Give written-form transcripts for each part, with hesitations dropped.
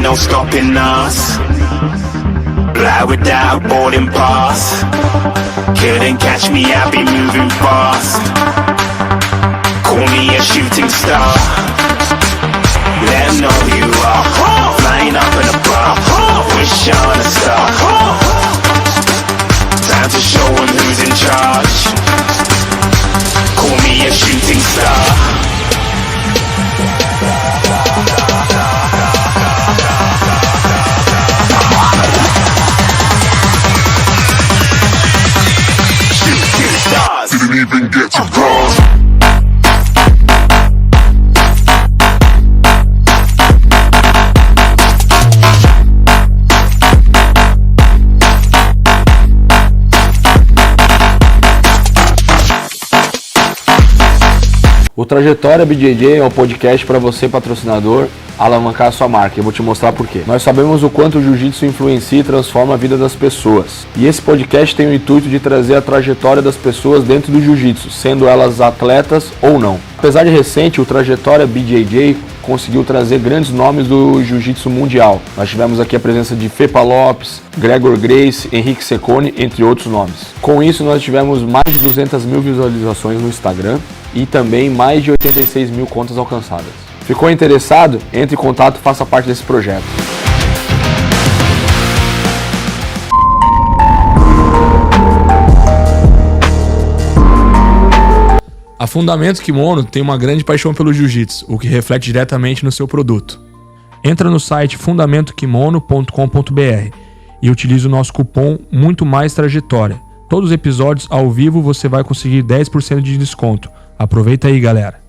no stopping us. Fly without boarding pass. Couldn't catch me, I'll be moving fast. Call me a shooting star. Let 'em know who you are. Flying up in a bar. Wish on a star. Time to show 'em who's in charge. Call me a shooting star. Didn't even get to cross. O Trajetória BJJ é um podcast para você, patrocinador, alavancar a sua marca. Eu vou te mostrar por quê. Nós sabemos o quanto o jiu-jitsu influencia e transforma a vida das pessoas. E esse podcast tem o intuito de trazer a trajetória das pessoas dentro do jiu-jitsu, sendo elas atletas ou não. Apesar de recente, o Trajetória BJJ conseguiu trazer grandes nomes do jiu-jitsu mundial. Nós tivemos aqui a presença de Fepa Lopes, Gregor Grace, Henrique Cecconi, entre outros nomes. Com isso, nós tivemos mais de 200 mil visualizações no Instagram e também mais de 86 mil contas alcançadas. Ficou interessado? Entre em contato e faça parte desse projeto. A Fundamento Kimono tem uma grande paixão pelo jiu-jitsu, o que reflete diretamente no seu produto. Entra no site fundamentokimono.com.br e utilize o nosso cupom Muito Mais Trajetória. Todos os episódios ao vivo você vai conseguir 10% de desconto. Aproveita aí, galera.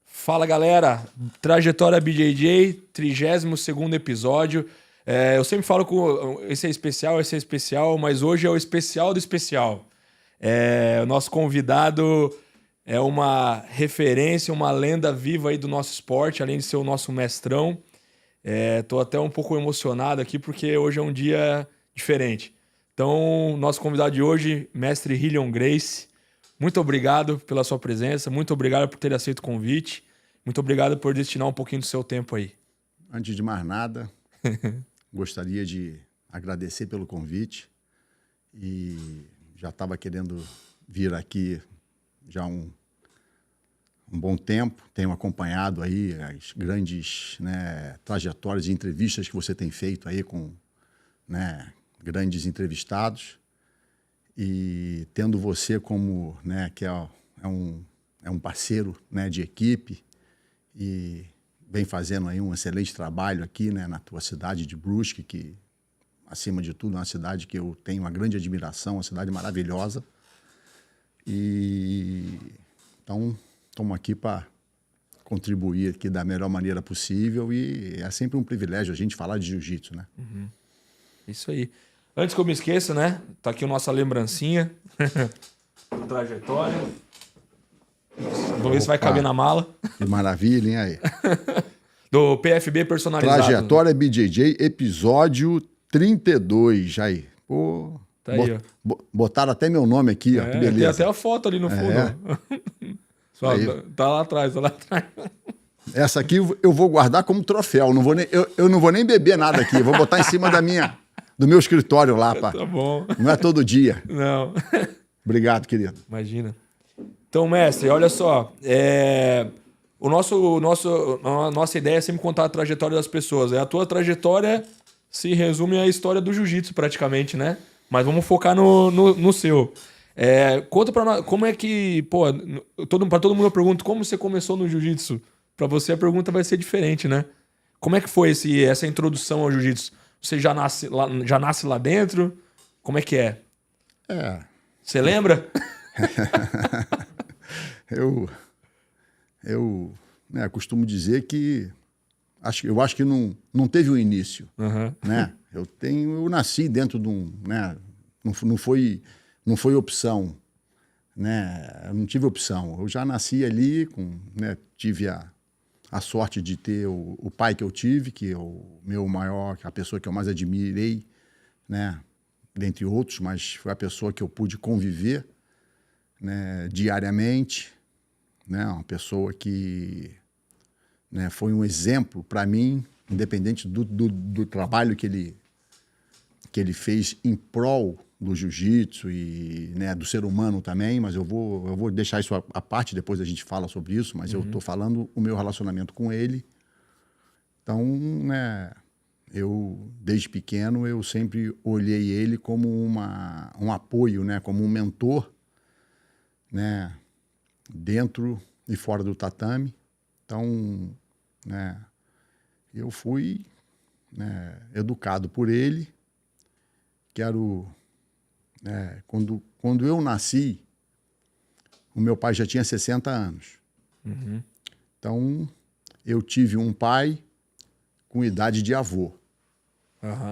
Fala, galera. Trajetória BJJ, 32º episódio. Eu sempre falo que esse é especial, mas hoje é o especial do especial. O nosso convidado é uma referência, uma lenda viva aí do nosso esporte, além de ser o nosso mestrão. Tô até um pouco emocionado aqui porque hoje é um dia diferente. Então, nosso convidado de hoje, mestre Hillion Gracie, muito obrigado pela sua presença, muito obrigado por ter aceito o convite, muito obrigado por destinar um pouquinho do seu tempo aí. Antes de mais nada, gostaria de agradecer pelo convite e já estava querendo vir aqui já há um bom tempo, tenho acompanhado aí as grandes, né, trajetórias de entrevistas que você tem feito aí com, né, grandes entrevistados e tendo você como, né, que é um parceiro, né, de equipe e vem fazendo aí um excelente trabalho aqui, né, na tua cidade de Brusque, que acima de tudo é uma cidade que eu tenho uma grande admiração, uma cidade maravilhosa. E então estamos aqui para contribuir aqui da melhor maneira possível e é sempre um privilégio a gente falar de jiu-jitsu, né? Uhum. Isso aí. Antes que eu me esqueça, né? Tá aqui a nossa lembrancinha. Trajetória. Vamos ver se vai caber na mala. Que maravilha, hein, aí? Do PFB personalizado. Trajetória BJJ, episódio 32, aí. Pô, tá aí, ó. Botaram até meu nome aqui, ó, que beleza. Tem até a foto ali no fundo. Só, tá lá atrás, Essa aqui eu vou guardar como troféu. Eu não vou nem beber nada aqui. Eu vou botar em cima do meu escritório lá, pá. Tá bom. Não é todo dia. Não. Obrigado, querido. Imagina. Então, mestre, olha só. A nossa ideia é sempre contar a trajetória das pessoas. A tua trajetória se resume à história do jiu-jitsu, praticamente, né? Mas vamos focar no seu. Conta pra nós, como é que... Pô, pra todo mundo eu pergunto, como você começou no jiu-jitsu? Pra você a pergunta vai ser diferente, né? Como é que foi essa introdução ao jiu-jitsu? Você já nasce lá dentro? Como é que é? Você lembra? Eu costumo dizer que eu acho que não teve um início, né? Eu nasci dentro de um, né? Não foi opção, né? Eu não tive opção. Eu já nasci ali né? Tive a sorte de ter o pai que eu tive, que é o meu maior, a pessoa que eu mais admirei, né? Dentre outros, mas foi a pessoa que eu pude conviver, né? Diariamente. né? Uma pessoa que, né, foi um exemplo para mim, independente do trabalho que ele fez em prol do jiu-jitsu e, né, do ser humano também, mas eu vou deixar isso à parte, depois a gente fala sobre isso, mas eu estou falando o meu relacionamento com ele. Então, né, eu, desde pequeno, eu sempre olhei ele como um apoio, né, como um mentor, né, dentro e fora do tatame. Então, né, eu fui, né, educado por ele. Quero, né, quando eu nasci, o meu pai já tinha 60 anos. Então, eu tive um pai com idade de avô,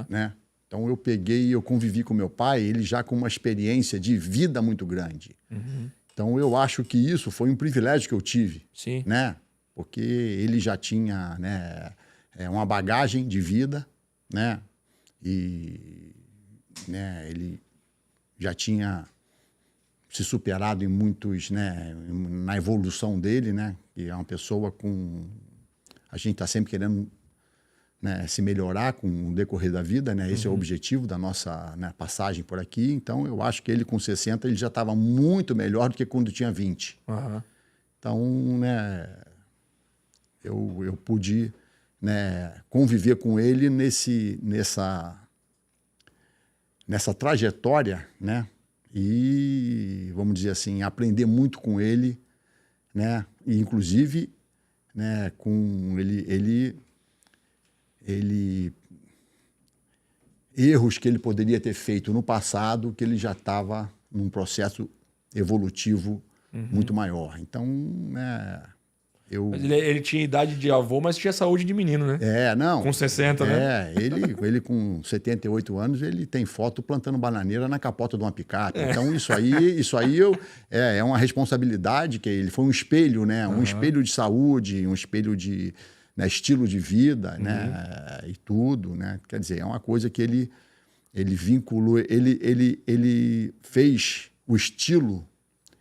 né? Então, eu convivi com meu pai, ele já com uma experiência de vida muito grande. Então, eu acho que isso foi um privilégio que eu tive, Sim. né? Porque ele já tinha, né, uma bagagem de vida, né? E, né, ele já tinha se superado em muitos, né, na evolução dele, né? E é uma pessoa com... A gente está sempre querendo, né, se melhorar com o decorrer da vida, né? Esse é o objetivo da nossa, né, passagem por aqui. Então, eu acho que ele com 60, ele já estava muito melhor do que quando tinha 20. Então, né, eu pude, né, conviver com ele nessa trajetória, né? E, vamos dizer assim, aprender muito com ele, né? E, inclusive, né, com ele erros que ele poderia ter feito no passado, que ele já estava num processo evolutivo muito maior. Então, né, Mas ele tinha idade de avô, mas tinha saúde de menino, né? Não. Com 60, né? Ele com 78 anos, ele tem foto plantando bananeira na capota de uma picape. Então, isso aí é uma responsabilidade, que ele foi um espelho, né? Um espelho de saúde, um espelho de, né, estilo de vida, né? E tudo, né? Quer dizer, é uma coisa que ele vinculou, ele fez o estilo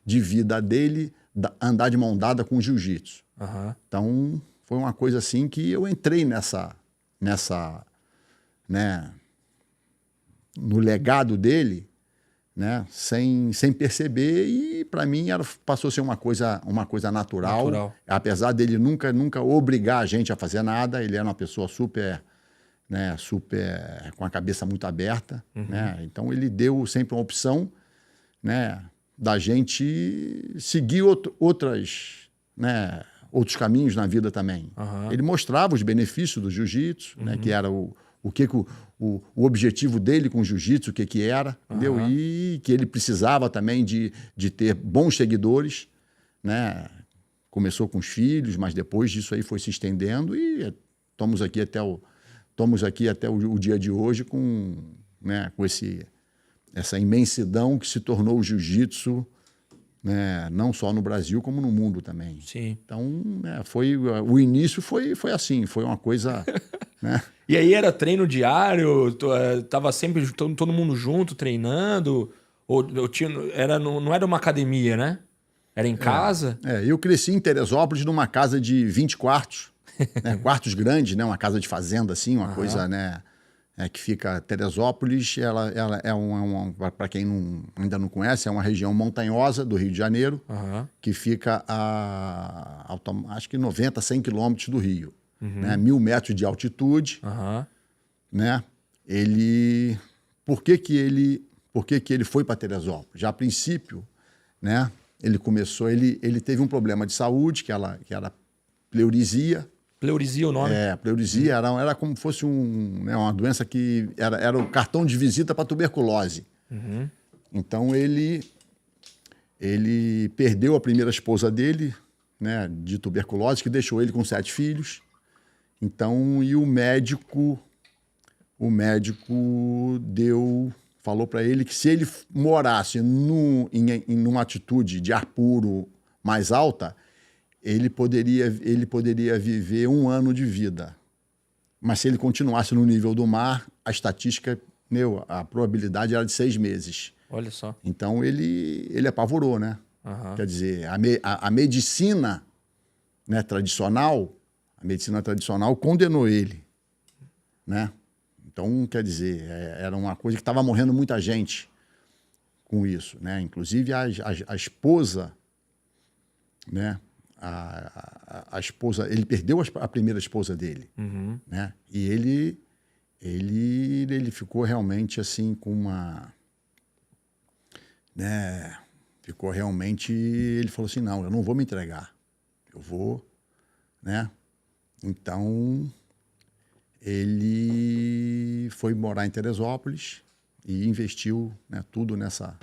de vida dele andar de mão dada com o jiu-jitsu. Então, foi uma coisa assim que eu entrei nessa, né, no legado dele, né, sem perceber, e para mim passou a ser uma coisa natural. Apesar dele nunca obrigar a gente a fazer nada, ele era uma pessoa super, né, com a cabeça muito aberta, né? Então ele deu sempre uma opção, né, da gente seguir outros caminhos na vida também. Ele mostrava os benefícios do jiu-jitsu, né, que era o objetivo dele com o jiu-jitsu, o que era, entendeu? E que ele precisava também de ter bons seguidores, né? Começou com os filhos, mas depois disso aí foi se estendendo e estamos aqui até o dia de hoje com, né, com essa imensidão que se tornou o jiu-jitsu, né, não só no Brasil, como no mundo também. Sim. Então, né, o início foi assim, foi uma coisa... né? E aí era treino diário? Tava sempre todo mundo junto, treinando? Ou não era uma academia, né? Era em casa? Eu cresci em Teresópolis, numa casa de 20 quartos, né, quartos grandes, né, uma casa de fazenda, assim, uma coisa, né... que fica Teresópolis, ela para quem ainda não conhece, é uma região montanhosa do Rio de Janeiro, que fica acho que 90, 100 quilômetros do Rio, né, 1.000 metros de altitude, né? Por que ele foi para Teresópolis? Já a princípio, né, ele teve um problema de saúde, que era pleurisia. Pleurisia o nome? Pleurisia era como se fosse uma doença que era o cartão de visita para tuberculose. Então, ele perdeu a primeira esposa dele, né, de tuberculose, que deixou ele com 7 filhos. Então, e o médico falou para ele que se ele morasse numa atitude de ar puro mais alta, ele poderia viver 1 ano de vida. Mas se ele continuasse no nível do mar, a estatística, a probabilidade era de 6 meses. Olha só. Então ele apavorou, né? Quer dizer, a medicina, né, tradicional, a medicina tradicional condenou ele, né? Então, quer dizer, era uma coisa que estava morrendo muita gente com isso, né? Inclusive a esposa, né? A esposa, ele perdeu a primeira esposa dele, né? E ele ficou realmente assim com uma, né? Ficou realmente, ele falou assim, não, eu não vou me entregar, eu vou, né? Então ele foi morar em Teresópolis e investiu, né, tudo nessa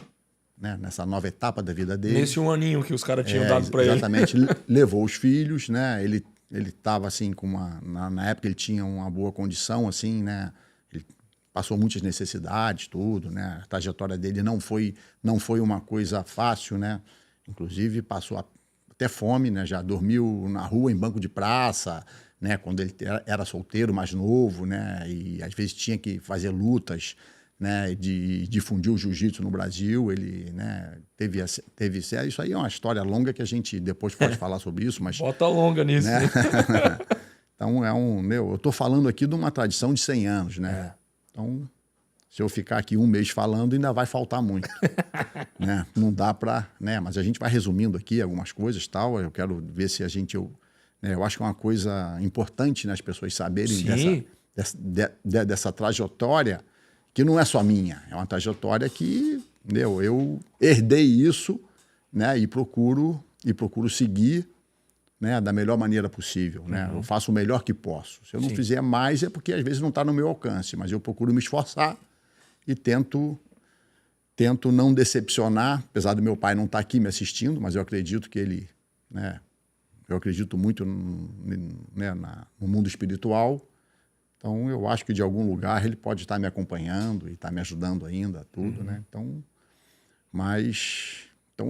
nova etapa da vida dele. Nesse um aninho que os caras tinham dado para ele. Exatamente. Levou os filhos, né? Ele estava assim com uma... Na época ele tinha uma boa condição, assim, né? Ele passou muitas necessidades, tudo, né? A trajetória dele não foi uma coisa fácil, né? Inclusive passou até fome, né? Já dormiu na rua, em banco de praça, né? Quando ele era solteiro, mais novo, né? E às vezes tinha que fazer lutas, né, de difundir o jiu-jitsu no Brasil. Ele, né, teve isso aí é uma história longa que a gente depois pode falar sobre isso, mas bota longa nisso, né? Então eu estou falando aqui de uma tradição de 100 anos, né? Então, se eu ficar aqui um mês falando, ainda vai faltar muito, né? Não dá para, né? Mas a gente vai resumindo aqui algumas coisas, tal. Eu quero ver se eu acho que é uma coisa importante, né, as pessoas saberem dessa trajetória, que não é só minha, é uma trajetória que eu herdei isso, né, e procuro seguir, né, da melhor maneira possível, né? Eu faço o melhor que posso. Se eu não fizer mais é porque às vezes não está no meu alcance, mas eu procuro me esforçar e tento não decepcionar, apesar do meu pai não estar aqui me assistindo, mas eu acredito que ele, né, eu acredito muito no mundo espiritual. Então, eu acho que de algum lugar ele pode estar me acompanhando e estar me ajudando ainda, tudo, né? Então,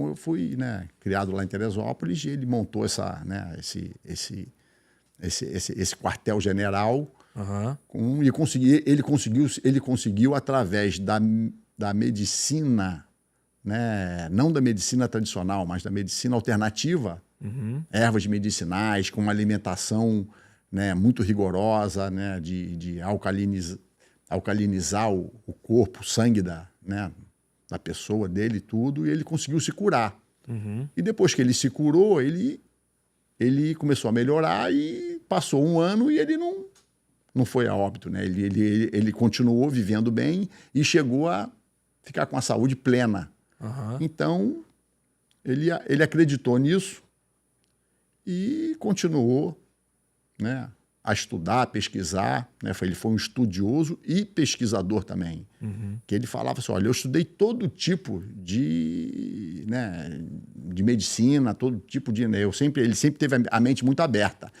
eu fui, né, criado lá em Teresópolis e ele montou esse quartel-general ele conseguiu através da medicina, né, não da medicina tradicional, mas da medicina alternativa, ervas medicinais, com uma alimentação, né, muito rigorosa, né, de alcalinizar o corpo, o sangue da pessoa dele e tudo, e ele conseguiu se curar. E depois que ele se curou, ele começou a melhorar e passou um ano e ele não foi a óbito, né? Ele continuou vivendo bem e chegou a ficar com a saúde plena. Então, ele acreditou nisso e continuou, né, a estudar, a pesquisar, né? Ele foi um estudioso e pesquisador também. Que ele falava assim, olha, eu estudei todo tipo de medicina, todo tipo de... Né? Ele sempre teve a mente muito aberta.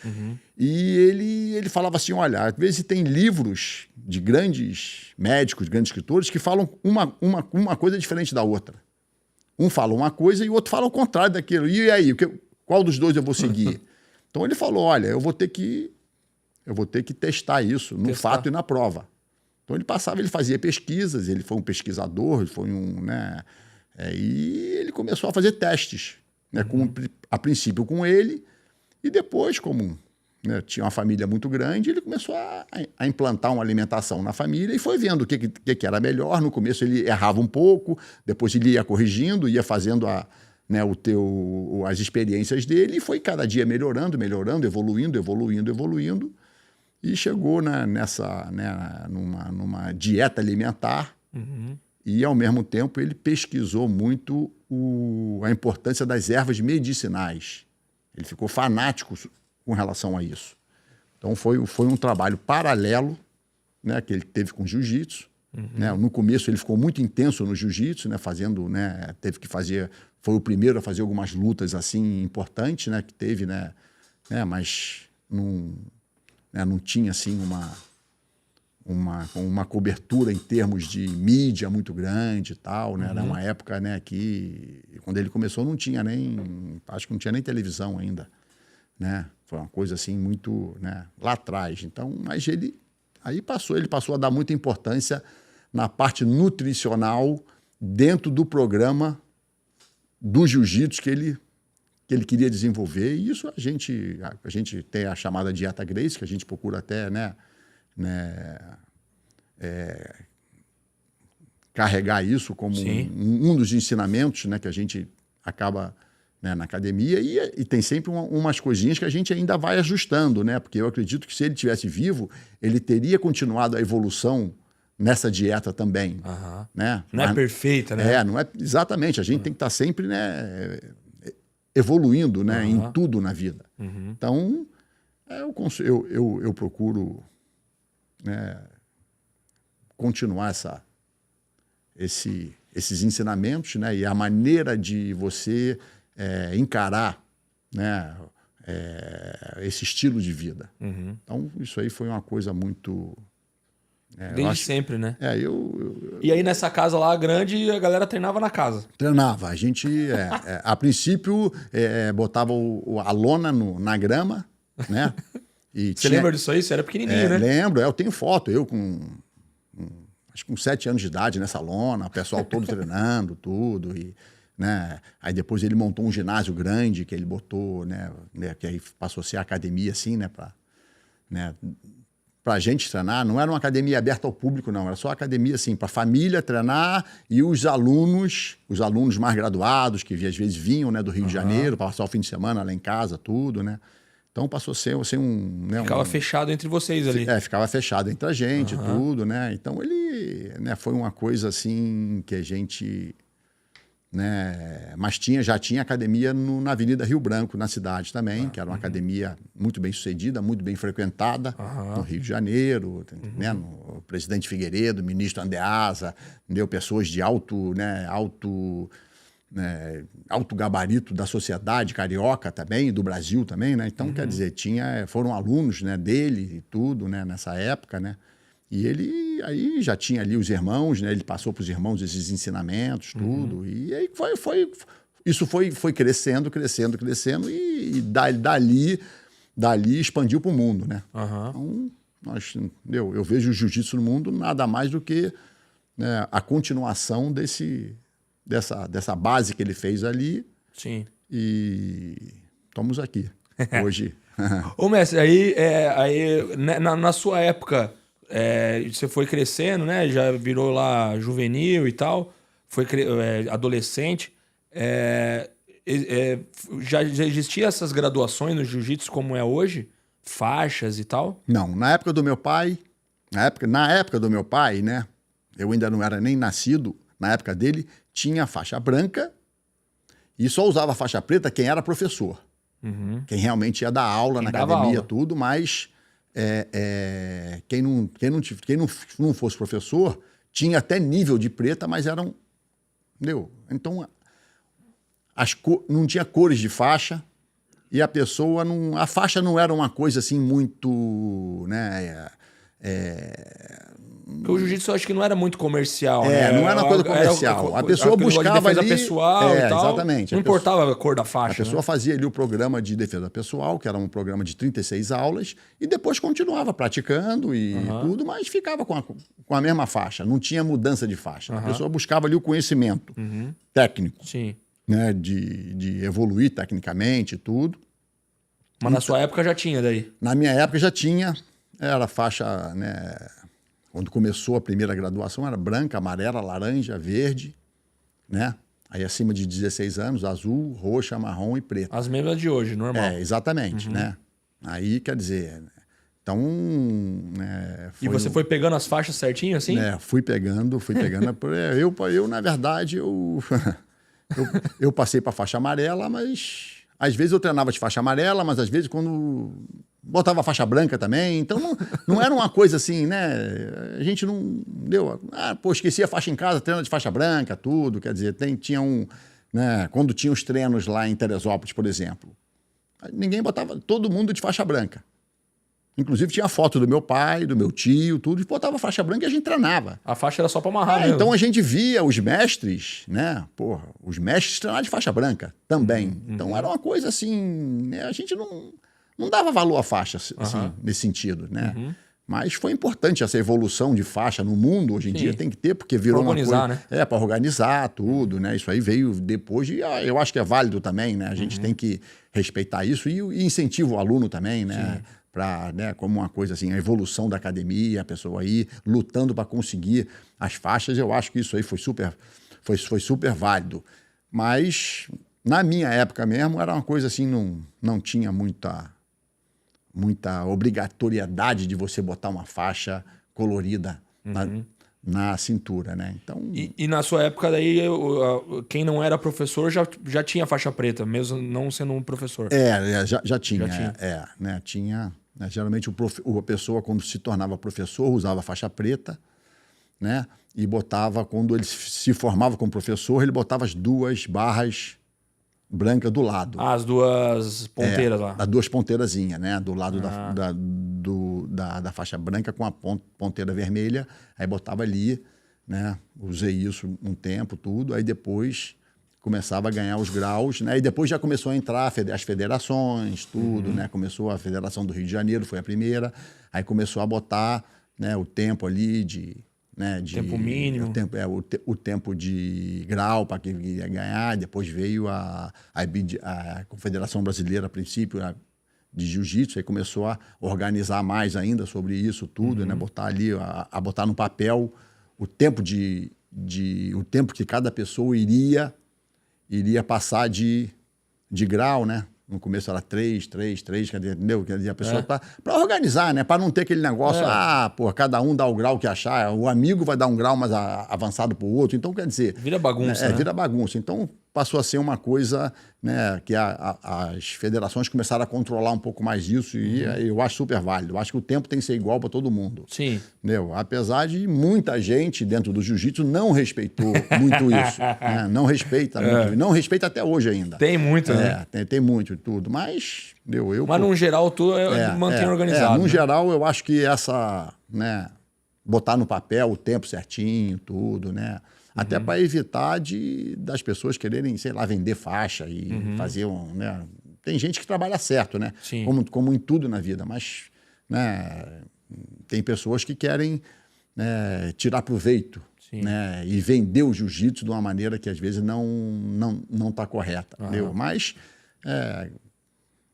E ele falava assim, olha, às vezes tem livros de grandes médicos, grandes escritores, que falam uma coisa diferente da outra. Um fala uma coisa e o outro fala o contrário daquilo. E aí, qual dos dois eu vou seguir? Então ele falou, olha, eu vou ter que testar isso no fato e na prova. Então ele fazia pesquisas, ele foi um pesquisador, e ele começou a fazer testes, né, a princípio com ele, e depois, como, né, tinha uma família muito grande, ele começou a implantar uma alimentação na família e foi vendo o que era melhor. No começo ele errava um pouco, depois ele ia corrigindo, ia fazendo as experiências dele, e foi cada dia melhorando, evoluindo, e chegou, né, numa dieta alimentar. E, ao mesmo tempo, ele pesquisou muito a importância das ervas medicinais. Ele ficou fanático com relação a isso. Então, foi um trabalho paralelo, né, que ele teve com jiu-jitsu. Né? No começo, ele ficou muito intenso no jiu-jitsu, né, foi o primeiro a fazer algumas lutas assim importantes, né, que teve, né, mas não tinha assim uma cobertura em termos de mídia muito grande e tal, né? Era uma época, né, que quando ele começou acho que não tinha nem televisão ainda, né? Foi uma coisa assim muito, né, lá atrás. Então, mas ele passou a dar muita importância na parte nutricional dentro do programa do jiu-jitsu que ele queria desenvolver. E isso a gente tem a chamada dieta Gracie, que a gente procura até, carregar isso como um dos ensinamentos, né, que a gente acaba, né, na academia, e tem sempre umas coisinhas que a gente ainda vai ajustando, né? Porque eu acredito que se ele tivesse vivo, ele teria continuado a evolução nessa dieta também. Né? Não é perfeita, né? Não é, exatamente. A gente tem que estar sempre, né, evoluindo, né, em tudo na vida. Então, eu procuro, né, continuar esses ensinamentos, né, e a maneira de você encarar, né, esse estilo de vida. Então, isso aí foi uma coisa muito... Desde sempre, né? Eu E aí nessa casa lá grande, a galera treinava na casa. treinava. A gente, a princípio, botava a lona na grama, né? E Você lembra disso aí? Você era pequenininho, né? Lembro, eu tenho foto. Eu acho que com 7 anos de idade nessa lona, o pessoal todo treinando, tudo. E, né? Aí depois ele montou um ginásio grande que ele botou, né? Que aí passou a ser academia, assim, né? Pra gente treinar, não era uma academia aberta ao público, não. Era só academia, assim, para a família treinar e os alunos mais graduados, que às vezes vinham, né, do Rio de Janeiro, para passar o fim de semana lá em casa, tudo, né? Então passou a ser um... Né, ficava fechado entre vocês ali. Ficava fechado entre a gente, tudo, né? Então ele, né, foi uma coisa, assim, que a gente... Né? Mas já tinha academia na Avenida Rio Branco, na cidade também, que era uma academia muito bem sucedida, muito bem frequentada, no Rio de Janeiro, né? No presidente Figueiredo, ministro Andeasa, deu pessoas de alto gabarito da sociedade carioca também, do Brasil também, né? Então, quer dizer, foram alunos, né, dele e tudo, né, nessa época, né? E ele aí já tinha ali os irmãos, né? Ele passou para os irmãos esses ensinamentos, tudo. E aí isso foi crescendo e dali expandiu para o mundo, né? Então, eu vejo o jiu-jitsu no mundo nada mais do que, né, a continuação dessa base que ele fez ali. Sim. E estamos aqui hoje. Ô, mestre, aí na sua época... você foi crescendo, né? Já virou lá juvenil e tal, foi adolescente. Já existia essas graduações no jiu-jitsu como é hoje? Faixas e tal? Não, na época do meu pai, né? Eu ainda não era nem nascido, na época dele, tinha faixa branca e só usava faixa preta quem era professor. Quem realmente ia dar aula na academia, tudo, mas... quem não fosse professor tinha até nível de preta, mas eram... Entendeu? Então, não tinha cores de faixa e a pessoa não... A faixa não era uma coisa assim muito... né? Porque o jiu-jitsu eu acho que não era muito comercial, né? Não era uma coisa comercial. A pessoa buscava ali... pessoal e tal. Exatamente. Não importava a cor da faixa. A pessoa fazia ali o programa de defesa pessoal, que era um programa de 36 aulas, e depois continuava praticando e tudo, mas ficava com a mesma faixa. Não tinha mudança de faixa. A pessoa buscava ali o conhecimento técnico. Sim. Né? De evoluir tecnicamente e tudo. Mas na sua época já tinha daí? Na minha época já tinha. Era faixa, né? Quando começou a primeira graduação, era branca, amarela, laranja, verde, né? Aí acima de 16 anos, azul, roxa, marrom e preta. As mesmas de hoje, normal. Exatamente, né? Aí, quer dizer... Então, né, e você foi pegando as faixas certinho, assim? Fui pegando. Eu na verdade, eu passei para faixa amarela, mas... Às vezes eu treinava de faixa amarela, mas às vezes quando... Botava faixa branca também, então não era uma coisa assim, né? A gente não deu... esqueci a faixa em casa, treino de faixa branca, tudo, quer dizer, tinha né? Quando tinha os treinos lá em Teresópolis, por exemplo, ninguém botava, todo mundo de faixa branca. Inclusive tinha foto do meu pai, do meu tio, tudo, e botava faixa branca e a gente treinava. A faixa era só para amarrar, né? Então a gente via os mestres, né? Os mestres treinavam de faixa branca também. Então era uma coisa assim, né? A gente não dava valor à faixa, assim, nesse sentido, né? Mas foi importante essa evolução de faixa no mundo, hoje em dia tem que ter, porque virou uma coisa... né? Para organizar tudo, né? Isso aí veio depois e eu acho que é válido também, né? A gente tem que respeitar isso e incentivo o aluno também, né? Para, né, como uma coisa assim, a evolução da academia, a pessoa aí lutando para conseguir as faixas, eu acho que isso aí foi super válido. Mas na minha época mesmo era uma coisa assim, não tinha muita obrigatoriedade de você botar uma faixa colorida na cintura, né? Então... E na sua época daí, quem não era professor já tinha faixa preta, mesmo não sendo um professor. Já tinha. Né? Tinha, né? Geralmente a pessoa, quando se tornava professor, usava faixa preta, né? E botava, quando ele se formava como professor, ele botava as 2 barras brancas do lado. As 2 ponteiras lá. As 2 ponteirazinhas, né? Do lado da faixa branca com a ponteira vermelha. Aí botava ali, né? Usei isso um tempo, tudo. Aí depois começava a ganhar os graus, né? E depois já começou a entrar as federações, tudo, né? Começou a Federação do Rio de Janeiro, foi a primeira. Aí começou a botar, né, o tempo ali tempo mínimo. O tempo de grau para quem ia ganhar. Depois veio a Confederação Brasileira, a princípio, de Jiu-Jitsu, aí começou a organizar mais ainda sobre isso tudo, né? Botar ali, botar no papel o tempo o tempo que cada pessoa iria passar de grau, né? No começo era 3, entendeu? Quer dizer, a pessoa para organizar, né? Para não ter aquele negócio, cada um dá o grau que achar, o amigo vai dar um grau mais avançado para o outro. Então, quer dizer... Vira bagunça, né? Vira bagunça. Então, passou a ser uma coisa, né, que as federações começaram a controlar um pouco mais isso e eu acho super válido. Eu acho que o tempo tem que ser igual para todo mundo. Sim. Entendeu? Apesar de muita gente dentro do jiu-jitsu não respeitou muito isso. Né? Não respeita muito. Não respeita até hoje ainda. Tem muito, né? Tem muito e tudo. Mas, mas num geral, tudo mantém organizado. No geral, eu acho que né, botar no papel o tempo certinho, tudo, né? Até para evitar das pessoas quererem, sei lá, vender faixa e fazer né? Tem gente que trabalha certo, né? Sim. Como em tudo na vida, mas, né, tem pessoas que querem, né, tirar proveito, né, e vender o jiu-jitsu de uma maneira que às vezes não está correta, entendeu? Mas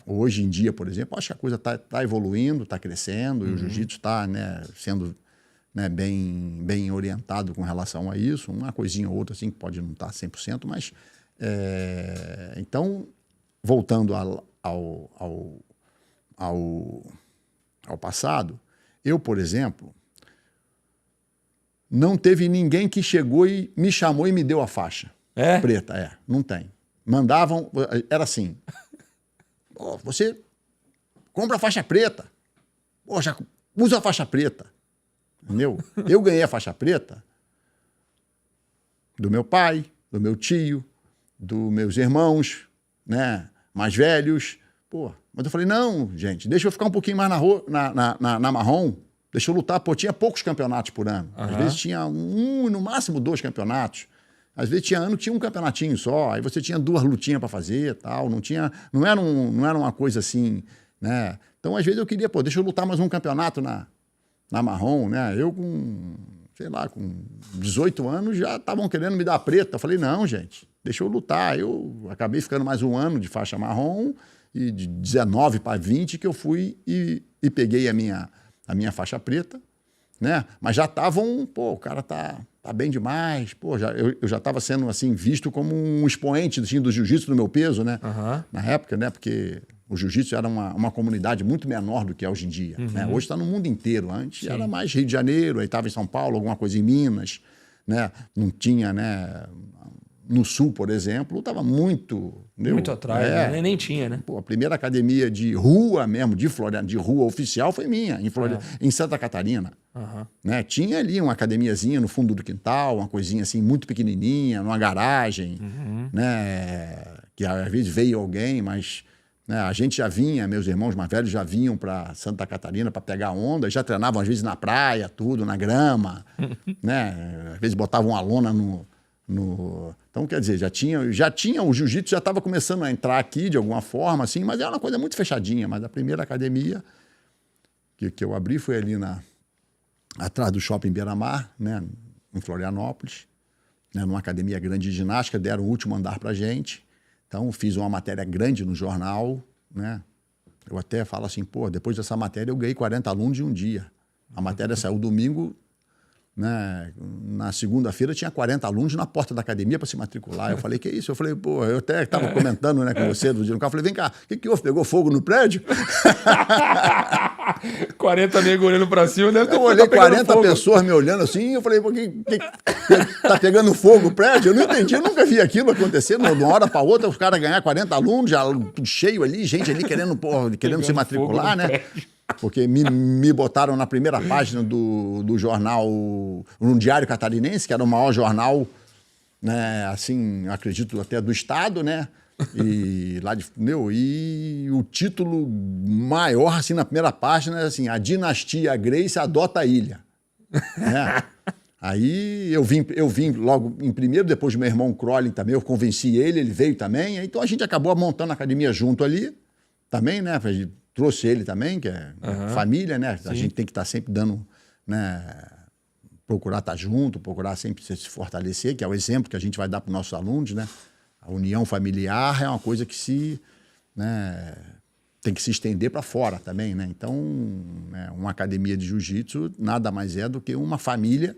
hoje em dia, por exemplo, acho que a coisa está evoluindo, está crescendo, e o jiu-jitsu está, né, sendo, né, bem orientado com relação a isso, uma coisinha ou outra assim que pode não estar 100%, mas então, voltando ao passado, eu, por exemplo, não teve ninguém que chegou e me chamou e me deu a faixa preta, não tem. Mandavam, era assim, você compra a faixa preta, já usa a faixa preta. Entendeu? Eu ganhei a faixa preta do meu pai, do meu tio, dos meus irmãos, né, mais velhos. Mas eu falei, não, gente, deixa eu ficar um pouquinho mais na marrom, deixa eu lutar. Tinha poucos campeonatos por ano. Às vezes tinha no máximo 2 campeonatos. Às vezes tinha ano que tinha um campeonatinho só, aí você tinha 2 lutinhas para fazer, tal, não era uma coisa assim, né? Então, às vezes eu queria, deixa eu lutar mais um campeonato na marrom, né? Eu com 18 anos já estavam querendo me dar preta. Eu falei, não, gente, deixa eu lutar. Eu acabei ficando mais um ano de faixa marrom e de 19 para 20 que eu fui e peguei a minha faixa preta, né? Mas já estavam, o cara tá bem demais, eu já estava sendo assim visto como um expoente assim, do jiu-jitsu do meu peso, né? Na época, né? Porque o jiu-jitsu era uma comunidade muito menor do que é hoje em dia. Né? Hoje está no mundo inteiro. Antes era mais Rio de Janeiro, aí estava em São Paulo, alguma coisa em Minas, né? Não tinha, né? No Sul, por exemplo, estava muito atrás, né? Nem tinha, né? A primeira academia de rua mesmo, de rua oficial, foi minha, em Santa Catarina. Né? Tinha ali uma academiazinha no fundo do quintal, uma coisinha assim muito pequenininha, numa garagem, né? Que às vezes veio alguém, mas, né, a gente já vinha, meus irmãos mais velhos já vinham para Santa Catarina para pegar onda, já treinavam às vezes na praia, tudo, na grama, né? Às vezes botavam uma lona no... Então, quer dizer, já tinha o jiu-jitsu já estava começando a entrar aqui de alguma forma, assim, mas era uma coisa muito fechadinha. Mas a primeira academia que eu abri foi ali atrás do Shopping Beira-Mar, né, em Florianópolis, né, numa academia grande de ginástica, deram o último andar para a gente. Então, fiz uma matéria grande no jornal, né? Eu até falo assim, pô, depois dessa matéria eu ganhei 40 alunos em um dia. A matéria saiu domingo, né? Na segunda-feira tinha 40 alunos na porta da academia para se matricular. Eu falei, que isso? Eu falei, pô, eu até estava comentando, né, com você do dia no carro. Eu falei, vem cá, o que houve? Pegou fogo no prédio? 40 negros olhando para cima, deve ter Eu olhei 40 fogo. pessoas me olhando assim, eu falei, tá pegando fogo o prédio? Eu não entendi, eu nunca vi aquilo acontecer. De uma hora para outra, os caras ganhar 40 alunos, já tudo cheio ali, gente ali querendo se matricular, né? Porque me botaram na primeira página do jornal, no Diário Catarinense, que era o maior jornal, né, assim, acredito até do estado, né? E lá e o título maior, assim, na primeira página, é assim, a dinastia Grace adota a ilha. Né? Aí eu vim logo em primeiro, depois do meu irmão Crowley também, eu convenci ele veio também, então a gente acabou montando a academia junto ali, também, né? Trouxe ele também, que é família, né? Sim. A gente tem que estar sempre dando, né? Procurar estar junto, procurar sempre se fortalecer, que é o exemplo que a gente vai dar para os nossos alunos, né? A união familiar é uma coisa que tem que se estender para fora também, né? Então, né, uma academia de jiu-jitsu nada mais é do que uma família,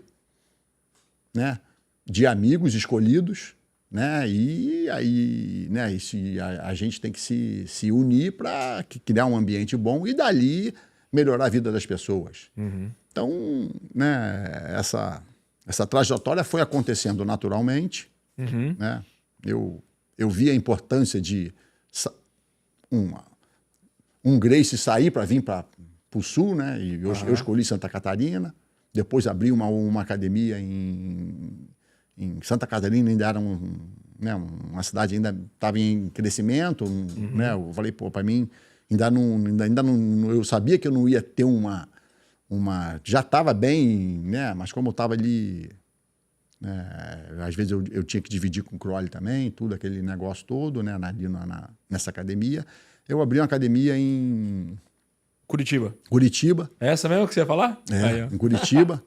né, de amigos escolhidos, né? E aí, né, a gente tem que se unir para criar um ambiente bom e dali melhorar a vida das pessoas. Uhum. Então, né, essa trajetória foi acontecendo naturalmente, né? Eu vi a importância de um Grace sair para vir para o sul, né? E eu escolhi Santa Catarina. Depois abri uma academia em Santa Catarina, ainda era uma cidade ainda estava em crescimento, né? Eu falei, pô, para mim ainda não, eu sabia que eu não ia ter já estava bem, né? Mas como eu estava ali, às vezes eu tinha que dividir com o Crowley também, tudo aquele negócio todo, né? Nessa academia. Eu abri uma academia em Curitiba. É essa mesmo que você ia falar? Em Curitiba,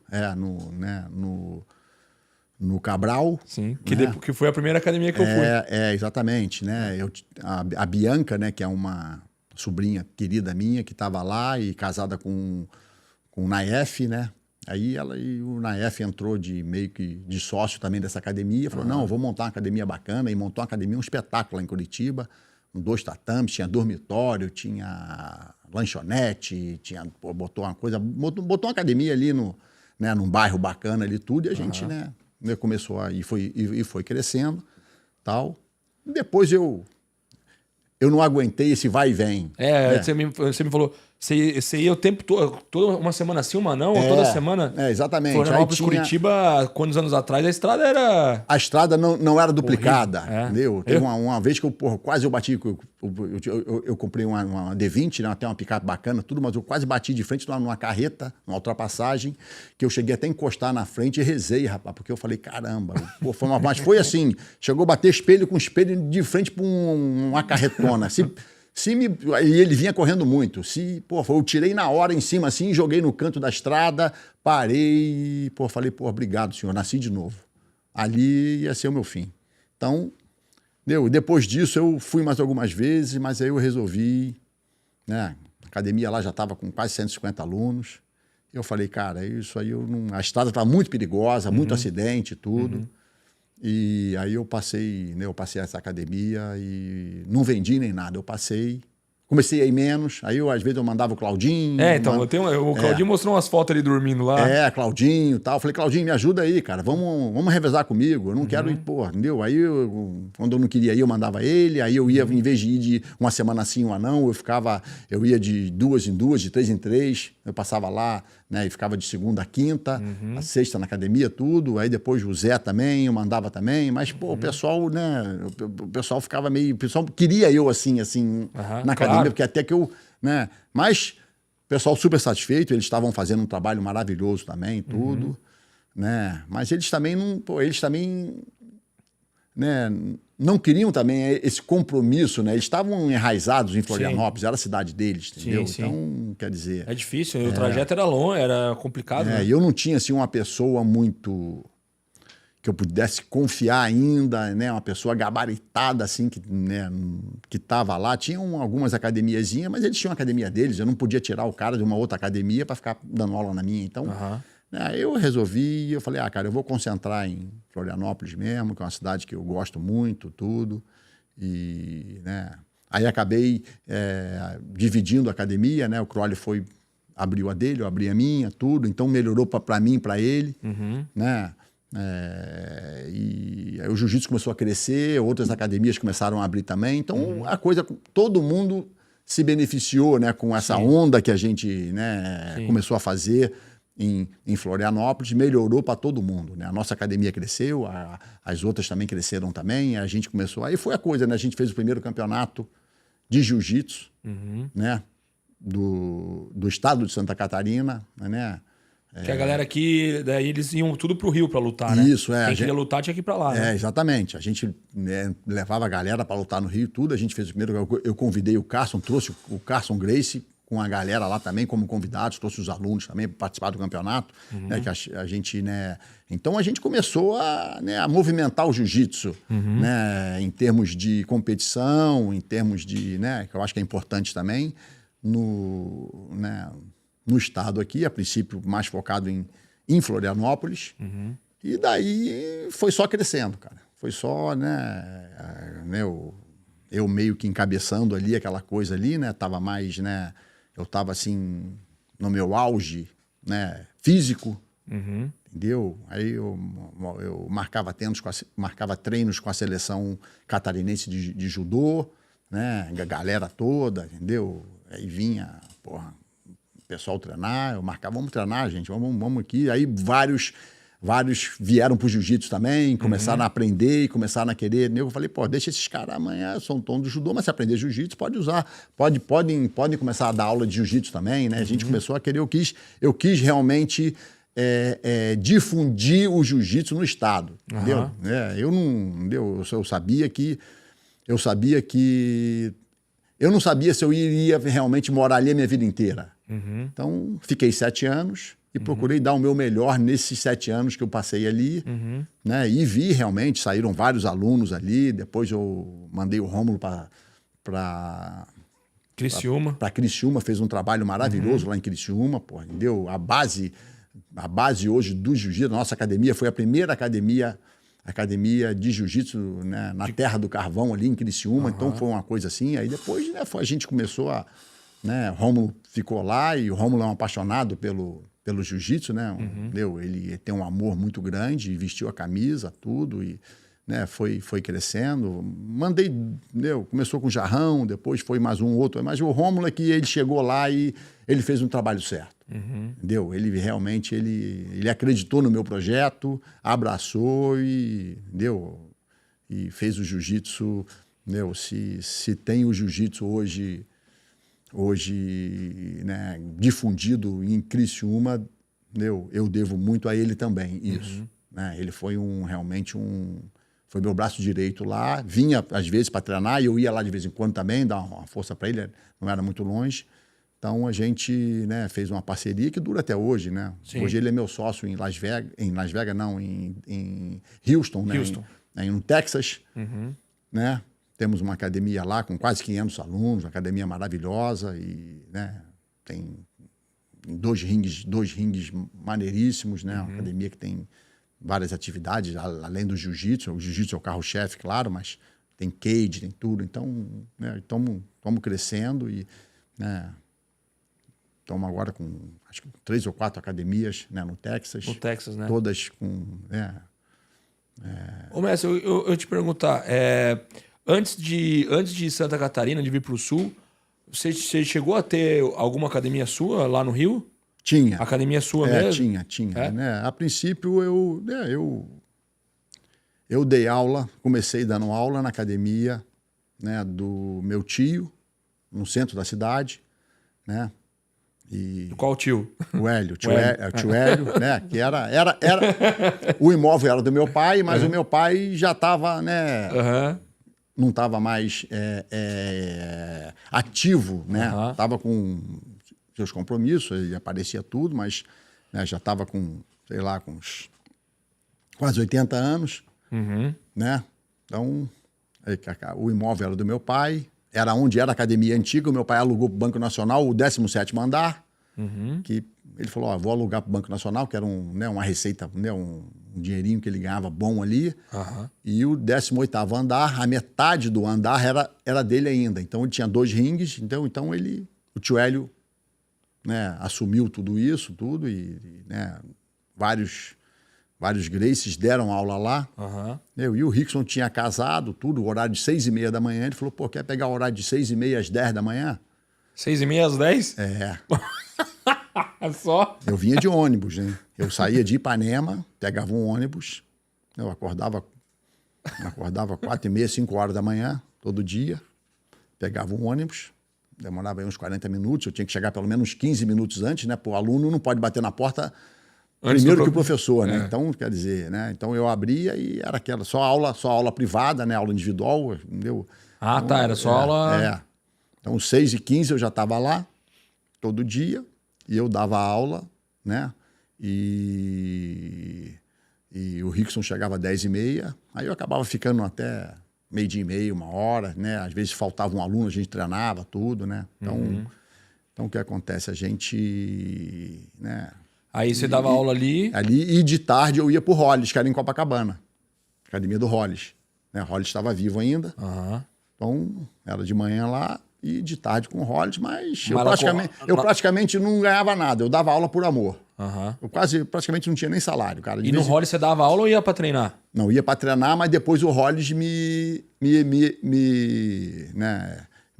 no Cabral. Sim, né? que foi a primeira academia que eu fui. Exatamente, né? A Bianca, né, que é uma sobrinha querida minha, que estava lá e casada com o Naef, né? Aí o Naef entrou meio que de sócio também dessa academia, falou, não, eu vou montar uma academia bacana, e montou uma academia, um espetáculo lá em Curitiba, com 2 tatames, tinha dormitório, tinha lanchonete, botou uma academia ali num bairro bacana ali tudo, e a gente, né, começou e foi crescendo, tal. Depois eu não aguentei esse vai e vem. Você me falou, você ia o tempo todo, toda uma semana sim, uma não, ou toda semana? Exatamente. Florianópolis, Curitiba, quantos anos atrás a estrada era... A estrada não era duplicada, entendeu? Teve Eu? uma vez que quase eu bati, eu comprei uma D20, né, até uma picape bacana, tudo, mas eu quase bati de frente lá numa carreta, numa ultrapassagem, que eu cheguei até a encostar na frente e rezei, rapaz, porque eu falei, caramba, mas foi assim, chegou a bater espelho com espelho de frente para uma carretona, e ele vinha correndo muito. Eu tirei na hora em cima assim, joguei no canto da estrada, parei, falei, obrigado, senhor, nasci de novo. Ali ia ser o meu fim. Então, depois disso eu fui mais algumas vezes, mas aí eu resolvi, né? A academia lá já estava com quase 150 alunos. Eu falei, cara, isso aí a estrada estava muito perigosa, muito acidente, tudo. E aí eu passei essa academia e não vendi nem nada. Eu comecei a ir menos, aí às vezes eu mandava o Claudinho. O Claudinho mostrou umas fotos ali dormindo lá. Claudinho e tal. Eu falei, Claudinho, me ajuda aí, cara, vamos revezar comigo. Eu não quero ir, entendeu? Aí quando eu não queria ir, eu mandava ele, aí eu ia, em vez de ir de uma semana sim, uma não, eu ia de 2 em 2, de 3 em 3, eu passava lá, né, e ficava de segunda a quinta, a sexta na academia, tudo. Aí depois o Zé também, eu mandava também, mas, o pessoal, né, o pessoal ficava meio... O pessoal queria eu assim, na academia, porque até que eu... né, mas o pessoal super satisfeito, eles estavam fazendo um trabalho maravilhoso também, tudo, né, mas eles também não... eles também né, não queriam também esse compromisso, né? Eles estavam enraizados em Florianópolis, era a cidade deles, entendeu? Sim. Então, quer dizer... É difícil, o trajeto era longo, era complicado, né? E eu não tinha, assim, uma pessoa muito... que eu pudesse confiar ainda, né? Uma pessoa gabaritada, assim, que, né, que estava lá. Tinham algumas academiazinhas, mas eles tinham a academia deles. Eu não podia tirar o cara de uma outra academia para ficar dando aula na minha. Então, né, eu resolvi, eu falei, cara, eu vou concentrar em Florianópolis mesmo, que é uma cidade que eu gosto muito, tudo. E, né, aí acabei dividindo a academia, né? O Crowley abriu a dele, eu abri a minha, tudo. Então, melhorou para mim e para ele, né? E aí o jiu-jitsu começou a crescer, outras academias começaram a abrir também. Então, a coisa, todo mundo se beneficiou, né, com essa onda que a gente, né, começou a fazer em Florianópolis, melhorou para todo mundo, né? A nossa academia cresceu, as outras também cresceram também, a gente começou... Aí foi a coisa, né? A gente fez o primeiro campeonato de jiu-jitsu, né, do estado de Santa Catarina, né? Que a galera aqui, daí eles iam tudo pro Rio pra lutar, né? Isso, Quem queria lutar tinha que ir pra lá, né? Exatamente. A gente, né, levava a galera para lutar no Rio, tudo. A gente fez o primeiro... Eu convidei o Carson, trouxe o Carson Gracie com a galera lá também como convidados, trouxe os alunos também para participar do campeonato, né, que a gente, né... Então a gente começou a movimentar o jiu-jitsu, né, em termos de competição, em termos de, né, que eu acho que é importante também, no estado aqui, a princípio mais focado em Florianópolis, e daí foi só crescendo, cara. Foi só, né, eu meio que encabeçando ali aquela coisa ali, né, tava mais, né, eu tava assim, no meu auge, né, físico, entendeu? Aí eu marcava treinos com a seleção catarinense de judô, né, a galera toda, entendeu? Aí vinha, porra, o pessoal treinar, eu marcava, vamos treinar, gente, vamos aqui. Aí vários vieram pro jiu-jitsu também, começaram a aprender e começaram a querer. Eu falei, pô, deixa esses caras amanhã, são tom do judô, mas se aprender jiu-jitsu, pode usar. Podem começar a dar aula de jiu-jitsu também, né? A gente começou a querer, eu quis realmente difundir o jiu-jitsu no estado, entendeu? Eu sabia que eu não sabia se eu iria realmente morar ali a minha vida inteira. Então, fiquei 7 anos e procurei dar o meu melhor nesses 7 anos que eu passei ali, né? E vi realmente, saíram vários alunos ali. Depois eu mandei o Rômulo para Criciúma. Para Criciúma, fez um trabalho maravilhoso lá em Criciúma, pô, entendeu? A base hoje do jiu-jitsu, nossa academia foi a primeira academia de jiu-jitsu, né, na Terra do Carvão ali em Criciúma. Então foi uma coisa assim. Aí depois, né, a gente começou a, né, Rômulo ficou lá e o Rômulo é um apaixonado pelo jiu-jitsu, né? Ele tem um amor muito grande, vestiu a camisa, tudo, e, né, foi crescendo. Começou com o Jarrão, depois foi mais um outro, mas o Rômulo é que ele chegou lá e ele fez um trabalho certo. Entendeu? Ele realmente ele acreditou no meu projeto, abraçou e, entendeu? E fez o jiu-jitsu, entendeu? Se tem o jiu-jitsu hoje, né, difundido em Criciúma, eu devo muito a ele também, isso. Né? Ele foi foi meu braço direito lá, vinha às vezes para treinar e eu ia lá de vez em quando também, dar uma força para ele, não era muito longe. Então a gente, né, fez uma parceria que dura até hoje, né? Sim. Hoje ele é meu sócio em Las Vegas, não, em Houston, né? No Texas, né? Temos uma academia lá com quase 500 alunos, uma academia maravilhosa e, né, tem 2 ringues maneiríssimos, né? Uma academia que tem várias atividades, além do jiu-jitsu. O jiu-jitsu é o carro-chefe, claro, mas tem cage, tem tudo. Então, né, estamos crescendo e, né, estamos agora com, acho que 3 ou 4 academias, né, no Texas. No Texas, né? Todas com... Ô, mestre, eu te perguntar, antes de Santa Catarina, de vir para o Sul, você chegou a ter alguma academia sua lá no Rio? Tinha. Academia sua mesmo? Tinha. Né? A princípio, eu dei aula, comecei dando aula na academia, né, do meu tio, no centro da cidade, né? E Qual tio? o Hélio, tio Hélio, né? Que era... O imóvel era do meu pai, mas o meu pai já estava, né? Não estava mais ativo, né? Estava com seus compromissos, ele aparecia tudo, mas né, já estava com, sei lá, com uns quase 80 anos, né? Então, o imóvel era do meu pai, era onde era a academia antiga, o meu pai alugou para o Banco Nacional o 17º andar, que ele falou, ó, vou alugar para o Banco Nacional, que era uma receita, né, um dinheirinho que ele ganhava bom ali, e o 18º andar, a metade do andar era dele ainda, então ele tinha 2 ringues, então o tio Hélio, né, assumiu tudo isso, e né, vários Gracies deram aula lá. E o Rickson tinha casado, tudo, horário de 6h30 da manhã. Ele falou, pô, quer pegar o horário de 6h30 às 10 da manhã? 6h30 às 10? É. Só? Eu vinha de ônibus, né? Eu saía de Ipanema, pegava um ônibus, eu acordava 4h30, 5 horas da manhã, todo dia, pegava um ônibus, demorava aí uns 40 minutos, eu tinha que chegar pelo menos 15 minutos antes, né? Pô, o aluno não pode bater na porta primeiro que o professor, né? Então, quer dizer, né? Então eu abria e era aquela só aula privada, né? Aula individual, entendeu? Ah, então, era só aula... Então, 6h15 eu já estava lá, todo dia, e eu dava aula, né? E o Rickson chegava às 10h30, aí eu acabava ficando até 12h30, 1h, né? Às vezes faltava um aluno, a gente treinava tudo, né? Então, o que acontece? A gente, né? Aí você dava aula ali? Ali, e de tarde eu ia pro Hollis, que era em Copacabana. Academia do Hollis. Né? O Hollis estava vivo ainda. Então, era de manhã lá e de tarde com o Hollis, mas eu praticamente não ganhava nada. Eu dava aula por amor. Eu praticamente não tinha nem salário, cara. E no Hollis você dava aula ou ia para treinar? Não, ia para treinar, mas depois o Hollis me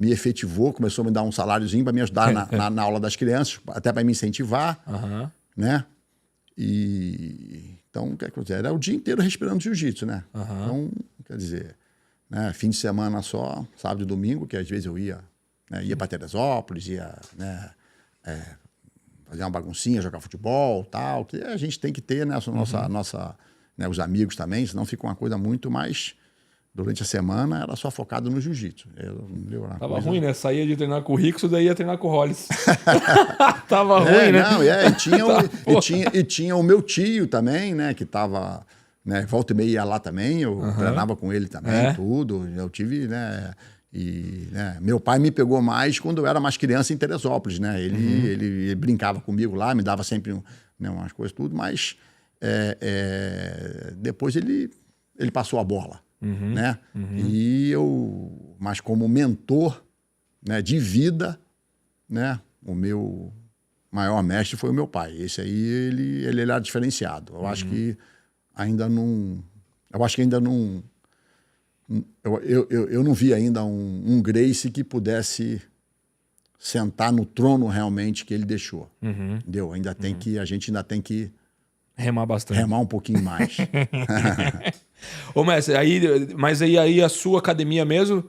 efetivou, começou a me dar um saláriozinho para me ajudar na aula das crianças, até para me incentivar. Né? Então, quer dizer, era o dia inteiro respirando jiu-jitsu, né? Então, quer dizer, né, fim de semana só, sábado e domingo, que às vezes eu ia para Teresópolis, ia, né, fazer uma baguncinha, jogar futebol, tal, que a gente tem que ter, né, né, os amigos também, senão fica uma coisa muito mais... Durante a semana era só focado no jiu-jitsu. Tava ruim, né? Saía de treinar com o Rickson, daí ia treinar com o Hollis. Tava ruim, né? Não, e tinha o meu tio também, né? Que tava... Né, volta e meia ia lá também, eu treinava com ele também, tudo. Eu tive, né... E né, meu pai me pegou mais quando eu era mais criança em Teresópolis, né? Ele brincava comigo lá, me dava sempre né, umas coisas, tudo, mas depois ele passou a bola. Né? E mas como mentor, né, de vida, né, o meu maior mestre foi o meu pai. Esse aí, ele era diferenciado. Eu acho que ainda não... Eu não vi ainda um Gracie que pudesse sentar no trono realmente que ele deixou. Entendeu? A gente ainda tem que remar bastante. Remar um pouquinho mais. Ô, mestre, mas aí a sua academia mesmo,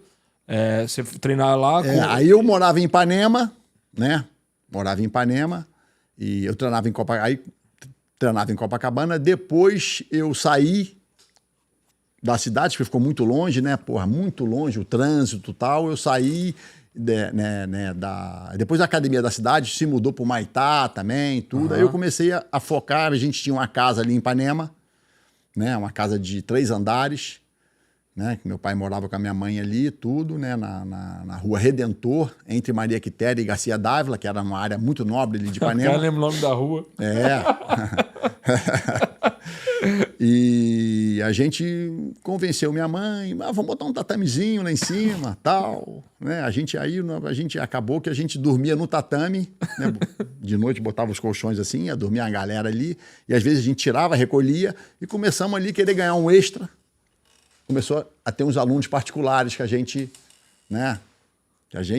você treinar lá... Aí eu morava em Ipanema, né? E eu treinava em Copacabana. Depois eu saí da cidade, porque ficou muito longe, né? Porra, muito longe, o trânsito e tal. Eu saí... Depois da academia da cidade, se mudou para o Maitá também, tudo. Aí eu comecei a focar, a gente tinha uma casa ali em Ipanema, né, uma casa de 3 andares, né, que meu pai morava com a minha mãe ali, tudo, né, na rua Redentor, entre Maria Quitéria e Garcia Dávila, que era uma área muito nobre ali de Ipanema. Eu lembro o nome da rua. E a gente convenceu minha mãe, vamos botar um tatamezinho lá em cima, tal, né? A gente acabou que a gente dormia no tatame, né? De noite botava os colchões assim, ia dormir a galera ali, e às vezes a gente tirava, recolhia, e começamos ali a querer ganhar um extra. Começou a ter uns alunos particulares que a gente, né?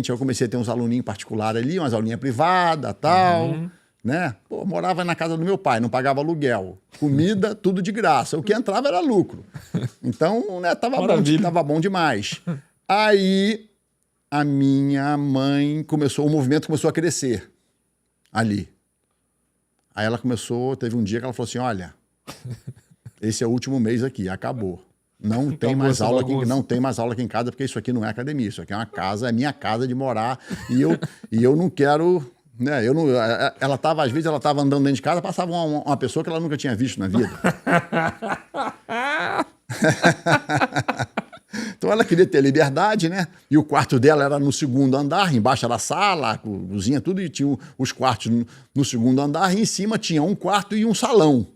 Eu comecei a ter uns aluninhos particulares ali, umas aulinhas privadas, tal, né? Pô, morava na casa do meu pai, não pagava aluguel. Comida, tudo de graça. O que entrava era lucro. Então, né, tava bom demais. Aí, a minha mãe o movimento começou a crescer. ali. Aí ela começou, teve um dia que ela falou assim, olha, esse é o último mês aqui, acabou. Não tem mais aula aqui, não tem mais aula aqui em casa, porque isso aqui não é academia, isso aqui é uma casa, é minha casa de morar, e eu não quero, né, ela tava, às vezes ela estava andando dentro de casa, passava uma pessoa que ela nunca tinha visto na vida. Então ela queria ter liberdade, né? E o quarto dela era no segundo andar, embaixo era a sala, a cozinha, tudo, e tinha os quartos no segundo andar, e em cima tinha um quarto e um salão.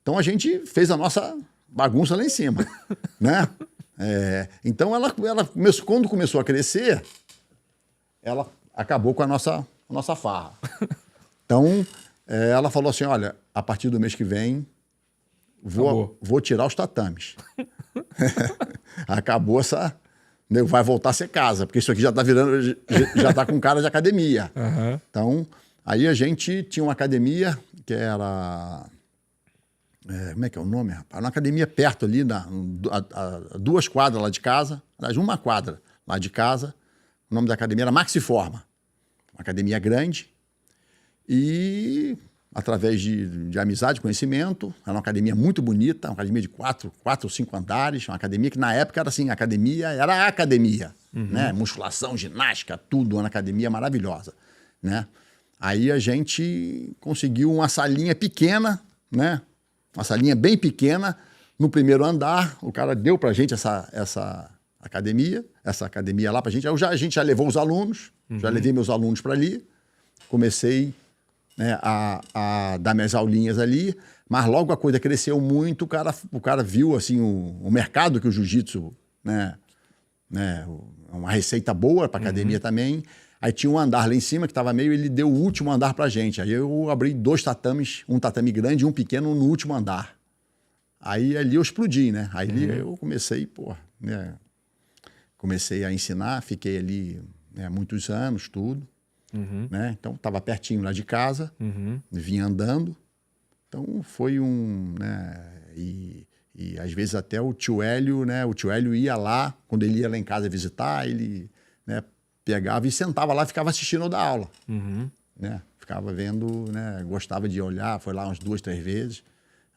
Então a gente fez a nossa bagunça lá em cima, né? Então ela começou, quando começou a crescer, ela acabou com a nossa farra. Então ela falou assim, olha, a partir do mês que vem vou tirar os tatames. Acabou essa... Vai voltar a ser casa, porque isso aqui já está virando, já está com cara de academia. Uhum. Então, aí a gente tinha uma academia que era... como é que é o nome, rapaz? Uma academia perto ali, a 2 quadras lá de casa, aliás, 1 quadra lá de casa. O nome da academia era Maxiforma. Uma academia grande. E... através de amizade, conhecimento. Era uma academia muito bonita, uma academia de 4 ou 5 andares, uma academia que na época era assim, era a academia, né? Musculação, ginástica, tudo, uma academia maravilhosa, né? Aí a gente conseguiu uma salinha pequena, né? Uma salinha bem pequena, no primeiro andar, o cara deu pra gente essa academia lá pra gente. Aí a gente já levou os alunos, já levei meus alunos para ali, comecei... né, a dar minhas aulinhas ali, mas logo a coisa cresceu muito, o cara viu assim, o mercado que o jiu-jitsu, né, uma receita boa para academia também. Aí tinha um andar lá em cima que estava meio, ele deu o último andar pra gente. Aí eu abri 2 tatames, um tatame grande e um pequeno no último andar. Aí ali eu explodi, né? Aí eu comecei, né, comecei a ensinar, fiquei ali, né, muitos anos, tudo. Né? Então, estava pertinho lá de casa, vinha andando. Então, foi né? E às vezes até o tio Hélio, né? O tio Hélio ia lá, quando ele ia lá em casa visitar, ele, né, pegava e sentava lá e ficava assistindo da aula. Né? Ficava vendo, né? Gostava de olhar, foi lá umas 2, 3 vezes.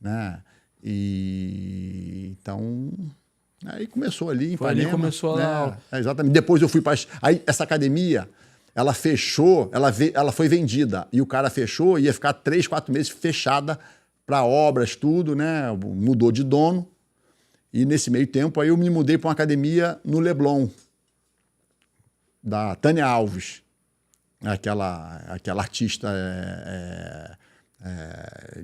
Né? E então... aí começou ali em Ipanema. Ali começou a aula. Exatamente. Depois eu fui para... aí essa academia... ela fechou, ela foi vendida. E o cara fechou, ia ficar 3, 4 meses fechada para obras, tudo, né? Mudou de dono. E nesse meio tempo, aí eu me mudei para uma academia no Leblon, da Tânia Alves, aquela artista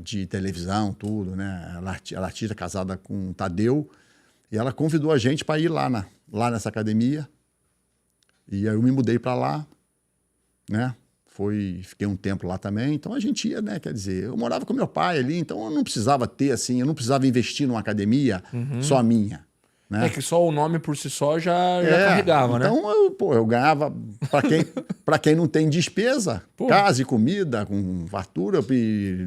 de televisão, tudo, né? Ela é artista casada com o Tadeu. E ela convidou a gente para ir lá nessa academia. E aí eu me mudei para lá. Né? Fiquei um tempo lá também, então a gente ia, né? Quer dizer, eu morava com meu pai ali, então eu não precisava ter, assim, eu não precisava investir numa academia só minha. Né? É que só o nome por si só já carregava, né? Então eu ganhava, para quem não tem despesa, casa e comida, com fartura,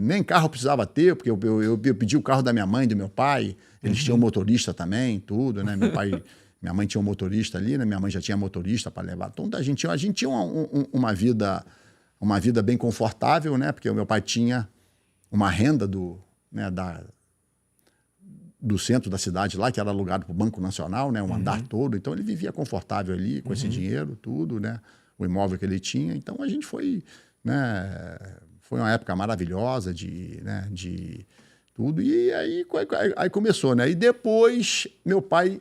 nem carro eu precisava ter, porque eu pedi o carro da minha mãe e do meu pai, eles tinham motorista também, tudo, né? Minha mãe tinha um motorista ali, né? Minha mãe já tinha motorista para levar. Então a gente tinha uma vida bem confortável, né? Porque o meu pai tinha uma renda do centro da cidade lá, que era alugado para o Banco Nacional, né? Um andar todo. Então ele vivia confortável ali com esse dinheiro, tudo, né? O imóvel que ele tinha. Então a gente foi, né? Foi uma época maravilhosa de tudo. E aí começou, né? E depois meu pai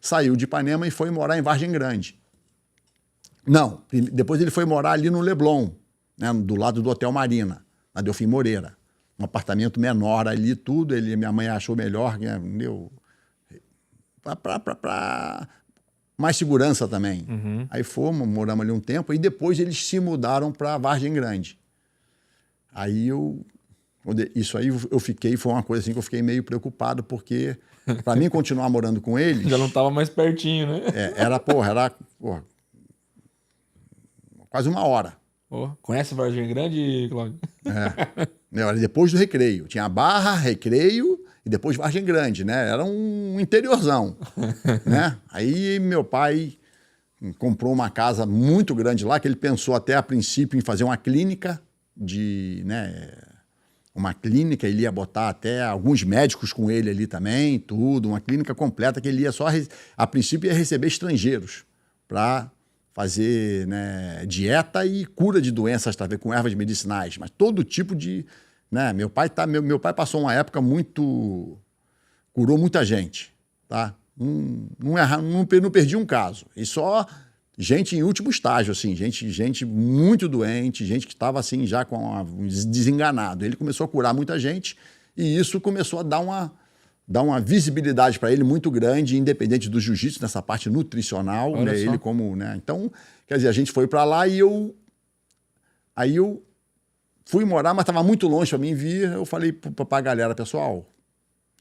saiu de Ipanema e foi morar em Vargem Grande. Não, depois ele foi morar ali no Leblon, né, do lado do Hotel Marina, na Delfim Moreira. Um apartamento menor ali, tudo. Minha mãe achou melhor, né, para mais segurança também. Aí moramos ali um tempo, e depois eles se mudaram para Vargem Grande. Aí isso aí foi uma coisa assim que eu fiquei meio preocupado, porque para mim continuar morando com eles... já não estava mais pertinho, né? Era quase 1 hora. Conhece Vargem Grande, Cláudio? Era depois do Recreio. Tinha a Barra, Recreio e depois Vargem Grande, né? Era um interiorzão, né? Aí meu pai comprou uma casa muito grande lá, que ele pensou até a princípio em fazer uma clínica, né, uma clínica, ele ia botar até alguns médicos com ele ali também, tudo, uma clínica completa que ele ia só, a princípio, ia receber estrangeiros para fazer, né, dieta e cura de doenças, talvez com ervas medicinais, mas todo tipo de, né, meu pai passou uma época curou muita gente, tá? Não perdi um caso, e só gente em último estágio, assim, gente muito doente, gente que estava assim já desenganado. Ele começou a curar muita gente e isso começou a dar uma visibilidade para ele muito grande, independente do jiu-jitsu, nessa parte nutricional, né? Ele como, né? Então, quer dizer, a gente foi para lá e aí eu fui morar, mas estava muito longe para mim vir. Eu falei para a galera, pessoal,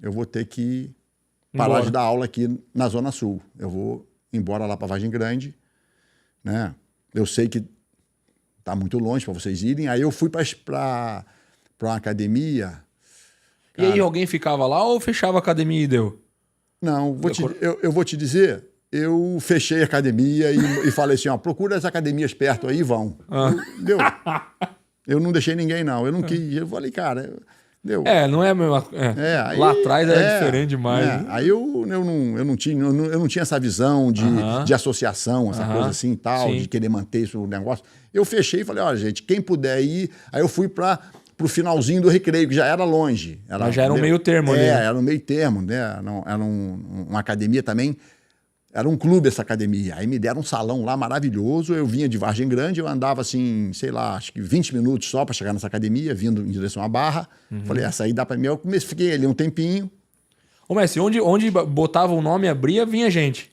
eu vou ter que parar de dar aula aqui na Zona Sul. Eu vou embora lá para Vargem Grande, né? Eu sei que tá muito longe para vocês irem. Aí eu fui para uma academia. Cara, e aí alguém ficava lá ou fechava a academia e deu? Não, eu vou te dizer, eu fechei a academia e falei assim, ó, procura as academias perto aí, vão. Deu. Eu não deixei ninguém, não. Eu não quis. Eu falei, cara... Deu. Não é a mesma... Aí, lá atrás era diferente demais. Né? Aí eu não tinha essa visão de associação, essa coisa assim e tal, de querer manter isso, o negócio. Eu fechei e falei, olha, gente, quem puder ir... Aí eu fui pro finalzinho do recreio, que já era longe. Mas já era um meio termo ali. Era um meio termo, né? Era uma academia também... Era um clube essa academia. Aí me deram um salão lá maravilhoso. Eu vinha de Vargem Grande, eu andava assim, sei lá, acho que 20 minutos só para chegar nessa academia, vindo em direção à Barra. Falei, essa aí dá para mim. Eu fiquei ali um tempinho. Ô, Messi, onde botava o nome, abria, vinha gente?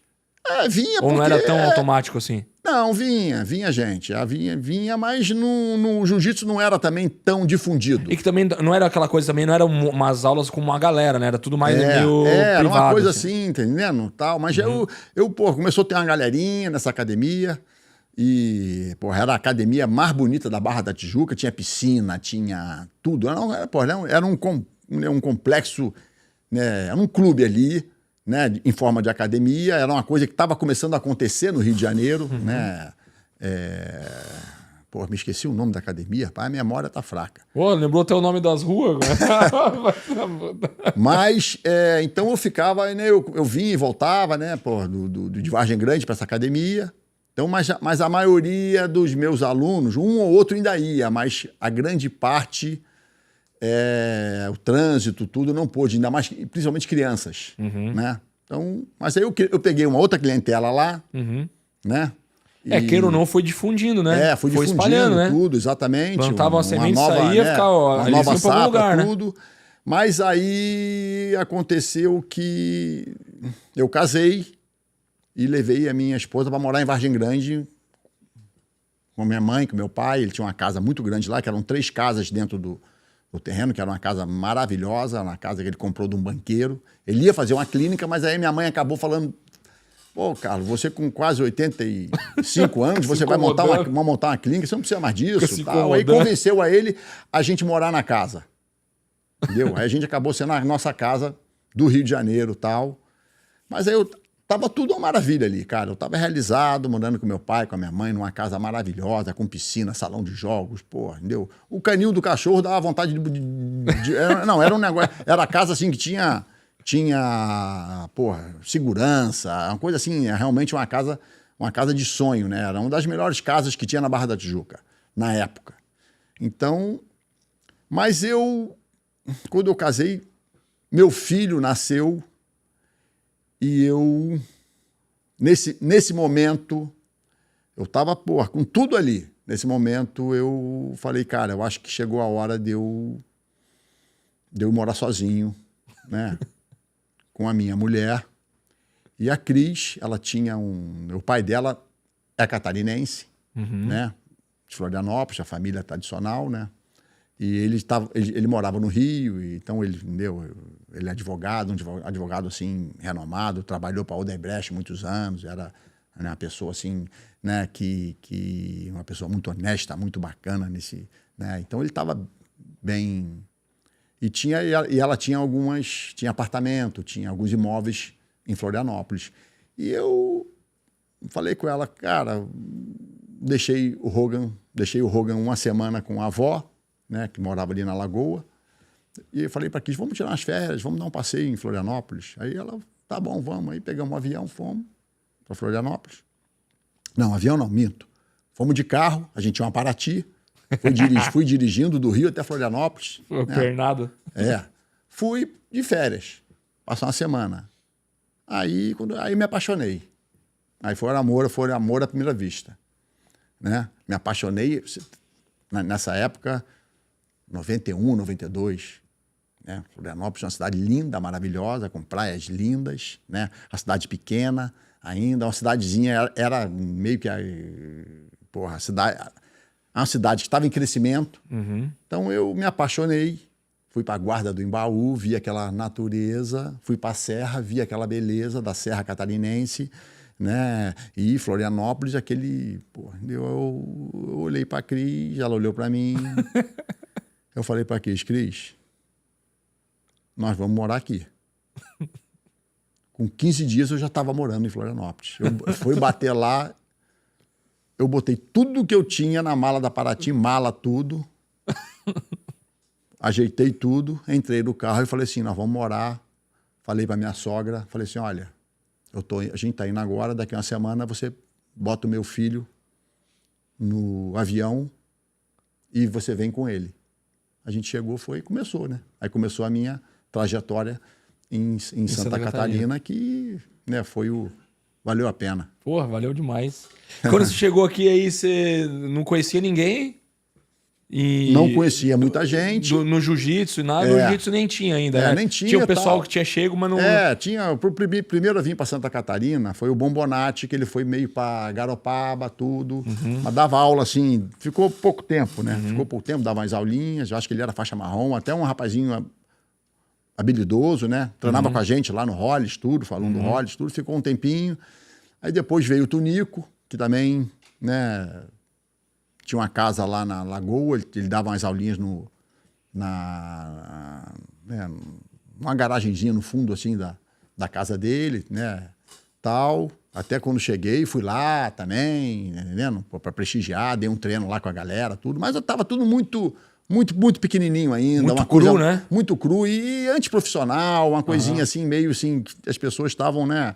Vinha. Ou não era tão automático assim? Não, vinha gente. Vinha, mas no jiu-jitsu não era também tão difundido. E que também não era aquela coisa também, não eram umas aulas com uma galera, né? Era tudo mais meio privado. Era uma coisa assim, entendendo? Tal. Mas começou a ter uma galerinha nessa academia. E, era a academia mais bonita da Barra da Tijuca. Tinha piscina, tinha tudo. Era um complexo, né? Era um clube ali, né, em forma de academia. Era uma coisa que estava começando a acontecer no Rio de Janeiro, né? Me esqueci o nome da academia, a memória tá fraca. Lembrou até o nome das ruas? Mas, então eu ficava, né, eu vinha e voltava, né, de Vargem Grande para essa academia. Então, mas a maioria dos meus alunos, um ou outro ainda ia, mas a grande parte... o trânsito, tudo, não pôde, ainda mais, principalmente crianças, né? Então, mas aí eu peguei uma outra clientela lá, né? Queira ou não, foi difundindo, né? Foi difundindo, espalhando, né? Tudo, exatamente. Plantava uma semente, saía, né? Ficava, uma nova safra, lugar, tudo. Né? Mas aí aconteceu que eu casei e levei a minha esposa para morar em Vargem Grande com minha mãe, com meu pai. Ele tinha uma casa muito grande lá, que eram 3 casas dentro do terreno, que era uma casa maravilhosa, uma casa que ele comprou de um banqueiro. Ele ia fazer uma clínica, mas aí minha mãe acabou falando, pô, Carlos, você com quase 85 anos, você vai montar uma clínica, você não precisa mais disso. Tal. Aí convenceu a ele a gente morar na casa. Entendeu? Aí a gente acabou sendo a nossa casa do Rio de Janeiro, tal. Mas aí tava tudo uma maravilha ali, cara. Eu tava realizado, morando com meu pai, com a minha mãe, numa casa maravilhosa, com piscina, salão de jogos, porra, entendeu? O canil do cachorro dava vontade era um negócio... Era a casa, assim, que tinha segurança, uma coisa assim, realmente uma casa de sonho, né? Era uma das melhores casas que tinha na Barra da Tijuca, na época. Então, mas quando eu casei, meu filho nasceu e eu, nesse momento, eu tava, com tudo ali. Nesse momento, eu falei, cara, eu acho que chegou a hora de eu morar sozinho, né? Com a minha mulher. E a Cris, ela tinha o pai dela é catarinense, né? De Florianópolis, a família tradicional, né? E ele morava no Rio, então ele é advogado, um advogado assim, renomado, trabalhou para a Odebrecht muitos anos, era, né, uma pessoa assim, né, uma pessoa muito honesta, muito bacana nesse, né? Então ele estava bem. E ela tinha tinha apartamento, tinha alguns imóveis em Florianópolis. E eu falei com ela, cara, deixei o Rogan uma semana com a avó, né, que morava ali na Lagoa. E eu falei para a Cris, vamos tirar umas férias, vamos dar um passeio em Florianópolis. Aí ela, tá bom, vamos. Aí pegamos um avião, fomos para Florianópolis. Não, avião não, minto. Fomos de carro, a gente tinha uma Paraty. Fui dirigindo do Rio até Florianópolis. Foi pernado. Fui de férias, passar uma semana. Aí me apaixonei. Aí foi amor à primeira vista. Né? Me apaixonei nessa época, 91, 92. Né? Florianópolis é uma cidade linda, maravilhosa, com praias lindas, né? A cidade pequena ainda, uma cidadezinha, era meio que a cidade, uma cidade que estava em crescimento. Então eu me apaixonei, fui para a Guarda do Embaú, vi aquela natureza, fui para a Serra, vi aquela beleza da Serra Catarinense, né? E Florianópolis, eu olhei para a Cris, ela olhou para mim. Eu falei para a Cris, nós vamos morar aqui. Com 15 dias eu já estava morando em Florianópolis. Eu fui bater lá, eu botei tudo que eu tinha na mala da Paraty, tudo. Ajeitei tudo, entrei no carro e falei assim, nós vamos morar. Falei para minha sogra, falei assim, olha, a gente está indo agora, daqui a uma semana você bota o meu filho no avião e você vem com ele. A gente chegou, começou, né? Aí começou a minha trajetória em Santa Catarina, que, né, valeu a pena. Porra, valeu demais. Quando você chegou aqui aí, você não conhecia ninguém? Não conhecia muita gente. No jiu-jitsu e nada, no jiu-jitsu nem tinha ainda, né? Nem tinha. Tinha o pessoal que tinha chego, mas não... tinha. Primeiro eu vim para Santa Catarina, foi o Bombonati, que ele foi meio para Garopaba, tudo. Mas dava aula assim, ficou pouco tempo, né? Ficou pouco tempo, dava umas aulinhas, eu acho que ele era faixa marrom, até um rapazinho habilidoso, né? Treinava com a gente lá no Hollis, tudo, falando do Hollis, tudo, ficou um tempinho. Aí depois veio o Tunico, que também, né... Tinha uma casa lá na Lagoa, ele dava umas aulinhas numa garagenzinha no fundo, assim, da casa dele, né, tal. Até quando cheguei, fui lá também, entendendo? Para prestigiar, dei um treino lá com a galera, tudo. Mas eu tava tudo muito pequenininho ainda. Muito cru, né? Muito cru e antiprofissional, uma coisinha assim, meio assim, que as pessoas estavam, né?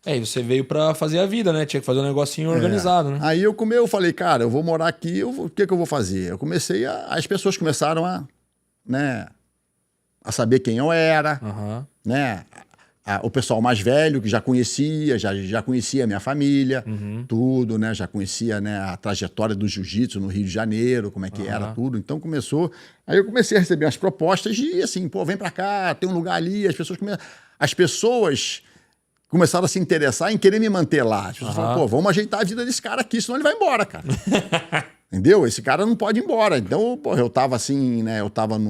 E você veio pra fazer a vida, né? Tinha que fazer um negocinho organizado, né? Aí eu falei, cara, eu vou morar aqui, o que eu vou fazer? Eu comecei as pessoas começaram a saber quem eu era, né? O pessoal mais velho, que já conhecia a minha família, tudo, né? Já conhecia, né, a trajetória do jiu-jitsu no Rio de Janeiro, como é que era tudo. Então aí eu comecei a receber as propostas de, assim, pô, vem pra cá, tem um lugar ali, as pessoas começaram a se interessar em querer me manter lá. As pessoas falaram, pô, vamos ajeitar a vida desse cara aqui, senão ele vai embora, cara. Entendeu? Esse cara não pode ir embora. Então, pô, eu tava assim, né? Eu tava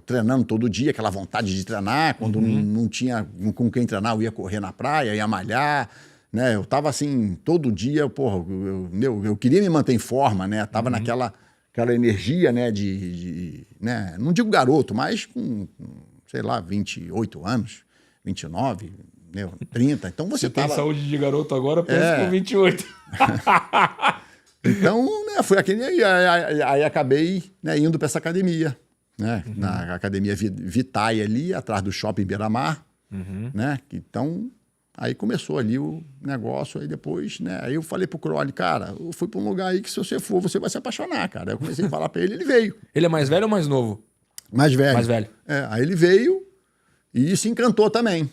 treinando todo dia, aquela vontade de treinar. Quando não tinha com quem treinar, eu ia correr na praia, ia malhar, né? Eu tava assim, todo dia, porra, eu queria me manter em forma, né? Tava naquela energia, né? Né? Não digo garoto, mas com, sei lá, 28 anos. 29, 30, então você tem saúde de garoto agora, pensa com 28. Então, né, foi aquele aí acabei, né, indo para essa academia, né, na academia Vitae ali, atrás do shopping Beira-Mar, né, então aí começou ali o negócio, aí depois, né, aí eu falei pro Crowley, cara, eu fui para um lugar aí que se você for, você vai se apaixonar, cara. Aí eu comecei a falar para ele veio. Ele é mais velho ou mais novo? Mais velho. Mais velho. Aí ele veio e se encantou também.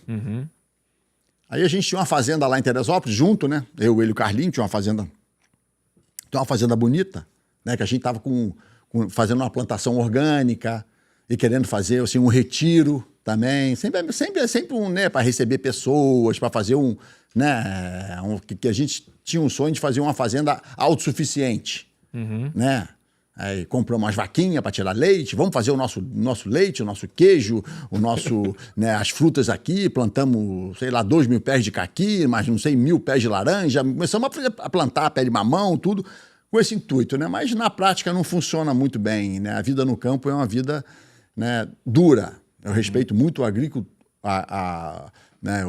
Aí a gente tinha uma fazenda lá em Teresópolis, junto, né? Eu, ele e o Carlinho, tinha uma fazenda bonita, né? Que a gente tava fazendo uma plantação orgânica e querendo fazer, assim, um retiro também. Sempre né? Para receber pessoas, para fazer que a gente tinha um sonho de fazer uma fazenda autossuficiente, né? Aí compramos umas vaquinhas para tirar leite, vamos fazer o nosso leite, o nosso queijo, né, as frutas aqui, plantamos, sei lá, 2.000 pés de caqui, mais não sei, 1.000 pés de laranja, começamos a plantar pé de mamão, tudo, com esse intuito, né? Mas na prática não funciona muito bem, né? A vida no campo é uma vida, né, dura. Eu respeito muito o agricultor, né?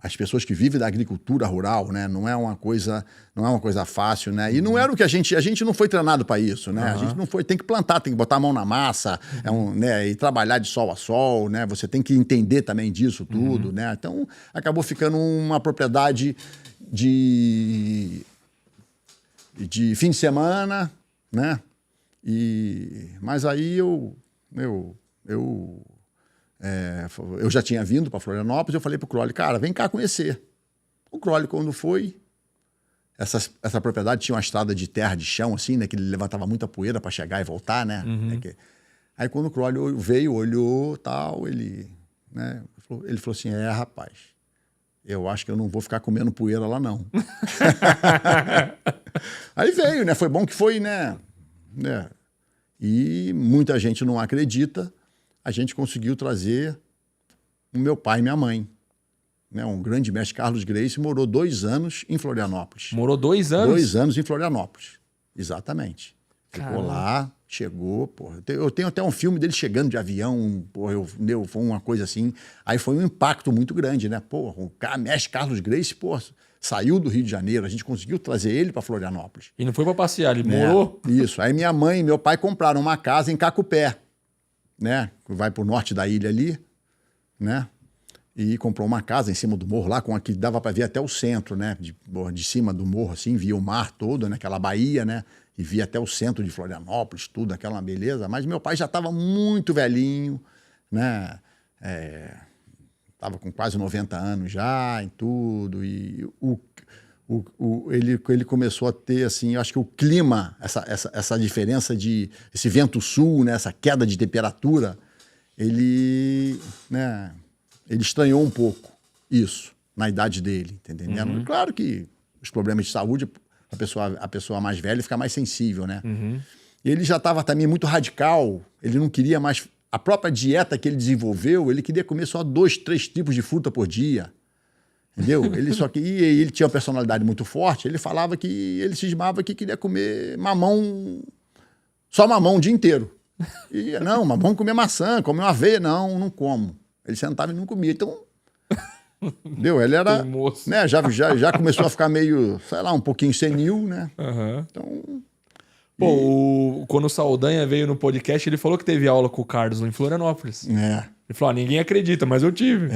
As pessoas que vivem da agricultura rural, né? Não é uma coisa fácil, né? E não era o que a gente não foi treinado para isso, né? A gente não foi, tem que plantar, tem que botar a mão na massa, né? E trabalhar de sol a sol, né? Você tem que entender também disso tudo, né? Então acabou ficando uma propriedade de fim de semana, né? Mas aí eu já tinha vindo para Florianópolis, eu falei pro Crowley, cara, vem cá conhecer. O Crowley, quando foi, essa propriedade tinha uma estrada de terra, de chão, assim, né? Que ele levantava muita poeira para chegar e voltar, né? Aí quando o Crowley veio, olhou, tal, ele falou assim, rapaz, eu acho que eu não vou ficar comendo poeira lá, não. Aí veio, né? Foi bom que foi, né? E muita gente não acredita, a gente conseguiu trazer o meu pai e minha mãe. Né? Um grande mestre, Carlos Grace, morou 2 anos em Florianópolis. Morou 2 anos? 2 anos em Florianópolis, exatamente. Ficou Caramba. lá, chegou, porra. Eu tenho até um filme dele chegando de avião, porra, foi uma coisa assim. Aí foi um impacto muito grande, né? Porra, o mestre Carlos Grace, porra, saiu do Rio de Janeiro, a gente conseguiu trazer ele para Florianópolis. E não foi para passear, ele morou? Isso. Aí minha mãe e meu pai compraram uma casa em Cacupé, né? Vai pro norte da ilha ali, né? E comprou uma casa em cima do morro lá, com que dava para ver até o centro, né? De cima do morro, assim, via o mar todo, né? Aquela baía, né? E via até o centro de Florianópolis, tudo, aquela beleza. Mas meu pai já estava muito velhinho, né? Tava com quase 90 anos já, em tudo. E ele começou a ter, assim, eu acho que o clima, essa diferença esse vento sul, né? Essa queda de temperatura, ele estranhou um pouco isso na idade dele, tá entendendo? Claro que os problemas de saúde, a pessoa mais velha fica mais sensível, né? Ele já estava também muito radical, ele não queria mais... A própria dieta que ele desenvolveu, ele queria comer só 2, 3 tipos de fruta por dia, entendeu? Ele tinha uma personalidade muito forte, ele falava que ele cismava que queria comer mamão, só mamão o dia inteiro. E não, mas vamos comer maçã, comer uma aveia. Não como. Ele sentava e não comia. Então, entendeu? Ele era, né, já começou a ficar meio, sei lá, um pouquinho senil, né? Então... Pô, quando o Saldanha veio no podcast, ele falou que teve aula com o Carlos lá em Florianópolis. Ele falou, ninguém acredita, mas eu tive.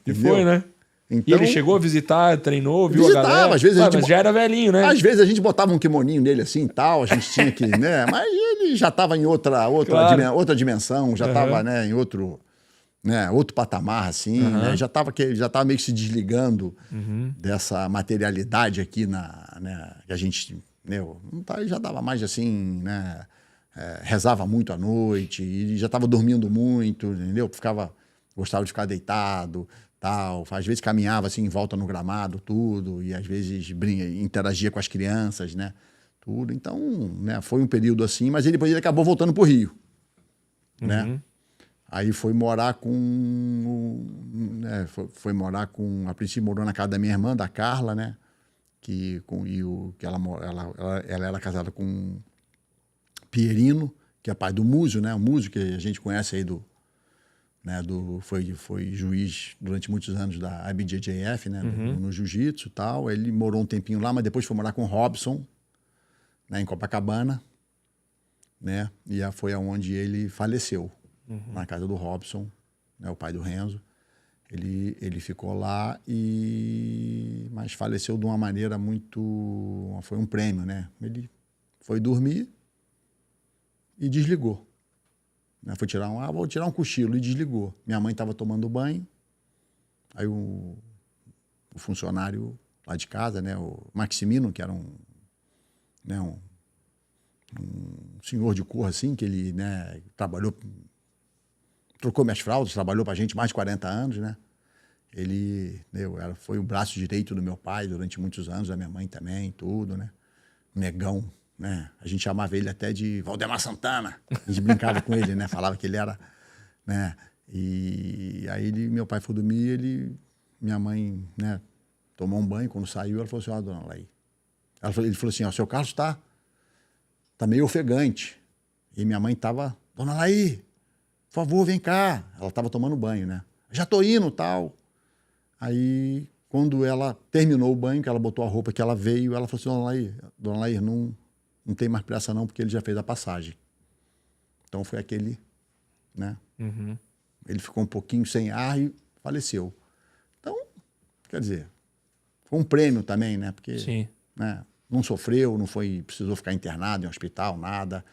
E foi, né? Então, e ele chegou a visitar, treinou, viu a galera? Às vezes mas já era velhinho, né? Às vezes a gente botava um kimoninho nele assim e tal, a gente tinha que, né? Mas ele já estava em outra dimensão, já estava, né, em outro patamar, assim, né? Já estava meio que se desligando dessa materialidade aqui né, que a gente... já estava mais assim, né? Rezava muito à noite e já estava dormindo muito, entendeu? Gostava de ficar deitado, tal. Às vezes caminhava assim em volta no gramado, tudo, e às vezes interagia com as crianças, né? Tudo. Então, né? Foi um período assim, mas depois ele acabou voltando para o Rio, né? Aí foi morar com... A princípio morou na casa da minha irmã, da Carla, né? Ela era casada com Pierino, que é pai do Múzio, né? O Múzio que a gente conhece aí foi juiz durante muitos anos da IBJJF, né? No jiu-jitsu e tal. Ele morou um tempinho lá, mas depois foi morar com o Robson, né? Em Copacabana, né? E foi aonde ele faleceu, na casa do Robson, né? O pai do Renzo. Ele ficou lá mas faleceu de uma maneira muito... Foi um prêmio, né? Ele foi dormir e desligou. Né? Foi vou tirar um cochilo e desligou. Minha mãe estava tomando banho, aí o funcionário lá de casa, né? O Maximino, que era um senhor de cor assim, que ele, né, trocou minhas fraldas, trabalhou pra gente mais de 40 anos, né? Ele, foi o braço direito do meu pai durante muitos anos, da minha mãe também, tudo, né? Negão, né? A gente chamava ele até de Valdemar Santana. A gente brincava com ele, né? Falava que ele era, né? E aí meu pai foi dormir, minha mãe, né, tomou um banho, quando saiu, ela falou assim, dona Laí. Ele falou assim, seu Carlos tá meio ofegante. E minha mãe dona Laí, por favor, vem cá. Ela estava tomando banho, né? Já tô indo, tal. Aí, quando ela terminou o banho, que ela botou a roupa que ela veio, ela falou assim, dona Laís, não tem mais pressa não, porque ele já fez a passagem. Então foi aquele, né? Ele ficou um pouquinho sem ar e faleceu. Então, quer dizer, foi um prêmio também, né? Porque Sim. né, não sofreu, precisou ficar internado em hospital, nada.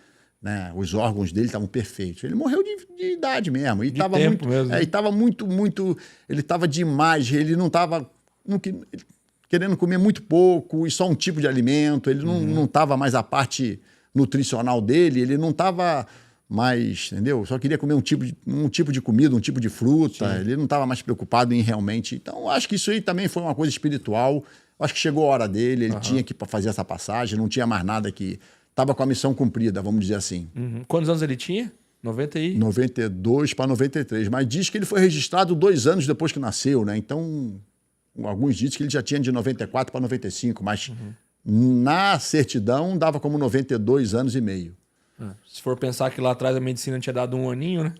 Né? Os órgãos dele estavam perfeitos. Ele morreu de idade mesmo. E estava muito, mesmo, né? ele estava muito. Ele estava demais. Ele não estava querendo comer muito pouco e só um tipo de alimento. Ele não estava mais a parte nutricional dele. Ele não estava mais, entendeu? Só queria comer um tipo de comida, um tipo de fruta. Sim. Ele não estava mais preocupado em realmente. Então, acho que isso aí também foi uma coisa espiritual. Acho que chegou a hora dele. Ele tinha que fazer essa passagem. Não tinha mais nada que estava com a missão cumprida, vamos dizer assim. Quantos anos ele tinha? 92 para 93. Mas diz que ele foi registrado 2 anos depois que nasceu, né? Então, alguns dizem que ele já tinha de 94 para 95, mas na certidão dava como 92 anos e meio. Se for pensar que lá atrás a medicina tinha dado 1 aninho, né?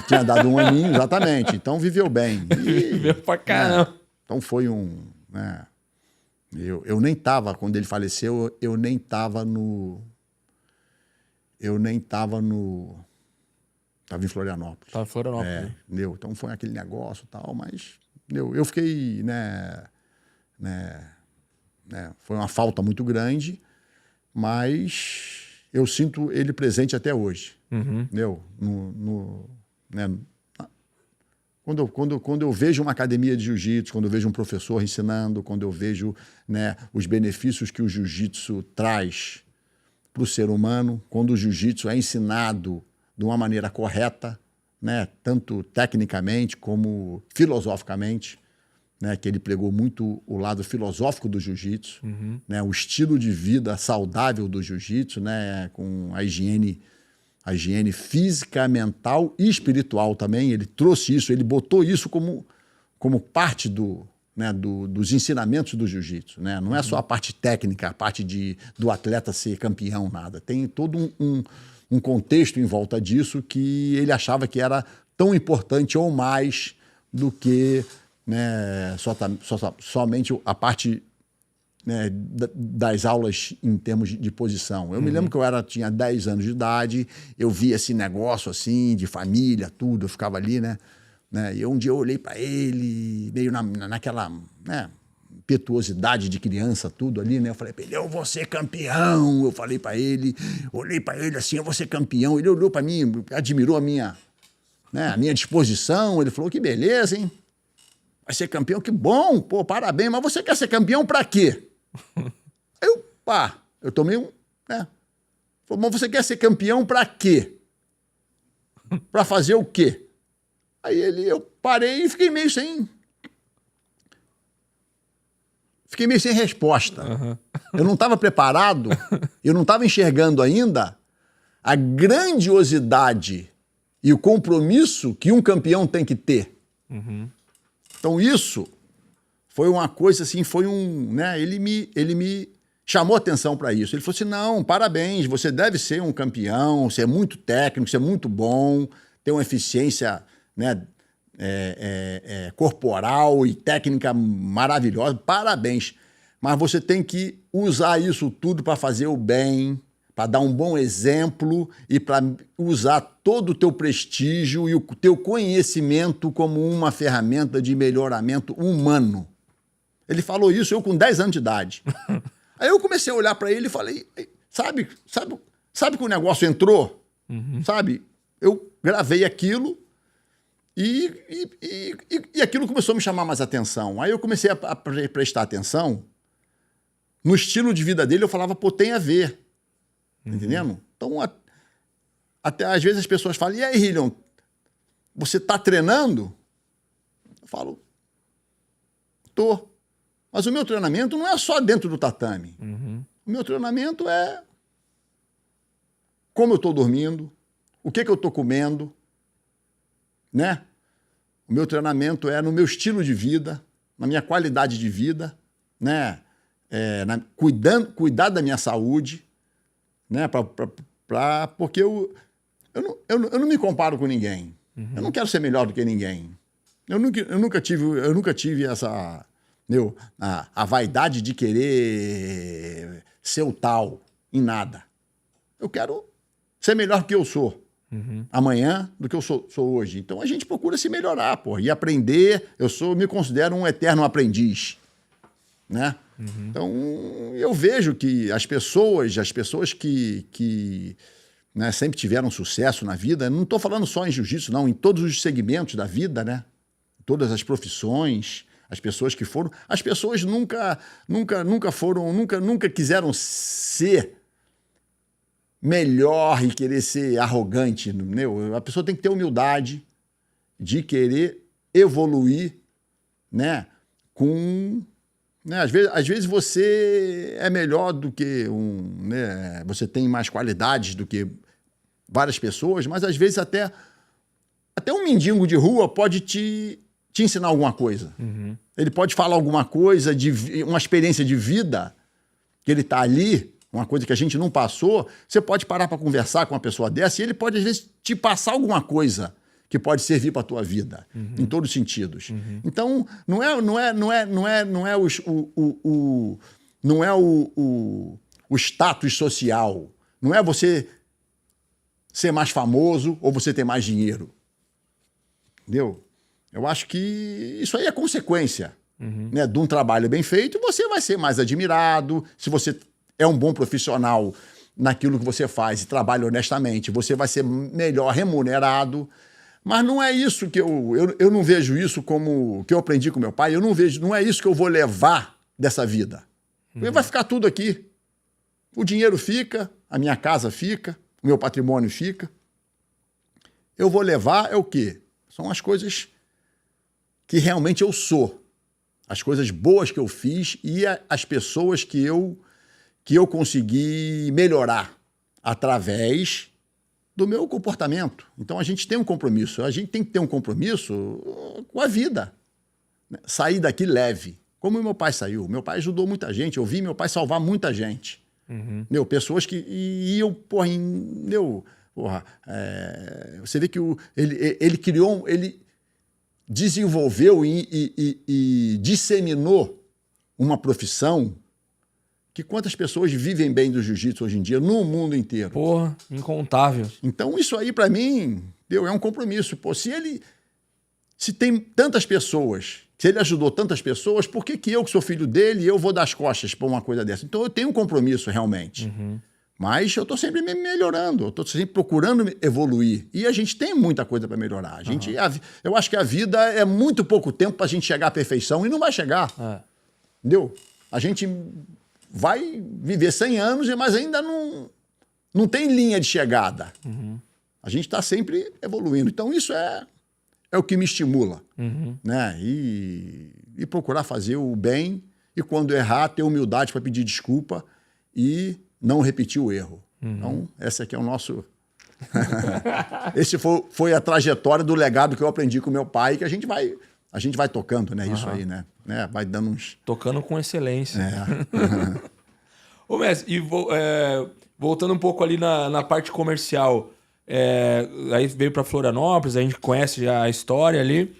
Tinha dado 1 aninho, exatamente. Então viveu bem. Viveu pra caramba. Então foi né? Eu nem estava, quando ele faleceu, eu nem estava Estava em Florianópolis. Estava em Florianópolis. Entendeu? Então foi aquele negócio e tal, mas eu fiquei, né, foi uma falta muito grande, mas eu sinto ele presente até hoje. Entendeu? Né, quando eu vejo uma academia de jiu-jitsu, quando eu vejo um professor ensinando, quando eu vejo, né, os benefícios que o jiu-jitsu traz para o ser humano, quando o jiu-jitsu é ensinado de uma maneira correta, né, tanto tecnicamente como filosoficamente, né, que ele pregou muito o lado filosófico do jiu-jitsu, né, o estilo de vida saudável do jiu-jitsu, né, com a higiene física, mental e espiritual também. Ele trouxe isso, ele botou isso como parte dos ensinamentos do jiu-jitsu. Né? Não é só a parte técnica, a parte do atleta ser campeão, nada. Tem todo um contexto em volta disso que ele achava que era tão importante ou mais do que, né, somente a parte, né, das aulas em termos de posição. Eu me lembro que tinha 10 anos de idade, eu via esse negócio assim, de família, tudo, eu ficava ali, né? E um dia eu olhei para ele, meio naquela, né, impetuosidade de criança, tudo ali, né? Eu falei para ele, eu vou ser campeão. Eu falei para ele, olhei para ele assim, eu vou ser campeão. Ele olhou para mim, admirou a minha disposição. Ele falou, que beleza, hein? Vai ser campeão, que bom, pô, parabéns. Mas você quer ser campeão para quê? Eu tomei né? Falou, mas você quer ser campeão para quê? Para fazer o quê? Aí eu parei e fiquei meio sem resposta. Eu não estava preparado, eu não estava enxergando ainda a grandiosidade e o compromisso que um campeão tem que ter. Então isso foi uma coisa assim, né? Ele me chamou atenção para isso. Ele falou assim, não, parabéns, você deve ser um campeão, você é muito técnico, você é muito bom, tem uma eficiência, né, corporal e técnica maravilhosa, parabéns. Mas você tem que usar isso tudo para fazer o bem, para dar um bom exemplo e para usar todo o teu prestígio e o teu conhecimento como uma ferramenta de melhoramento humano. Ele falou isso, eu com 10 anos de idade. Aí eu comecei a olhar para ele e falei, sabe que o negócio entrou? Sabe? Eu gravei aquilo e aquilo começou a me chamar mais atenção. Aí eu comecei a prestar atenção no estilo de vida dele. Eu falava, pô, tem a ver. Entendendo? Então, até às vezes as pessoas falam, e aí, Hillion, você está treinando? Eu falo, tô. Mas o meu treinamento não é só dentro do tatame. O meu treinamento é como eu estou dormindo, o que eu estou comendo, né? O meu treinamento é no meu estilo de vida, na minha qualidade de vida, né? Cuidar da minha saúde, né? Porque eu não me comparo com ninguém. Eu não quero ser melhor do que ninguém. Eu nunca tive essa... a vaidade de querer ser o tal em nada. Eu quero ser melhor do que eu sou amanhã do que eu sou hoje. Então a gente procura se melhorar, pô, e aprender. Me considero um eterno aprendiz, né? Então eu vejo que as pessoas que né, sempre tiveram sucesso na vida, não estou falando só em jiu-jitsu, não, em todos os segmentos da vida, né? Todas as profissões, as pessoas nunca quiseram ser melhor e querer ser arrogante, né? A pessoa tem que ter humildade de querer evoluir, né? Né? Às vezes você é melhor do que né? Você tem mais qualidades do que várias pessoas, mas às vezes até um mendigo de rua pode te ensinar alguma coisa. Ele pode falar alguma coisa, uma experiência de vida que ele está ali, uma coisa que a gente não passou. Você pode parar para conversar com uma pessoa dessa e ele pode, às vezes, te passar alguma coisa que pode servir para a tua vida, em todos os sentidos. Então, não é o status social, não é você ser mais famoso ou você ter mais dinheiro. Entendeu? Eu acho que isso aí é consequência, né, de um trabalho bem feito. Você vai ser mais admirado. Se você é um bom profissional naquilo que você faz e trabalha honestamente, você vai ser melhor remunerado. Mas não é isso que eu não vejo isso como que eu aprendi com meu pai. Não é isso que eu vou levar dessa vida. Vai ficar tudo aqui. O dinheiro fica, a minha casa fica, o meu patrimônio fica. Eu vou levar é o quê? São as coisas que realmente eu sou. As coisas boas que eu fiz e as pessoas que eu consegui melhorar através do meu comportamento. Então a gente tem um compromisso. A gente tem que ter um compromisso com a vida. Sair daqui leve. Como o meu pai saiu. Meu pai ajudou muita gente. Eu vi meu pai salvar muita gente. Pessoas que iam, você vê que ele criou, ele desenvolveu e disseminou uma profissão que quantas pessoas vivem bem do jiu-jitsu hoje em dia no mundo inteiro. Porra, incontável. Então isso aí para mim, é um compromisso. Pô, se tem tantas pessoas, se ele ajudou tantas pessoas, por que eu que sou filho dele, eu vou dar as costas para uma coisa dessa? Então eu tenho um compromisso realmente. Mas eu estou sempre me melhorando, eu estou sempre procurando evoluir. E a gente tem muita coisa para melhorar. Eu acho que a vida é muito pouco tempo para a gente chegar à perfeição e não vai chegar. Entendeu? A gente vai viver 100 anos, mas ainda não tem linha de chegada. A gente está sempre evoluindo. Então isso é o que me estimula. Né? E procurar fazer o bem e quando errar, ter humildade para pedir desculpa e não repetir o erro. Então, esse aqui é o nosso... Esse foi a trajetória do legado que eu aprendi com meu pai, que a gente vai tocando, né? Isso aí, né? Vai dando uns... Tocando com excelência. Ô, mestre, e voltando um pouco ali na parte comercial, aí veio para Florianópolis, a gente conhece já a história ali.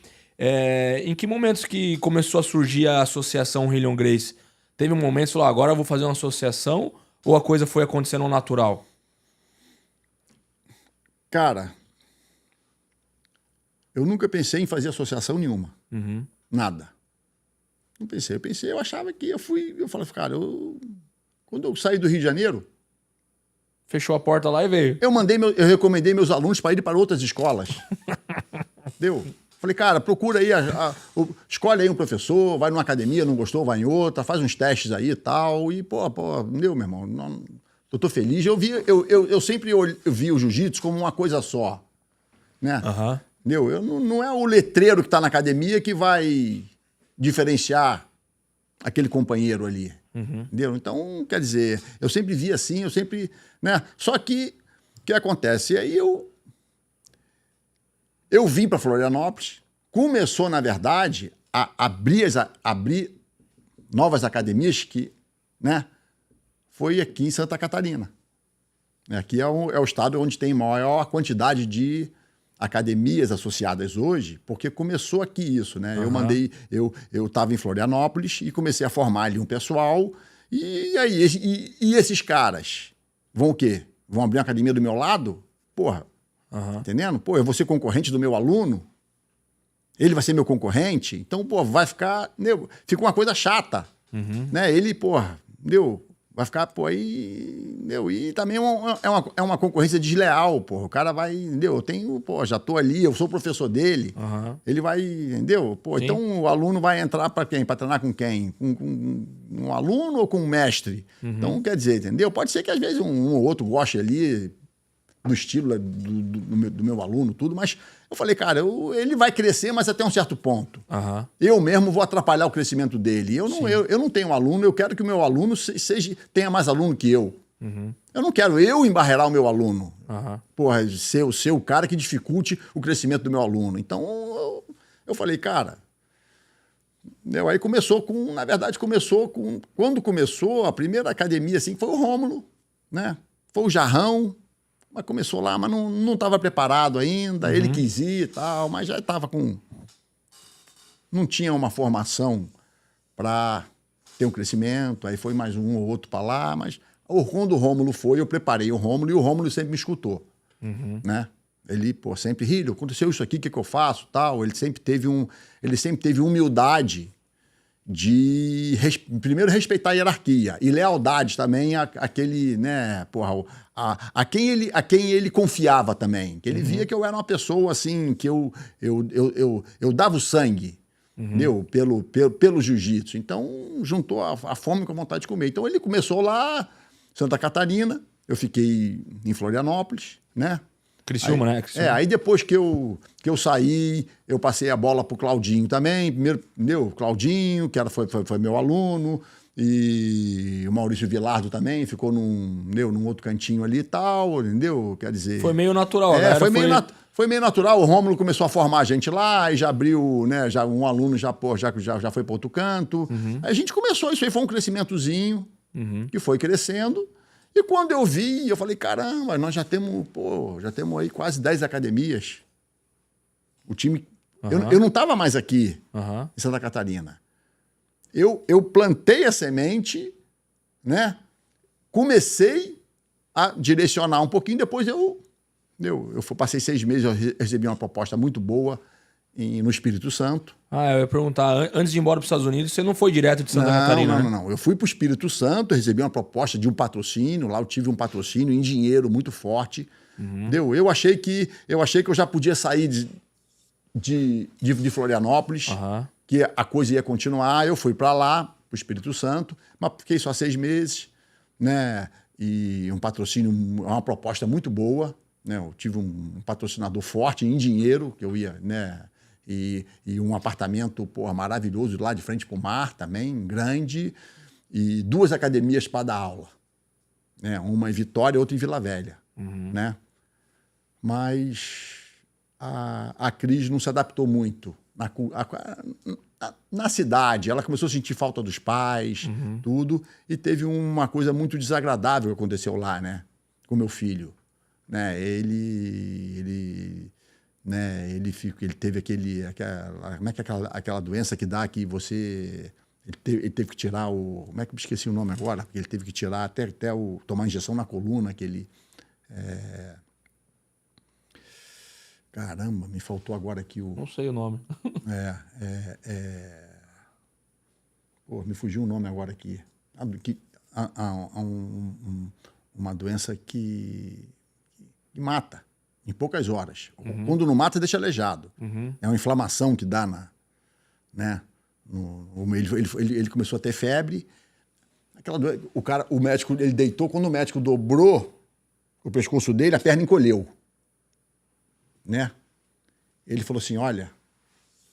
Em que momentos que começou a surgir a associação Hillion Gracie? Teve um momento que você falou, agora eu vou fazer uma associação, ou a coisa foi acontecendo ao natural? Cara, eu nunca pensei em fazer associação nenhuma. Nada. Não pensei. Eu achava que eu falei, cara, quando eu saí do Rio de Janeiro... Fechou a porta lá e veio. Eu recomendei meus alunos para ir para outras escolas. Entendeu? Falei, cara, procura aí, escolhe aí um professor, vai numa academia, não gostou, vai em outra, faz uns testes aí e tal. E, meu irmão, eu tô feliz. Eu sempre vi o jiu-jitsu como uma coisa só. Né? Entendeu? Não é o letreiro que está na academia que vai diferenciar aquele companheiro ali. Entendeu? Então, quer dizer, eu sempre vi assim, né? Só que, o que acontece? E aí eu vim para Florianópolis, começou, na verdade, a abrir novas academias que, né, foi aqui em Santa Catarina. Aqui é o estado onde tem maior quantidade de academias associadas hoje, porque começou aqui isso, né? Eu estava em Florianópolis e comecei a formar ali um pessoal, e aí esses caras vão o quê? Vão abrir uma academia do meu lado? Porra, entendendo? Pô, eu vou ser concorrente do meu aluno, ele vai ser meu concorrente, então, pô, vai ficar, fica uma coisa chata, né? Ele, porra, vai ficar, pô, aí, e também é uma concorrência desleal, pô. O cara vai, eu tenho, pô, já tô ali, eu sou o professor dele, ele vai, Pô, sim. Então o aluno vai entrar para quem? Para treinar com quem? Com um aluno ou com um mestre? Então, quer dizer, entendeu? Pode ser que às vezes um ou outro goste ali do estilo do meu aluno, tudo, mas eu falei, cara, ele vai crescer, mas até um certo ponto. Eu mesmo vou atrapalhar o crescimento dele. Eu não tenho aluno, eu quero que o meu aluno tenha mais aluno que eu. Eu não quero eu embarrear o meu aluno. Porra, ser o cara que dificulte o crescimento do meu aluno. Então, eu falei, cara... Aí na verdade, quando começou, a primeira academia, assim, foi o Rômulo, né? Foi o Jarrão, mas começou lá, mas não estava preparado ainda, ele quis ir e tal, mas já estava não tinha uma formação para ter um crescimento, aí foi mais um ou outro para lá, mas quando o Rômulo foi, eu preparei o Rômulo e o Rômulo sempre me escutou, né? Ele, pô, sempre, Rilho, aconteceu isso aqui, o que eu faço, tal, ele sempre teve humildade de, primeiro, respeitar a hierarquia e lealdade também àquele, né, porra, a quem ele confiava também, que ele via que eu era uma pessoa, assim, que eu dava o sangue, pelo jiu-jitsu. Então, juntou a fome com a vontade de comer. Então, ele começou lá, Santa Catarina, eu fiquei em Florianópolis, né? Criciúma, né? Criciúma. Aí depois que eu saí, eu passei a bola pro Claudinho também. Primeiro, Claudinho, que foi meu aluno, e o Maurício Vilardo também ficou num outro cantinho ali e tal, entendeu? Quer dizer... Foi meio natural, né? Foi meio natural. O Rômulo começou a formar a gente lá, e já abriu, né? Já um aluno já foi para outro canto. Aí a gente começou, isso aí foi um crescimentozinho, que foi crescendo. E quando eu vi, eu falei, caramba, nós já temos aí quase 10 academias. O time... Eu não estava mais aqui, em Santa Catarina. Eu plantei a semente, né? Comecei a direcionar um pouquinho, depois eu passei 6 meses, eu recebi uma proposta muito boa no Espírito Santo. Eu ia perguntar, antes de ir embora para os Estados Unidos, você não foi direto de Santa Catarina, né? Não. Eu fui para o Espírito Santo, recebi uma proposta de um patrocínio, lá eu tive um patrocínio em dinheiro muito forte. Eu achei que eu já podia sair de Florianópolis, que a coisa ia continuar. Eu fui para lá, para o Espírito Santo, mas fiquei só 6 meses, né? E um patrocínio, uma proposta muito boa, né? Eu tive um patrocinador forte em dinheiro, que eu ia, né? E um apartamento, porra, maravilhoso lá de frente para o mar também, grande, e 2 academias para dar aula, né? Uma em Vitória e outra em Vila Velha, né? Mas a Cris não se adaptou muito na cidade. Ela começou a sentir falta dos pais, tudo, e teve uma coisa muito desagradável que aconteceu lá, né? Com meu filho, né? Ele teve aquela doença que dá que você... Ele teve que tirar como é que eu esqueci o nome agora? Ele teve que tirar até tomar injeção na coluna, que ele... Caramba, me faltou agora aqui o... Não sei o nome. Me fugiu o nome agora aqui. Uma doença que mata em poucas horas. Quando não mata, deixa aleijado. É uma inflamação que dá né? Ele começou a ter febre. O médico, ele deitou, quando o médico dobrou o pescoço dele, a perna encolheu, né? Ele falou assim, olha,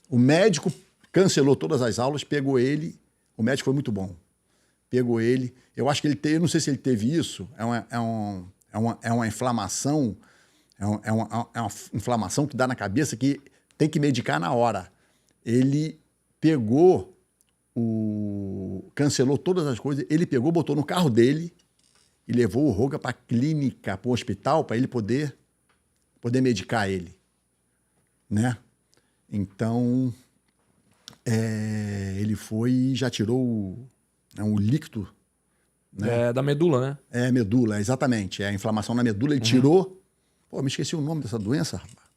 o médico cancelou todas as aulas, pegou ele, o médico foi muito bom, pegou ele, eu acho que ele teve, eu não sei se ele teve isso, é uma inflamação, é uma inflamação que dá na cabeça que tem que medicar na hora. Ele pegou, cancelou todas as coisas, ele pegou, botou no carro dele e levou o Roga para a clínica, para o hospital, para ele poder medicar ele. né? Então, ele foi e já tirou o líquido. É da medula, né? É, medula, exatamente. É a inflamação na medula, ele tirou. Pô, me esqueci o nome dessa doença, rapaz.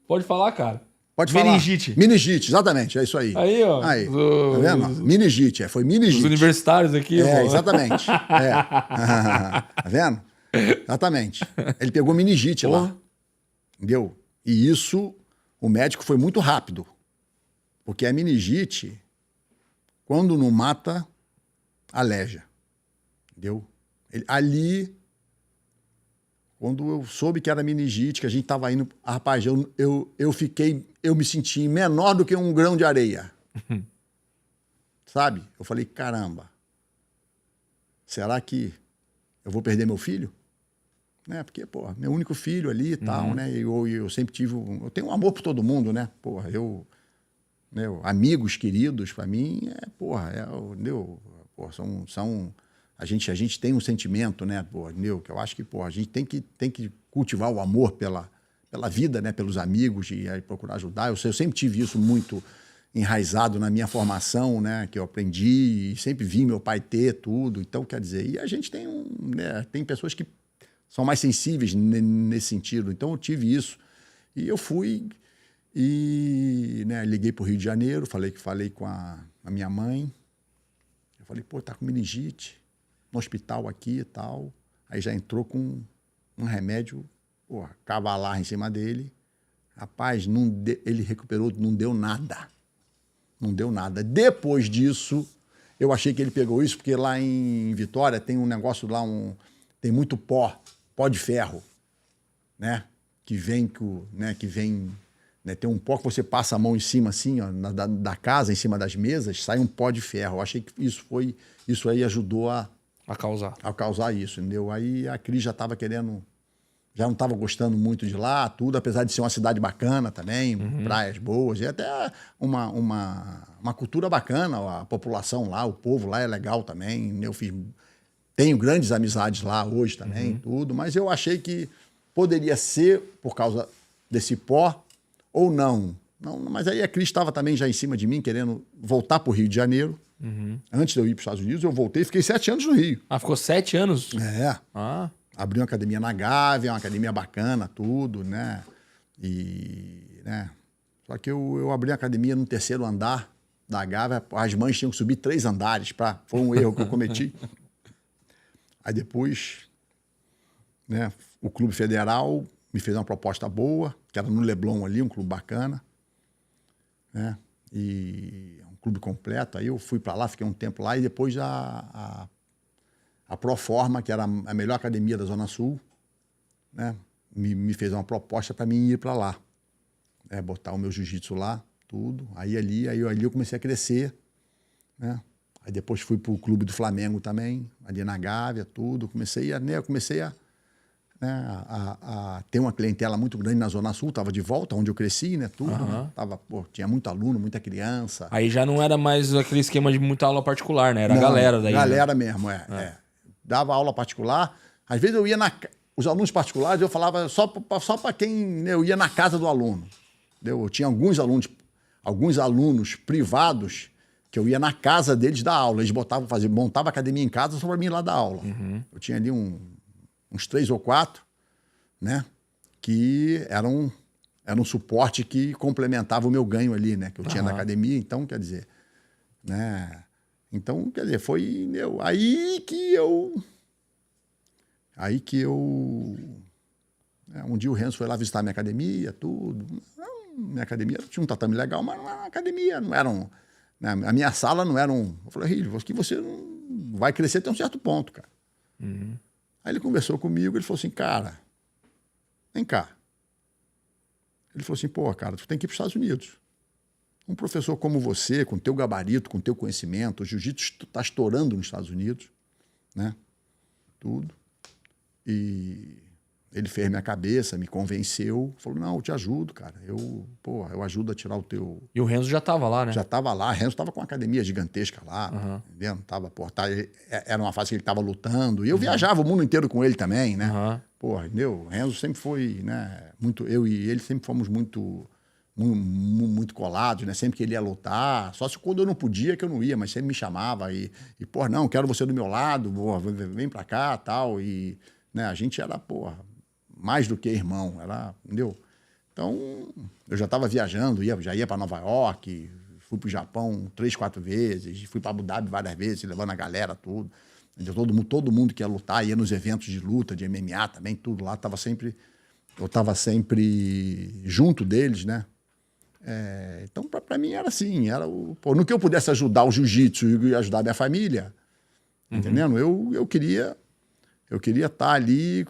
Pode falar, cara. Pode falar. Meningite. Meningite, exatamente, é isso aí. Aí, ó. Aí, tá vendo? Meningite, foi meningite. Os universitários aqui, exatamente. Tá vendo? Exatamente. Ele pegou meningite lá. Entendeu? E isso, o médico foi muito rápido. Porque a meningite, quando não mata, aleja. Entendeu? Ali, quando eu soube que era meningite, que a gente tava indo, rapaz, eu me senti menor do que um grão de areia. Sabe? Eu falei, caramba, será que eu vou perder meu filho? Né? Porque, pô, meu único filho ali e tal, né? Eu sempre tive, eu tenho um amor por todo mundo, né? Porra, amigos queridos, pra mim, a gente tem um sentimento, né, que eu acho que, a gente tem que cultivar o amor pela vida, né, pelos amigos e aí procurar ajudar. Eu sempre tive isso muito enraizado na minha formação, né, que eu aprendi e sempre vi meu pai ter tudo. Então, quer dizer, e a gente tem pessoas que são mais sensíveis nesse sentido. Então, eu tive isso. E eu fui e, né, liguei para o Rio de Janeiro, falei com a minha mãe. Eu falei, pô, tá com meningite no hospital aqui e tal. Aí já entrou com um remédio, cavalar em cima dele. Rapaz, ele recuperou, não deu nada. Não deu nada. Depois disso, eu achei que ele pegou isso, porque lá em Vitória tem um negócio lá, tem muito pó de ferro, né? Que vem, né? Tem um pó que você passa a mão em cima, assim, ó, da casa, em cima das mesas, sai um pó de ferro. Eu achei que isso aí ajudou a causar isso, entendeu? Aí a Cris já estava querendo, já não estava gostando muito de lá, tudo, apesar de ser uma cidade bacana também, praias boas, e até uma cultura bacana, a população lá, o povo lá é legal também, tenho grandes amizades lá hoje também, tudo, mas eu achei que poderia ser por causa desse pó ou não. Mas aí a Cris estava também já em cima de mim, querendo voltar para o Rio de Janeiro. Antes de eu ir para os Estados Unidos, eu voltei e fiquei 7 anos no Rio. Ah, ficou 7 anos? É. Ah. Abri uma academia na Gávea, uma academia bacana, tudo, né? E, né? Só que eu abri a academia no 3º andar da Gávea, as mães tinham que subir 3 andares, foi um erro que eu cometi. Aí depois, né, o Clube Federal me fez uma proposta boa, que era no Leblon ali, um clube bacana, né? E um clube completo. Aí eu fui para lá, fiquei um tempo lá, e depois a Proforma, que era a melhor academia da Zona Sul, né, me fez uma proposta para mim ir para lá, né, botar o meu jiu-jitsu lá, tudo. Aí ali eu comecei a crescer, né? Aí depois fui para o Clube do Flamengo também, ali na Gávea, tudo. Comecei a ter uma clientela muito grande na Zona Sul, estava de volta, onde eu cresci, né, tudo. Né? Tinha muito aluno, muita criança. Aí já não era mais aquele esquema de muita aula particular, né? Era a galera daí. Galera né? mesmo, Dava aula particular. Às vezes eu ia os alunos particulares, eu falava só para quem eu ia na casa do aluno. Entendeu? Eu tinha alguns alunos privados que eu ia na casa deles dar aula. Eles montavam academia em casa só para mim ir lá dar aula. Eu tinha ali uns 3 ou 4, né? Que eram um suporte que complementava o meu ganho ali, né? Que eu tinha na academia. Então, quer dizer, né? Então, quer dizer, foi aí que eu... Um dia o Renzo foi lá visitar a minha academia, tudo. Minha academia tinha um tatame legal, mas a academia não era a minha sala não era Eu falei, Rio, que você não vai crescer até um certo ponto, cara. Aí ele conversou comigo, ele falou assim, cara, vem cá. Ele falou assim, pô, cara, tu tem que ir para os Estados Unidos. Um professor como você, com teu gabarito, com teu conhecimento, o jiu-jitsu está estourando nos Estados Unidos, né? Tudo. E ele fez minha cabeça, me convenceu, falou, não, eu te ajudo, cara. Eu ajudo a tirar o teu... E o Renzo já estava lá, né? Já estava lá. O Renzo estava com uma academia gigantesca lá, entendendo? Era uma fase que ele estava lutando. E eu viajava o mundo inteiro com ele também, né? Porra, entendeu? O Renzo sempre foi, né? Muito, eu e ele sempre fomos muito colados, né? Sempre que ele ia lutar, só se quando eu não podia que eu não ia, mas sempre me chamava porra, não, quero você do meu lado, porra, vem pra cá, tal, e, né, a gente era, porra, mais do que irmão, era, entendeu? Então, eu já estava viajando, já ia para Nova York, fui pro Japão 3, 4 vezes, fui para Abu Dhabi várias vezes, levando a galera, tudo. Todo mundo que ia lutar, ia nos eventos de luta, de MMA também, tudo lá, eu estava sempre junto deles, né? Então, para mim era assim, no que eu pudesse ajudar o jiu-jitsu e ajudar a minha família, entendendo? Eu queria estar ali,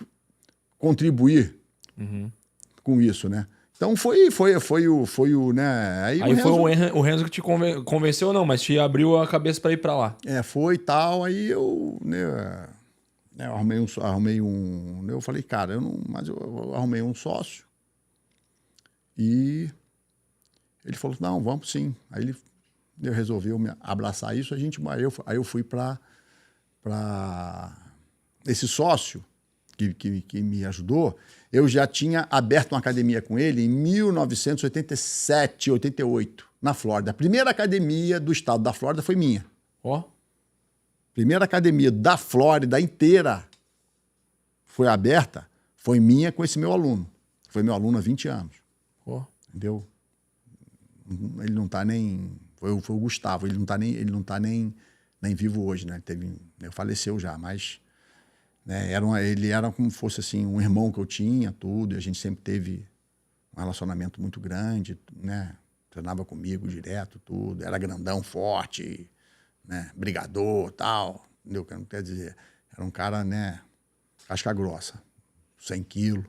contribuir com isso, né? Então foi o, né? Aí foi o Renzo que te convenceu, não, mas te abriu a cabeça para ir para lá. Foi e tal, aí eu, né, eu arrumei eu falei, cara, mas eu arrumei um sócio e ele falou, não, vamos sim. Aí ele resolveu me abraçar isso, aí eu fui para esse sócio que me ajudou. Eu já tinha aberto uma academia com ele em 1987, 88, na Flórida. A primeira academia do estado da Flórida foi minha. Ó. Primeira academia da Flórida inteira foi aberta, foi minha com esse meu aluno. Foi meu aluno há 20 anos. Ó. Entendeu? Ele não tá nem... Foi o Gustavo, ele não tá nem vivo hoje, né? Ele faleceu já, mas... Né, ele era como se fosse assim, um irmão que eu tinha, tudo, e a gente sempre teve um relacionamento muito grande, né? Treinava comigo direto, tudo, era grandão, forte, né? Brigador, tal, entendeu? Não quer dizer, era um cara, né? Casca grossa, 100 quilos.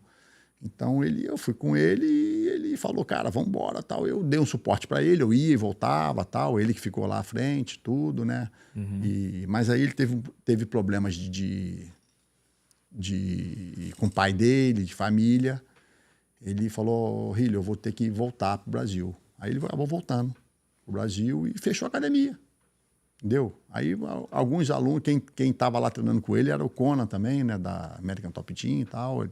Então eu fui com ele e ele falou, cara, vamos embora, tal. Eu dei um suporte para ele, eu ia e voltava, tal. Ele que ficou lá à frente, tudo, né? Mas aí ele teve problemas com o pai dele, de família. Ele falou, Rilho, eu vou ter que voltar pro Brasil. Aí ele acabou voltando pro Brasil e fechou a academia. Entendeu? Aí alguns alunos, quem estava lá treinando com ele era o Conan também, né, da American Top Team e tal. Ele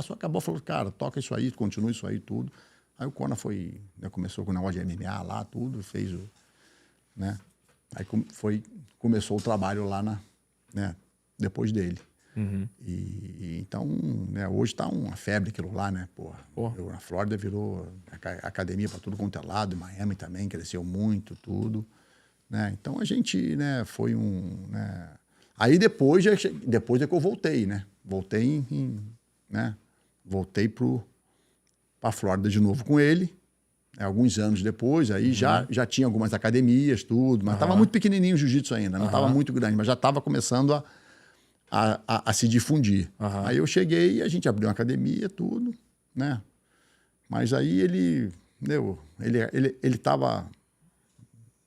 acabou, falou, cara, toca isso aí, continua isso aí, tudo. Aí o Conan foi, né, começou com o negócio de MMA lá, tudo, fez o, né, aí começou o trabalho lá né, depois dele. Então, né, hoje tá uma febre aquilo lá, né, porra. Na Flórida virou academia para tudo quanto é lado, Miami também cresceu muito, tudo. Né? Então a gente, né, foi né? Aí depois é que eu voltei, né? Voltei né? Voltei para Flórida de novo com ele, né? Alguns anos depois, aí já tinha algumas academias, tudo, mas estava muito pequenininho o jiu-jitsu ainda, não estava muito grande, mas já estava começando a se difundir. Aí eu cheguei e a gente abriu uma academia, tudo, né? Mas aí ele estava...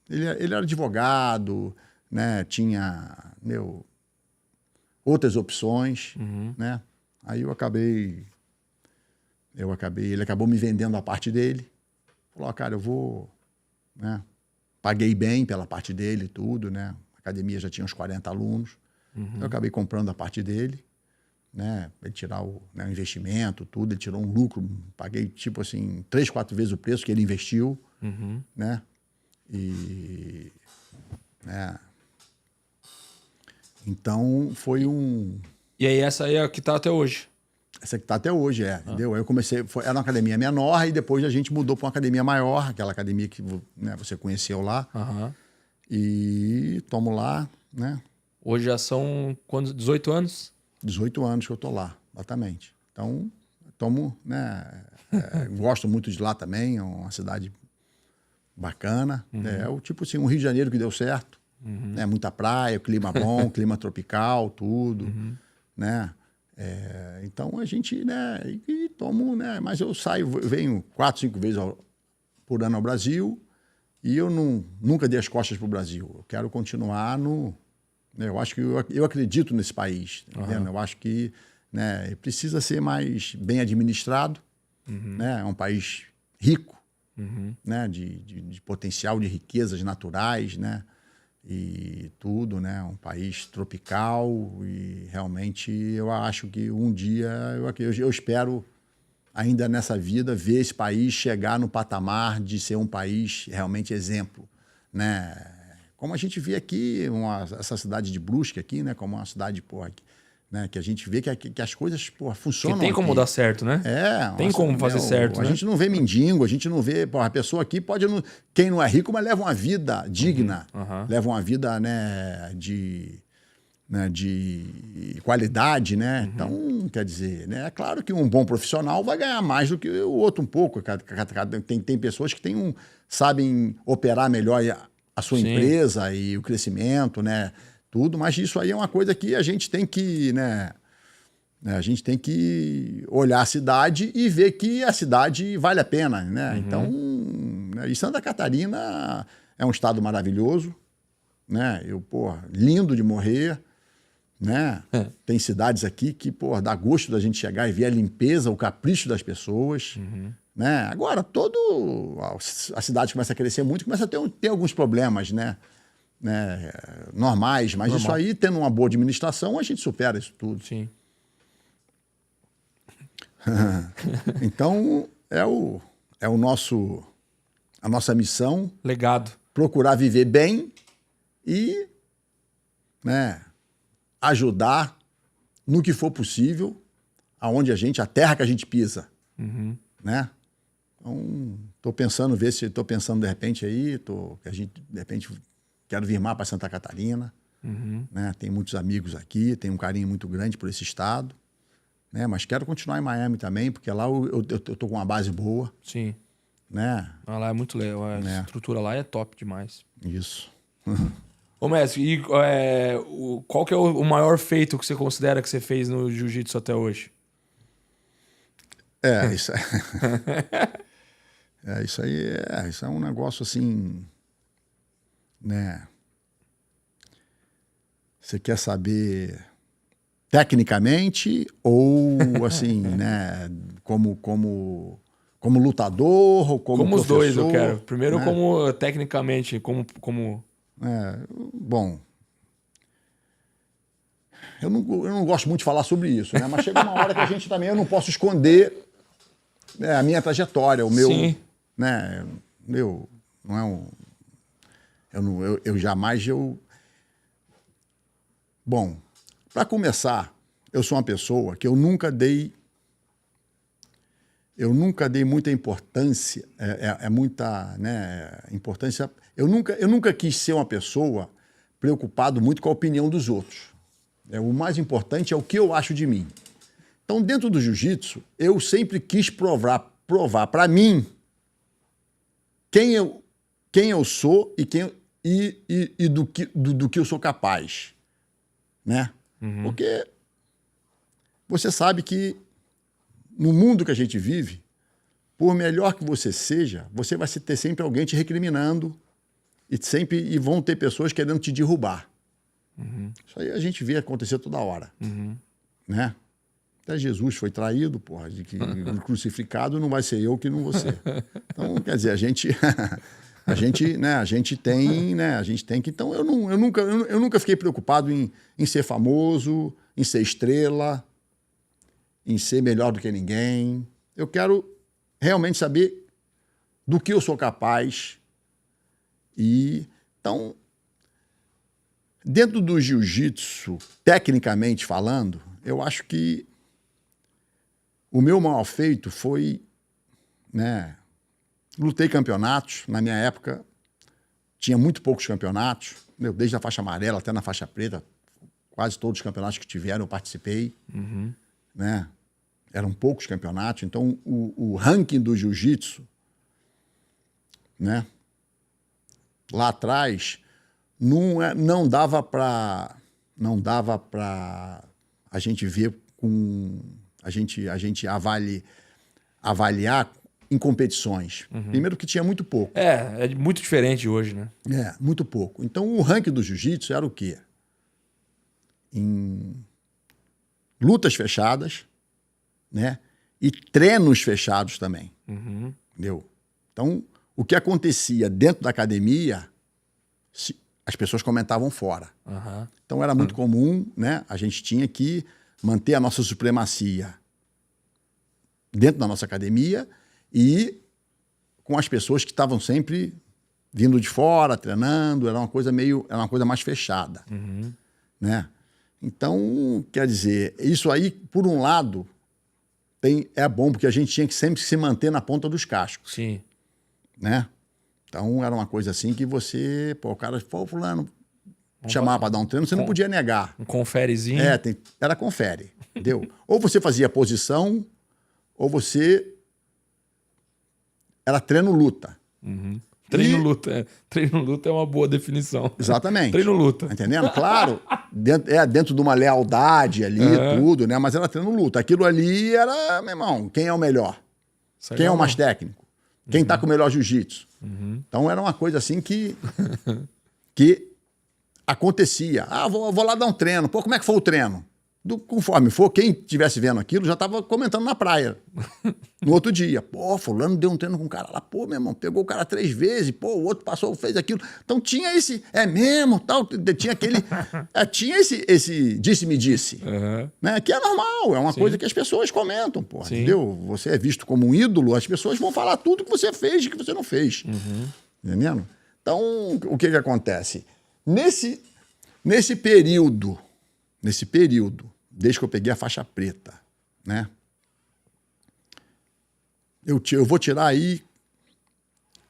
Ele era advogado, né? Tinha outras opções, né? Aí ele acabou me vendendo a parte dele. Falou, cara, eu vou, né? Paguei bem pela parte dele e tudo, né? A academia já tinha uns 40 alunos. Eu acabei comprando a parte dele, né? Ele tirar o investimento, tudo, ele tirou um lucro. Paguei, tipo assim, 3, 4 vezes o preço que ele investiu, né? Então foi E aí essa aí é a que tá até hoje. Essa que tá até hoje, entendeu? Aí eu comecei, era uma academia menor e depois a gente mudou para uma academia maior, aquela academia que, né, você conheceu lá. E estamos lá, né? Hoje já são quantos? 18 anos? 18 anos que eu tô lá, exatamente. Então, né? Gosto muito de lá também, é uma cidade bacana. É o tipo assim, um Rio de Janeiro que deu certo. Né? Muita praia, clima bom, clima tropical, tudo. Né? Então a gente, né? E tomo, né? Mas eu venho 4, 5 vezes por ano ao Brasil e eu nunca dei as costas pro Brasil. Eu quero continuar né? Eu acho que eu acredito nesse país. Tá entendendo? Eu acho que, né, precisa ser mais bem administrado. Né? É um país rico. Né, de potencial de riquezas naturais, né? e tudo, né? Um país tropical e realmente eu acho que um dia, eu espero ainda nessa vida ver esse país chegar no patamar de ser um país realmente exemplo, né? Como a gente vê aqui, essa cidade de Brusque aqui, né? Como uma cidade, porra, né? Que a gente vê que as coisas, porra, funcionam Que tem como aqui. dar certo, né? Tem como fazer certo, A né? gente não vê mendigo, a gente não vê... Porra, a pessoa aqui pode... Quem não é rico, mas leva uma vida digna. Leva uma vida, né, de qualidade, né? Então, quer dizer, né? É claro que um bom profissional vai ganhar mais do que o outro um pouco. Tem pessoas que sabem operar melhor a sua empresa e o crescimento, né? Tudo, mas isso aí é uma coisa que a gente tem que, né? A gente tem que olhar a cidade e ver que a cidade vale a pena, né? Então, né? E Santa Catarina é um estado maravilhoso, né? Lindo de morrer, né? Tem cidades aqui que, dá gosto da gente chegar e ver a limpeza, o capricho das pessoas, né? Agora, a cidade começa a crescer muito, começa a ter alguns problemas, né? Normais, mas isso aí, tendo uma boa administração, a gente supera isso tudo. Sim. Então, a nossa missão. Legado. Procurar viver bem e, né, ajudar no que for possível, a terra que a gente pisa, né? Então, estou pensando de repente aí, de repente quero vir mais para Santa Catarina, né? Tem muitos amigos aqui, tenho um carinho muito grande por esse estado, né? Mas quero continuar em Miami também, porque lá eu tô com uma base boa. Sim. Né? Lá é muito legal, a estrutura lá é top demais. Isso. Ô, mestre, e qual que é o maior feito que você considera que você fez no jiu-jitsu até hoje? Isso é um negócio assim, né? Você quer saber tecnicamente ou assim, né? Como lutador ou como os dois eu professor, quero. Primeiro, né? como tecnicamente, como... Bom, eu não gosto muito de falar sobre isso, né? Mas chega uma hora que a gente também, eu não posso esconder, né, a minha trajetória, o meu, Sim. né? Não é um, eu jamais Bom, para começar, eu sou uma pessoa que eu nunca dei muita importância, muita, né, importância. Eu nunca quis ser uma pessoa preocupado muito com a opinião dos outros. O mais importante é o que eu acho de mim. Então, dentro do jiu-jitsu, eu sempre quis provar para mim quem eu sou e do que eu sou capaz, né? Porque você sabe que no mundo que a gente vive, por melhor que você seja, você vai ter sempre alguém te recriminando e vão ter pessoas querendo te derrubar. Isso aí a gente vê acontecer toda hora, né? Até Jesus foi traído, de que crucificado não vai ser eu que não vou ser. Então, quer dizer, a gente tem que... Então, eu nunca fiquei preocupado em ser famoso, em ser estrela, em ser melhor do que ninguém. Eu quero realmente saber do que eu sou capaz. Então, dentro do jiu-jitsu, tecnicamente falando, eu acho que o meu maior feito foi, né, lutei campeonatos. Na minha época, tinha muito poucos campeonatos, desde a faixa amarela até na faixa preta. Quase todos os campeonatos que tiveram eu participei, né? Eram poucos campeonatos, então o ranking do jiu-jitsu, né, lá atrás, não dava para a gente ver a gente avaliar em competições. Primeiro que tinha muito pouco. É muito diferente hoje, né? Muito pouco. Então o ranking do jiu-jitsu era o quê? Em lutas fechadas, né? E treinos fechados também. Entendeu? Então, o que acontecia dentro da academia as pessoas comentavam fora. Aham. Então era muito comum, né? A gente tinha que manter a nossa supremacia dentro da nossa academia e com as pessoas que estavam sempre vindo de fora, treinando, era uma coisa mais fechada, né? Então, quer dizer, isso aí, por um lado, é bom, porque a gente tinha que sempre se manter na ponta dos cascos, Sim. né? Então, era uma coisa assim que você, o cara, fulano, chamava para dar um treino, você não podia negar. Um conferezinho. Era confere, entendeu? Ou você fazia posição, ou você era treino-luta. Treino-luta. Treino-luta é uma boa definição. Exatamente. Treino-luta. Tá entendendo? Claro, dentro de uma lealdade ali, tudo, né? Mas era treino-luta. Aquilo ali era, meu irmão, quem é o melhor? Quem é o mais técnico? Quem tá com o melhor jiu-jitsu? Então era uma coisa assim que acontecia. Vou lá dar um treino. Pô, como é que foi o treino? Conforme for, quem estivesse vendo aquilo já estava comentando na praia. No outro dia. Pô, fulano deu um treino com um cara lá. Pô, meu irmão, pegou o cara 3 vezes. Pô, o outro passou, fez aquilo. Então tinha esse, é mesmo, tal. Tinha aquele, tinha esse disse-me-disse. Né? Que é normal, é uma coisa que as pessoas comentam, pô. Entendeu? Você é visto como um ídolo, as pessoas vão falar tudo que você fez e que você não fez. Entendendo? Então, o que acontece? Nesse período, desde que eu peguei a faixa preta, né? Eu vou tirar aí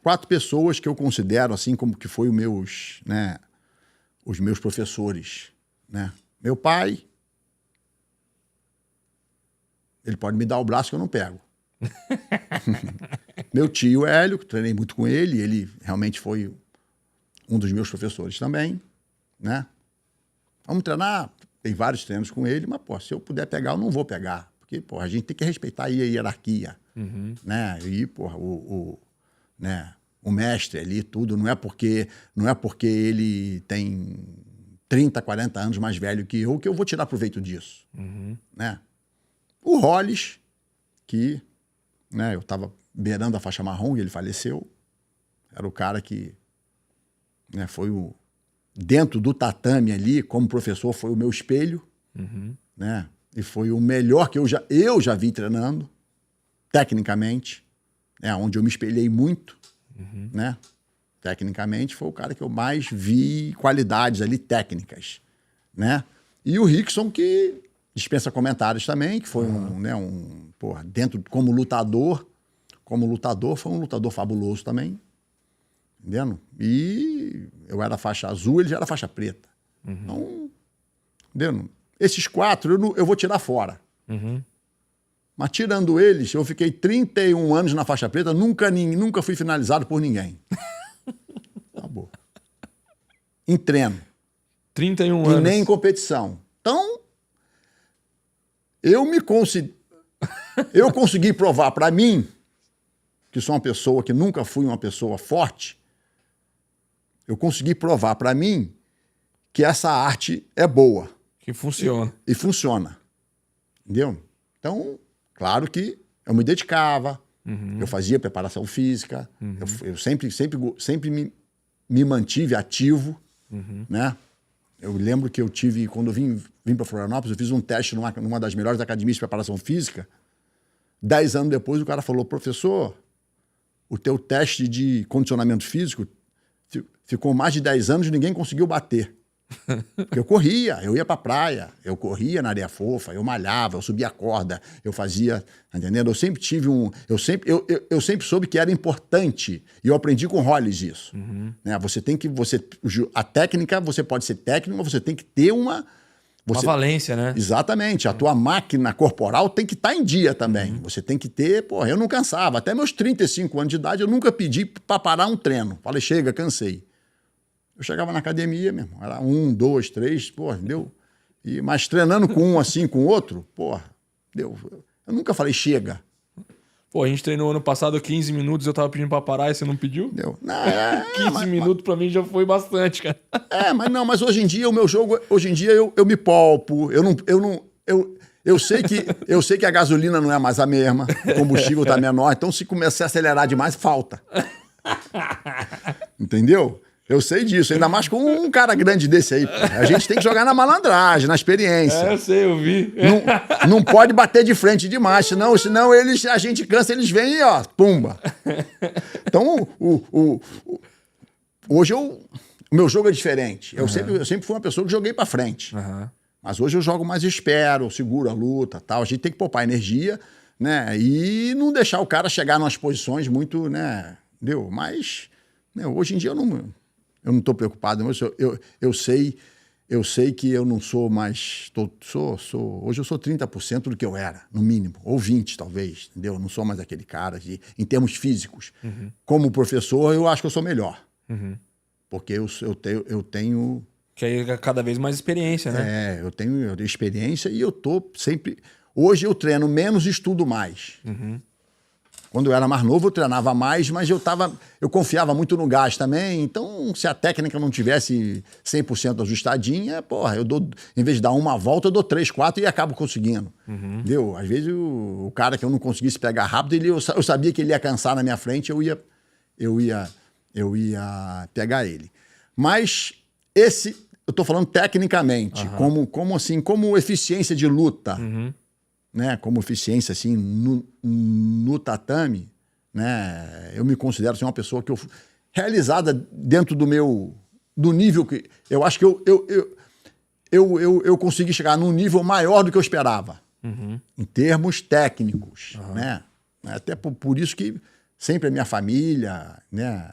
4 pessoas que eu considero assim como que foi os meus professores, né? Meu pai, ele pode me dar o braço que eu não pego. Meu tio Hélio, que treinei muito com ele realmente foi um dos meus professores também, né? Vamos treinar, tem vários treinos com ele, mas, pô, se eu puder pegar, eu não vou pegar. Porque, pô, a gente tem que respeitar aí a hierarquia, né? E, pô, o mestre ali, tudo, não é porque ele tem 30, 40 anos mais velho que eu vou tirar proveito disso, né? O Hollis, que, né, eu tava beirando a faixa marrom e ele faleceu, era o cara que, né, foi dentro do tatame ali, como professor, foi o meu espelho, né? E foi o melhor que eu já vi treinando, tecnicamente, né? Onde eu me espelhei muito, né? Tecnicamente, foi o cara que eu mais vi qualidades ali técnicas, né? E o Rickson, que dispensa comentários também, que foi dentro, como lutador, foi um lutador fabuloso também, entendendo? E eu era faixa azul, ele já era faixa preta. Então, entendendo? Esses 4 eu vou tirar fora. Mas tirando eles, eu fiquei 31 anos na faixa preta, nunca fui finalizado por ninguém. Acabou. Em treino. 31 e anos. E nem em competição. Então, eu consegui provar para mim, que sou uma pessoa que nunca fui uma pessoa forte, eu consegui provar para mim que essa arte é boa. Que funciona. E funciona. Entendeu? Então, claro que eu me dedicava, eu fazia preparação física, eu sempre me mantive ativo, né? Eu lembro que eu tive, quando eu vim para Florianópolis, eu fiz um teste numa das melhores academias de preparação física. 10 anos depois, o cara falou: professor, o teu teste de condicionamento físico ficou mais de 10 anos e ninguém conseguiu bater. Porque eu corria, eu ia pra praia, eu corria na areia fofa, eu malhava, eu subia a corda, eu fazia, entendendo? Eu sempre tive eu sempre soube que era importante, e eu aprendi com o Hollis isso. Né? A técnica, você pode ser técnico, mas você tem que ter uma valência, né? Exatamente. A tua máquina corporal tem que estar em dia também. Você tem que ter... eu não cansava. Até meus 35 anos de idade, eu nunca pedi para parar um treino. Falei, chega, cansei. Eu chegava na academia, meu irmão, era 1, 2, 3, entendeu? Mas treinando com um assim, com o outro, entendeu? Eu nunca falei, chega. Pô, a gente treinou ano passado 15 minutos, eu tava pedindo pra parar e você não pediu? Entendeu? 15 minutos pra mim já foi bastante, cara. Mas hoje em dia o meu jogo, eu me poupo, eu sei que a gasolina não é mais a mesma, o combustível tá menor, então se começar a acelerar demais, falta. Entendeu? Eu sei disso, ainda mais com um cara grande desse aí. Pô. A gente tem que jogar na malandragem, na experiência. Eu sei, eu vi. Não pode bater de frente demais, senão a gente cansa, eles vêm e ó, pumba. Então, hoje o meu jogo é diferente. Eu sempre fui uma pessoa que joguei pra frente. Mas hoje eu jogo mais espero, seguro a luta, tal. A gente tem que poupar energia, né? E não deixar o cara chegar em umas posições muito, né? Entendeu? Mas né, hoje em dia eu não estou preocupado. Eu sei que eu não sou mais... hoje eu sou 30% do que eu era, no mínimo. Ou 20%, talvez. Entendeu? Eu não sou mais aquele cara em termos físicos. Como professor, eu acho que eu sou melhor. Porque eu tenho... Que aí é cada vez mais experiência, né? Eu tenho experiência e eu tô sempre... Hoje eu treino menos e estudo mais. Quando eu era mais novo, eu treinava mais, mas eu confiava muito no gás também. Então, se a técnica não tivesse 100% ajustadinha, porra, em vez de dar uma volta, eu dou 3, 4 e acabo conseguindo. Entendeu? Às vezes o cara que eu não conseguisse pegar rápido, eu sabia que ele ia cansar na minha frente, eu ia pegar ele. Mas eu tô falando tecnicamente, como eficiência de luta. Né, como eficiência assim no tatame, né, eu me considero assim, uma pessoa que realizada dentro do nível que eu acho que eu consegui chegar num nível maior do que eu esperava em termos técnicos, né? Até por isso que sempre a minha família, né,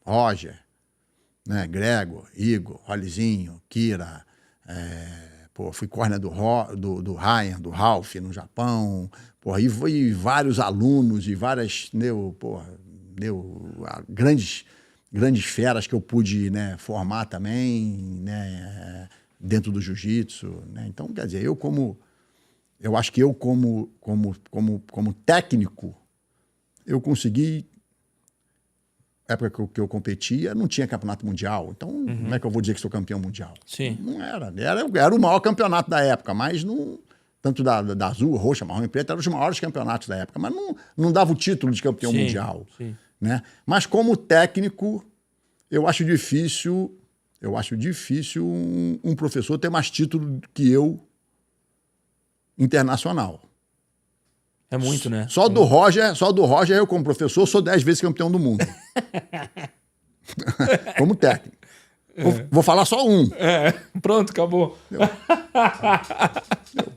Roger, né, Gregor, Igor, Rolizinho, Kira, fui corner do Ryan, do Ralph no Japão. Aí foi vários alunos e várias grandes feras que eu pude, né, formar também, né, dentro do jiu-jitsu. Né? Então, quer dizer, eu acho que eu como técnico, eu consegui... época que eu competia, não tinha campeonato mundial. Então, como é que eu vou dizer que sou campeão mundial? Sim. Não era. Era o maior campeonato da época, mas não... Tanto da azul, roxa, marrom e preta, eram os maiores campeonatos da época, mas não dava o título de campeão mundial. Sim. Né? Mas como técnico, eu acho difícil um professor ter mais título que eu internacional. É muito, né? Só do Roger, eu como professor, sou 10 vezes campeão do mundo. Como técnico. Vou falar só um. Pronto, acabou.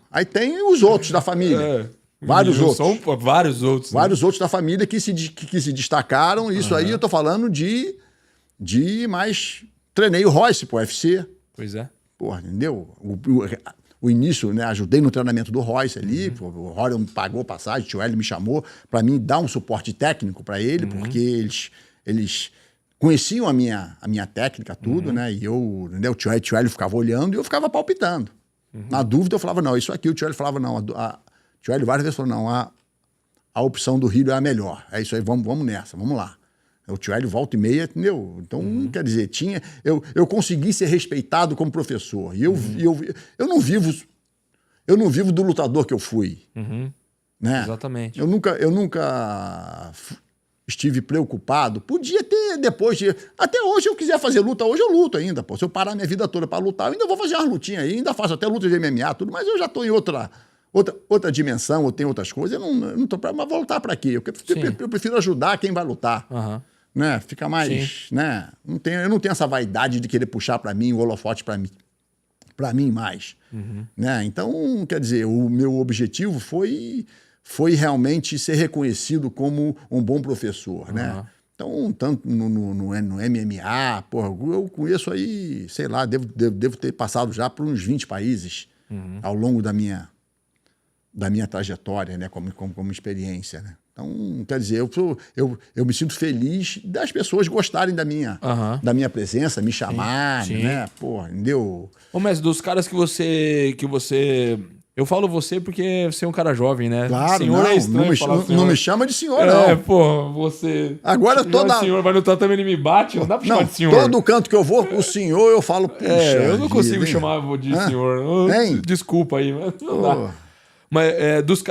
Aí tem os outros da família. Vários outros. Vários outros. Vários outros da família que se destacaram. Isso aí eu tô falando de mais... Treinei o Royce pro UFC. Pois é. Porra, entendeu? O início, né? Ajudei no treinamento do Royce ali. O Rory pagou passagem, o Tio Hélio me chamou para mim dar um suporte técnico para ele, porque eles conheciam a minha técnica, tudo, né? E eu, né? O Tio Hélio ficava olhando e eu ficava palpitando. Na dúvida, eu falava, não, isso aqui. O Tio Hélio falava, não. O Tio Hélio várias vezes falou, não, a opção do Rio é a melhor. É isso aí, vamos nessa, vamos lá. O Tio Hélio volta e meia, entendeu? Então, quer dizer, eu consegui ser respeitado como professor. E eu não vivo do lutador que eu fui. Né? Exatamente. Eu nunca estive preocupado. Podia ter depois de... Até hoje, eu quiser fazer luta, hoje eu luto ainda. Pô. Se eu parar minha vida toda para lutar, eu ainda vou fazer umas lutinhas aí, ainda faço até luta de MMA, tudo, mas eu já estou em outra dimensão, eu tenho outras coisas, eu não tô mas vou lutar para quê? Eu prefiro ajudar quem vai lutar. Né? Fica mais, né? Eu não tenho essa vaidade de querer puxar para mim o holofote para mim mais, né? Então, quer dizer, o meu objetivo foi realmente ser reconhecido como um bom professor, né? Então, tanto no MMA, porra, eu conheço aí, sei lá, devo ter passado já por uns 20 países ao longo da minha trajetória, né? Como experiência, né? Então, quer dizer, eu me sinto feliz das pessoas gostarem da minha presença, me chamarem, né? Porra, entendeu? Ô, mas dos caras que você... Eu falo você porque você é um cara jovem, né? Claro, senhor é estranho não me chama de senhor, não. Pô, você... Agora toda... O senhor vai lutar também, ele me bate, não dá pra chamar de senhor. Todo canto que eu vou, o senhor, eu falo, puxa eu não consigo chamar de senhor. Desculpa aí, mas não dá. Mas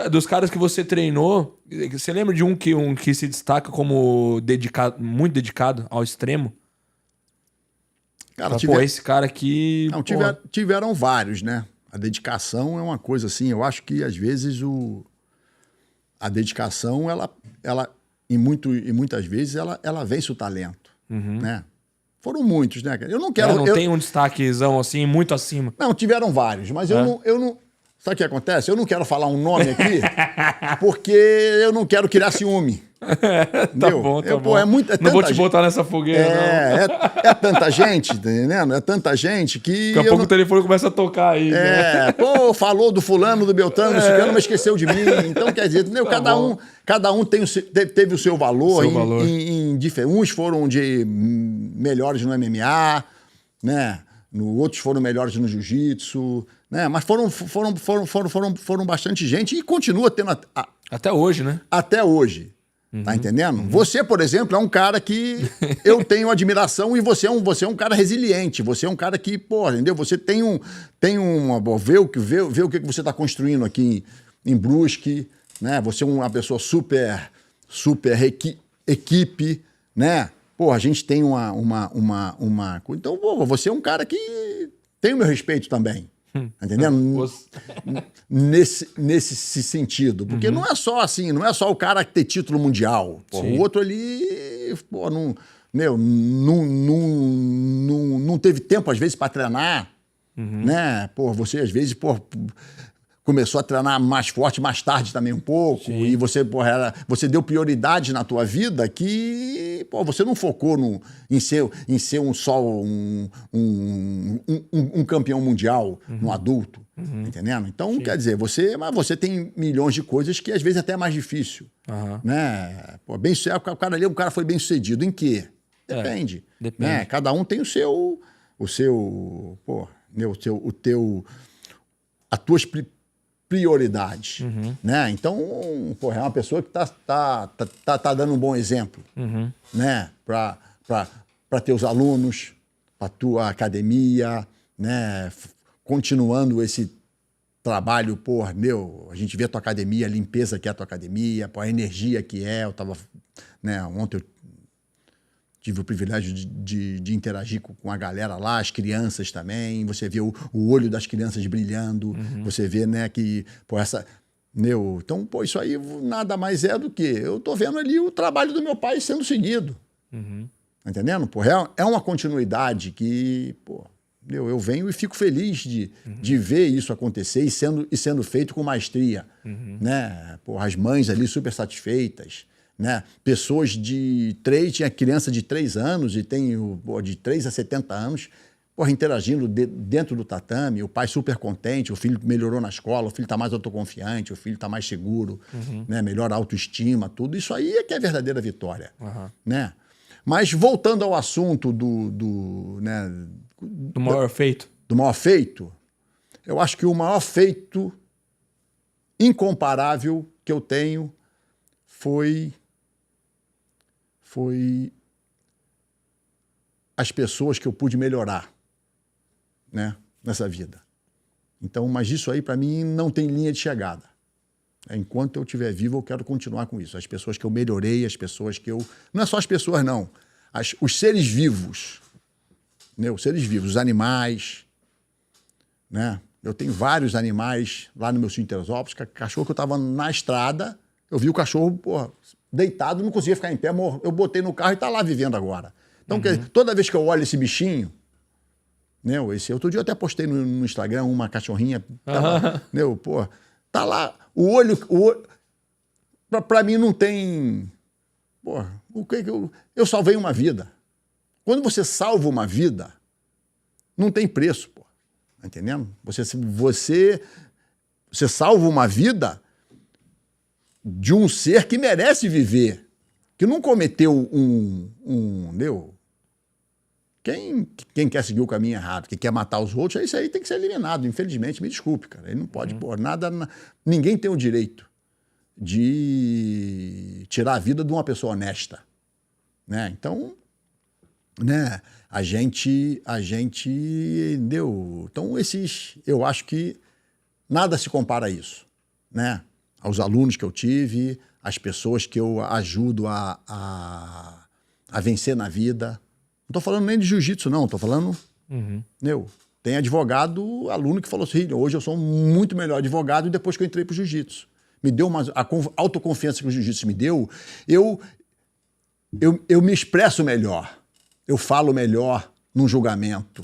dos caras que você treinou, você lembra de um que se destaca como muito dedicado ao extremo? Cara, Pô, esse cara aqui... Não, tiveram vários, né? A dedicação é uma coisa assim, eu acho que às vezes a dedicação, ela e muitas vezes, ela vence o talento, né? Foram muitos, né, cara? Eu não quero... não tem um destaquezão assim, muito acima. Não, tiveram vários, mas eu não... Sabe o que acontece? Eu não quero falar um nome aqui, porque eu não quero criar ciúme. Tá bom. Pô, não vou te botar nessa fogueira, não. É tanta gente, tá entendendo? É tanta gente que... Daqui a pouco o telefone começa a tocar aí. Pô, falou do fulano, do Beltrano, do ciclano, mas esqueceu de mim. Então, quer dizer, entendeu? Cada um teve o seu valor. Uns foram de melhores no MMA, né? Outros foram melhores no jiu-jitsu, né? Mas foram bastante gente e continua tendo... Até hoje, né? Até hoje. Tá entendendo? Você, por exemplo, é um cara que eu tenho admiração e você é um cara resiliente. Você é um cara que, pô, entendeu? Você tem uma... Vê o que você está construindo aqui em Brusque, né? Você é uma pessoa super equipe, né? Pô, a gente tem uma... Então, pô, você é um cara que tem o meu respeito também. Entendendo? Nesse sentido. Porque não é só assim, não é só o cara ter título mundial. Pô, o outro ali, pô, não teve tempo, às vezes, para treinar. Né? Pô, você, às vezes, pô, começou a treinar mais forte mais tarde também um pouco. Sim. E você, pô, você deu prioridade na tua vida que, pô, você não focou em ser um campeão mundial no adulto. Entendendo? Então, quer dizer, você tem milhões de coisas que às vezes até é mais difícil. Né? Pô, o cara ali, o cara foi bem sucedido. Em quê? Depende. Depende. Né? Cada um tem as tuas prioridades, né? Então, pô, é uma pessoa que tá dando um bom exemplo, né? Para teus alunos, para tua academia, né? Continuando esse trabalho, pô, a gente vê a tua academia, a limpeza que é a tua academia, pô, a energia que é. Ontem eu tive o privilégio de interagir com a galera lá, as crianças também. Você vê o olho das crianças brilhando. Você vê, né, que... Pô, então, pô, isso aí nada mais é do que... Eu tô vendo ali o trabalho do meu pai sendo seguido. Tá entendendo? Pô, é uma continuidade que, pô, eu venho e fico feliz de ver isso acontecer e sendo feito com maestria. Né? Pô, as mães ali super satisfeitas. Né? Pessoas tinha criança de 3 anos e tem de 3 a 70 anos, porra, interagindo dentro do tatame, o pai super contente, o filho melhorou na escola, o filho está mais autoconfiante, o filho está mais seguro, né? Melhor autoestima, tudo. Isso aí é que é a verdadeira vitória. Né? Mas voltando ao assunto do maior feito. Do maior feito, eu acho que o maior feito incomparável que eu tenho foi as pessoas que eu pude melhorar, né, nessa vida. Então, mas isso aí, para mim, não tem linha de chegada. Enquanto eu estiver vivo, eu quero continuar com isso. As pessoas que eu melhorei, as pessoas que eu... Não é só as pessoas, não. Os seres vivos. Né, os seres vivos, os animais. Né? Eu tenho vários animais lá no meu sítio em Teresópolis. Cachorro que eu estava na estrada, eu vi o cachorro, porra, deitado, não conseguia ficar em pé, eu botei no carro e está lá vivendo agora. Então, toda vez que eu olho esse bichinho, né, outro dia eu até postei no Instagram uma cachorrinha, tá lá, o olho para mim não tem, eu salvei uma vida. Quando você salva uma vida, não tem preço, pô, tá entendendo? Você salva uma vida de um ser que merece viver, que não cometeu Quem quer seguir o caminho errado, que quer matar os outros, isso aí tem que ser eliminado, infelizmente, me desculpe, cara. Ele não pode, ninguém tem o direito de tirar a vida de uma pessoa honesta, né? Então, né, a gente então eu acho que nada se compara a isso, né? Aos alunos que eu tive, às pessoas que eu ajudo a vencer na vida. tô falando nem de jiu-jitsu, não. Tô falando... Tem advogado, aluno que falou assim, hoje eu sou muito melhor advogado depois que eu entrei pro jiu-jitsu. Me deu a autoconfiança que o jiu-jitsu me deu. Eu me expresso melhor. Eu falo melhor num julgamento.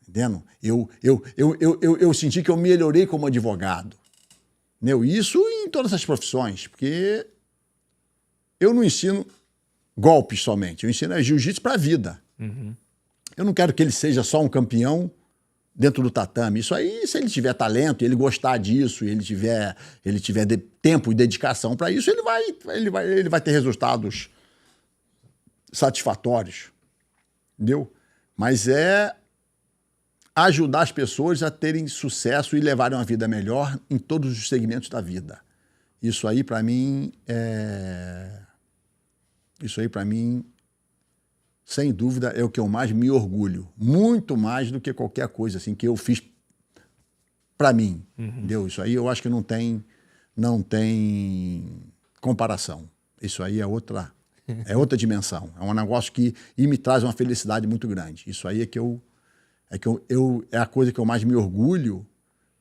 Entendendo? Eu senti que eu melhorei como advogado. Entendeu? Isso em todas as profissões, porque eu não ensino golpes somente, eu ensino jiu-jitsu para a vida. Eu não quero que ele seja só um campeão dentro do tatame. Isso aí, se ele tiver talento, ele gostar disso, ele tiver tempo e dedicação para isso, ele vai ter resultados satisfatórios. Entendeu? Mas é ajudar as pessoas a terem sucesso e levarem uma vida melhor em todos os segmentos da vida. Isso aí, para mim, sem dúvida, é o que eu mais me orgulho. Muito mais do que qualquer coisa assim, que eu fiz para mim. Entendeu? Isso aí eu acho que não tem comparação. Isso aí é outra dimensão. É um negócio que me traz uma felicidade muito grande. Isso aí é a coisa que eu mais me orgulho,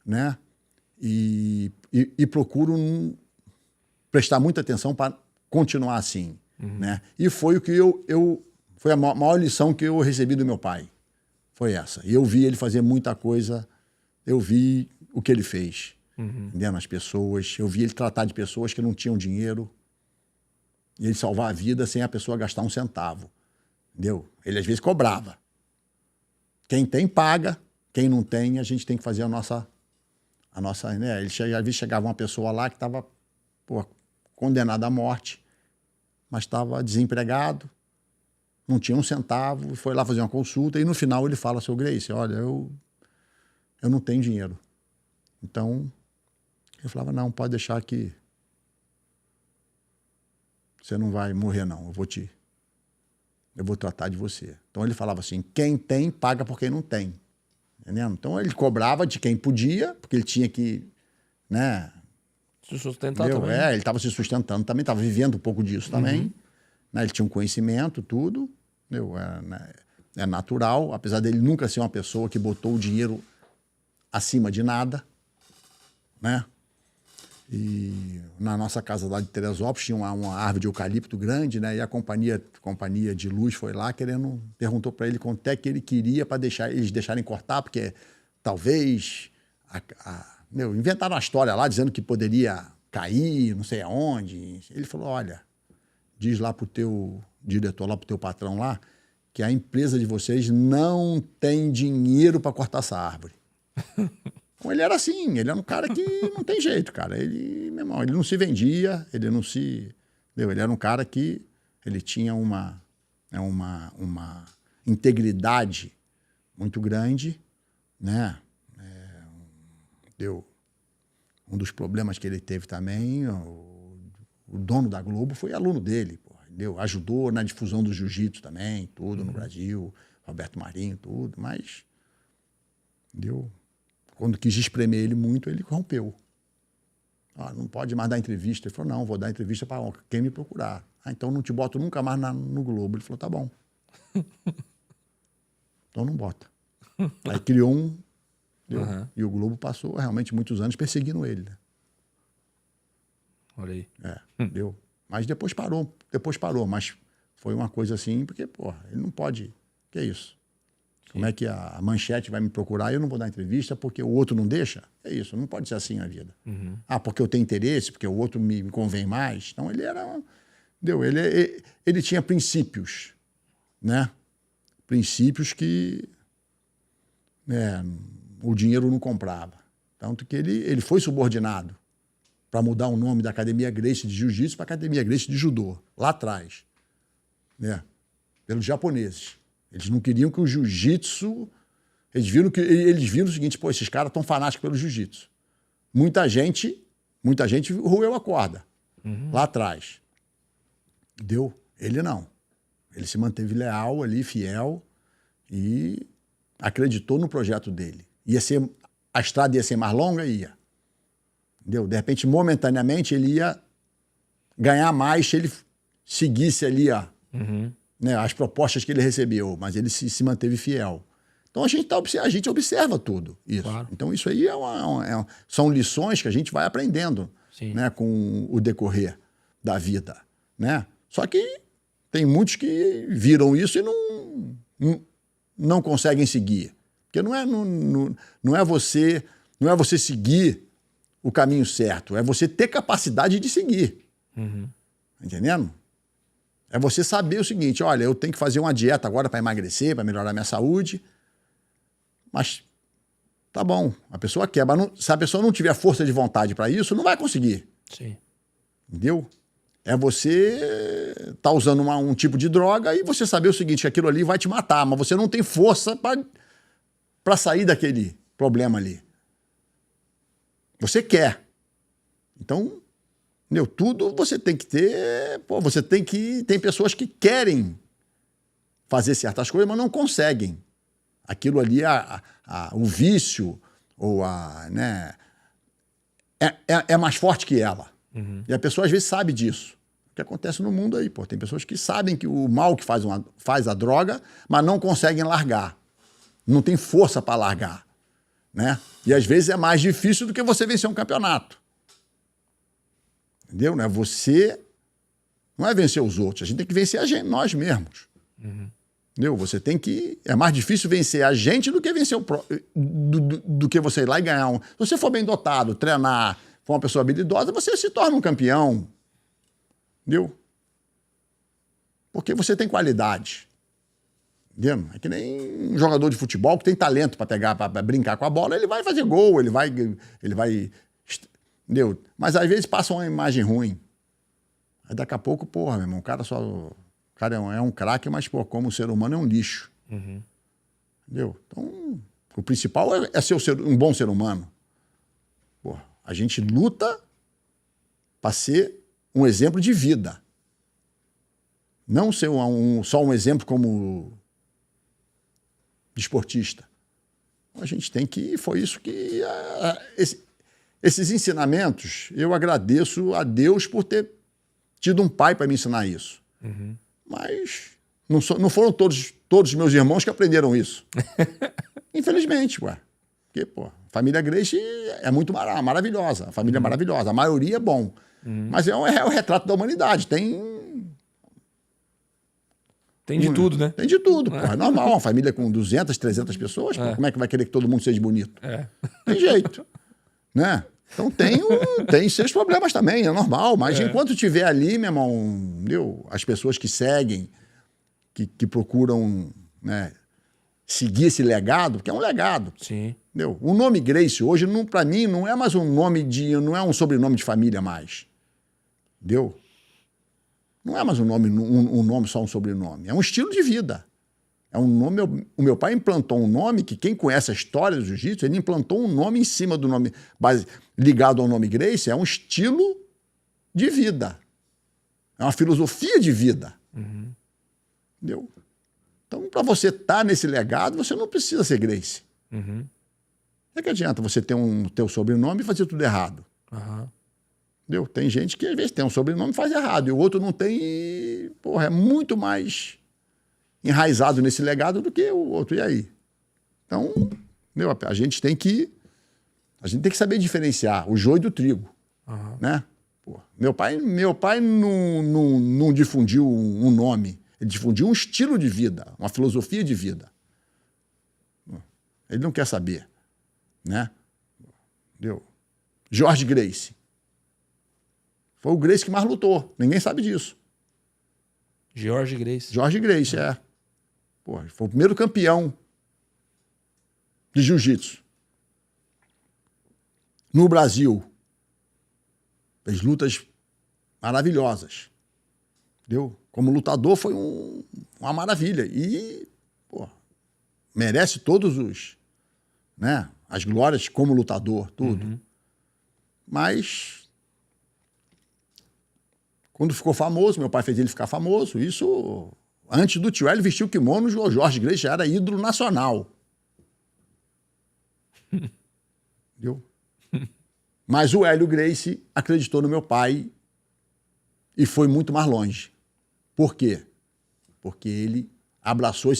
né? E procuro prestar muita atenção para continuar assim, né? E foi o que foi a maior lição que eu recebi do meu pai. Foi essa. E eu vi ele fazer muita coisa, eu vi o que ele fez, entendendo? As pessoas, eu vi ele tratar de pessoas que não tinham dinheiro e ele salvar a vida sem a pessoa gastar um centavo, entendeu? Ele às vezes cobrava. Quem tem, paga. Quem não tem, a gente tem que fazer a nossa né? Às vezes chegava uma pessoa lá que estava condenada à morte, mas estava desempregado, não tinha um centavo, foi lá fazer uma consulta e no final ele fala, seu Grace, olha, eu não tenho dinheiro. Então, eu falava, não, pode deixar que você não vai morrer, não, eu vou tratar de você. Então ele falava assim, quem tem, paga por quem não tem. Entendendo? Então ele cobrava de quem podia, porque ele tinha que, né? Se sustentar também. Ele estava se sustentando também, estava vivendo um pouco disso também. Né? Ele tinha um conhecimento, tudo. É natural, apesar dele nunca ser uma pessoa que botou o dinheiro acima de nada, né? E na nossa casa lá de Teresópolis tinha uma árvore de eucalipto grande, né? E a companhia de luz foi lá perguntou para ele quanto é que ele queria para eles deixarem cortar, porque talvez inventaram uma história lá dizendo que poderia cair, não sei aonde. Ele falou, olha, diz lá pro teu diretor, lá pro teu patrão lá, que a empresa de vocês não tem dinheiro para cortar essa árvore. Então, ele era assim, ele era um cara que não tem jeito, cara. Ele, meu irmão, ele não se vendia, ele não se... Entendeu? Ele era um cara que ele tinha uma integridade muito grande, né? Um dos problemas que ele teve também, o dono da Globo foi aluno dele, pô, entendeu? Ajudou na difusão do jiu-jitsu também, tudo no Brasil, Roberto Marinho, tudo, mas, entendeu? Quando quis espremer ele muito, ele rompeu. Não pode mais dar entrevista. Ele falou, não, vou dar entrevista para quem me procurar. Então não te boto nunca mais no Globo. Ele falou, tá bom. Então não bota. Aí criou e o Globo passou realmente muitos anos perseguindo ele. Né? Olha aí. Deu. Mas depois parou, mas foi uma coisa assim, porque, porra, ele não pode... Que é isso? Sim. Como é que a Manchete vai me procurar e eu não vou dar entrevista porque o outro não deixa? É isso, não pode ser assim na vida. Porque eu tenho interesse, porque o outro me convém mais. Então ele era... Entendeu? Ele tinha princípios, né? Princípios que o dinheiro não comprava. Tanto que ele foi subordinado para mudar o nome da Academia Gracie de Jiu-Jitsu para Academia Gracie de Judô, lá atrás, né? Pelos japoneses. Eles não queriam que o jiu-jitsu... Eles viram o seguinte, pô, esses caras estão fanáticos pelo jiu-jitsu. Muita gente roeu a corda lá atrás. Entendeu? Ele não. Ele se manteve leal ali, fiel, e acreditou no projeto dele. A estrada ia ser mais longa? Ia. Entendeu? De repente, momentaneamente, ele ia ganhar mais se ele seguisse ali né, as propostas que ele recebeu, mas ele se manteve fiel. Então a gente observa tudo isso. Claro. Então isso aí são lições que a gente vai aprendendo, né, com o decorrer da vida, né? Só que tem muitos que viram isso e não conseguem seguir. Porque não é você seguir o caminho certo, é você ter capacidade de seguir. Entendendo? É você saber o seguinte, olha, eu tenho que fazer uma dieta agora para emagrecer, para melhorar a minha saúde, mas tá bom, a pessoa quer, mas se a pessoa não tiver força de vontade para isso, não vai conseguir. Sim. Entendeu? É você tá usando um tipo de droga e você saber o seguinte, que aquilo ali vai te matar, mas você não tem força para sair daquele problema ali. Você quer. Então, entendeu? Tudo você tem que ter... Pô, tem pessoas que querem fazer certas coisas, mas não conseguem. Aquilo ali, o vício, ou né, é mais forte que ela. E a pessoa às vezes sabe disso. O que acontece no mundo aí, pô. Tem pessoas que sabem que o mal que faz a droga, mas não conseguem largar. Não tem força para largar, né? E às vezes é mais difícil do que você vencer um campeonato. Entendeu? Você não é vencer os outros, a gente tem que vencer nós mesmos. Entendeu? Você tem que... É mais difícil vencer a gente do que vencer do que você ir lá e ganhar Se você for bem dotado, treinar, for uma pessoa habilidosa, você se torna um campeão. Entendeu? Porque você tem qualidade. Entendeu? É que nem um jogador de futebol que tem talento para brincar com a bola, ele vai fazer gol, ele vai... Entendeu? Mas às vezes passa uma imagem ruim. Aí daqui a pouco, porra, meu irmão, o cara é um craque, mas, pô, como ser humano é um lixo. Entendeu? Então, o principal é ser um bom ser humano. Porra, a gente luta para ser um exemplo de vida. Não ser só um exemplo como desportista. A gente tem que... Foi isso que... Esses ensinamentos, eu agradeço a Deus por ter tido um pai para me ensinar isso. Mas não foram todos os meus irmãos que aprenderam isso. Infelizmente, ué. Porque, pô, a família Gracie é muito maravilhosa. A família é maravilhosa. A maioria é bom. Mas é o retrato da humanidade. Tem de tudo, né? Tem de tudo, pô. É normal. Uma família com 200, 300 pessoas, pô, como é que vai querer que todo mundo seja bonito? Tem jeito. Né? Então tem seus problemas também, é normal. Mas enquanto tiver ali, meu irmão, entendeu? As pessoas que seguem, que procuram, né, seguir esse legado, porque é um legado. Sim. Entendeu? O nome Gracie hoje, para mim, não é mais não é um sobrenome de família mais. Entendeu? Não é mais um nome, só um sobrenome. É um estilo de vida. É um nome. O meu pai implantou um nome que quem conhece a história do jiu-jitsu, ele implantou um nome em cima do nome, ligado ao nome Gracie, é um estilo de vida. É uma filosofia de vida. Entendeu? Então, para você estar nesse legado, você não precisa ser Gracie. É que adianta você ter teu sobrenome e fazer tudo errado. Entendeu? Tem gente que às vezes tem um sobrenome e faz errado, e o outro não tem e, porra, é muito mais enraizado nesse legado do que o outro. E aí? Então, a gente tem que saber diferenciar o joio do trigo. Né? Pô, meu pai não difundiu um nome, ele difundiu um estilo de vida, uma filosofia de vida. Ele não quer saber. Né? Entendeu? Jorge Gracie. Foi o Gracie que mais lutou. Ninguém sabe disso. Jorge Gracie, é. Pô, foi o primeiro campeão de jiu-jitsu no Brasil. Fez lutas maravilhosas. Entendeu? Como lutador foi uma maravilha. E, pô, merece todos né, as glórias como lutador, tudo. Mas quando ficou famoso, meu pai fez ele ficar famoso, isso, antes do tio Hélio vestir o kimono, o Jorge Gracie já era ídolo nacional. Entendeu? Mas o Hélio Gracie acreditou no meu pai e foi muito mais longe. Por quê? porque ele abraçou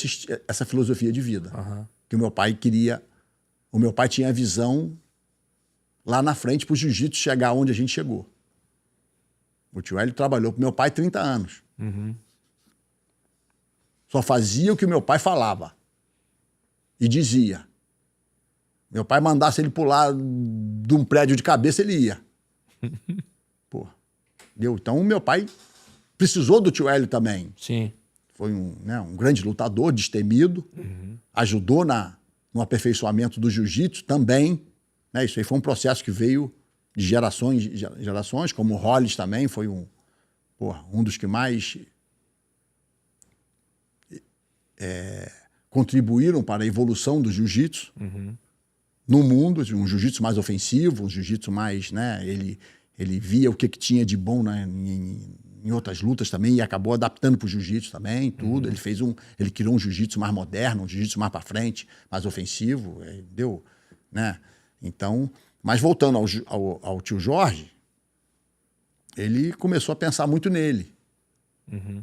essa filosofia de vida. Que o meu pai queria... O meu pai tinha a visão lá na frente para o jiu-jitsu chegar onde a gente chegou. O tio Hélio trabalhou com meu pai 30 anos. Só fazia o que o meu pai falava. E dizia. Meu pai mandasse ele pular de um prédio de cabeça, ele ia. Pô, entendeu? Então, o meu pai precisou do tio Hélio também. Sim. Foi um grande lutador, destemido. Ajudou no aperfeiçoamento do jiu-jitsu também. Né? Isso aí foi um processo que veio de gerações, como o Hollis também foi um dos que mais contribuíram para a evolução do jiu-jitsu no mundo, um jiu-jitsu mais ofensivo, um jiu-jitsu mais... Né? Ele via o que tinha de bom em outras lutas também e acabou adaptando para o jiu-jitsu também, tudo. Ele criou um jiu-jitsu mais moderno, um jiu-jitsu mais para frente, mais ofensivo, deu, né? Então, mas voltando ao tio Jorge, ele começou a pensar muito nele.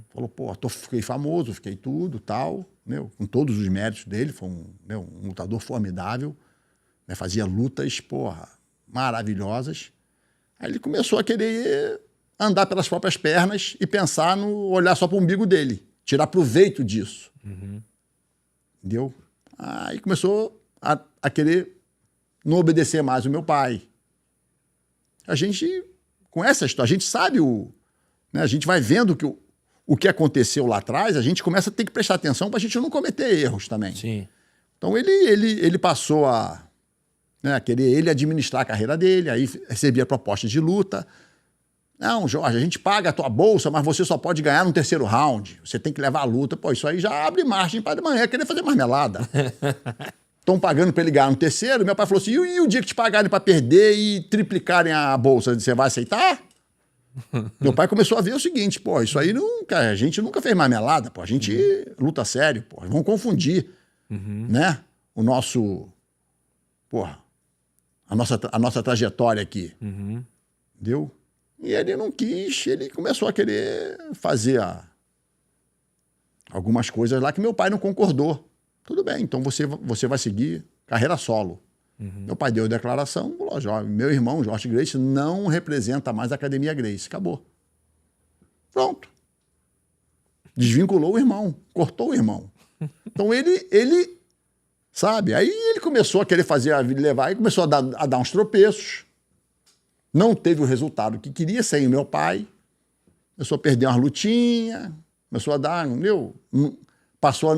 Falou, pô, fiquei famoso, fiquei tudo, tal, meu, com todos os méritos dele, foi um lutador formidável, né? Fazia lutas, porra, maravilhosas. Aí ele começou a querer andar pelas próprias pernas e pensar olhar só para o umbigo dele, tirar proveito disso. Entendeu? Aí começou a querer não obedecer mais o meu pai. A gente, com essa história, a gente sabe né, a gente vai vendo que o que aconteceu lá atrás, a gente começa a ter que prestar atenção para a gente não cometer erros também. Sim. Então ele passou a querer ele administrar a carreira dele, aí recebia propostas de luta. Não, Jorge, a gente paga a tua bolsa, mas você só pode ganhar no terceiro round. Você tem que levar a luta. Pô, isso aí já abre margem para amanhã querer fazer marmelada. Estão pagando para ele ganhar no terceiro. Meu pai falou assim, e o dia que te pagarem para perder e triplicarem a bolsa, você vai aceitar? Meu pai começou a ver o seguinte, pô, isso aí a gente nunca fez marmelada, pô, a gente luta sério, pô, vamos confundir, né? O nosso, porra, a nossa trajetória aqui. Entendeu? E ele não quis, ele começou a querer fazer algumas coisas lá que meu pai não concordou. Tudo bem, então você vai seguir carreira solo. Meu pai deu a declaração, falou, meu irmão, Jorge Gracie, não representa mais a Academia Gracie. Acabou. Pronto. Desvinculou o irmão, cortou o irmão. Então ele sabe, aí ele começou a querer fazer a vida levar e começou a dar uns tropeços. Não teve o resultado que queria sem o meu pai. Começou a perder umas lutinhas, começou a dar, passou a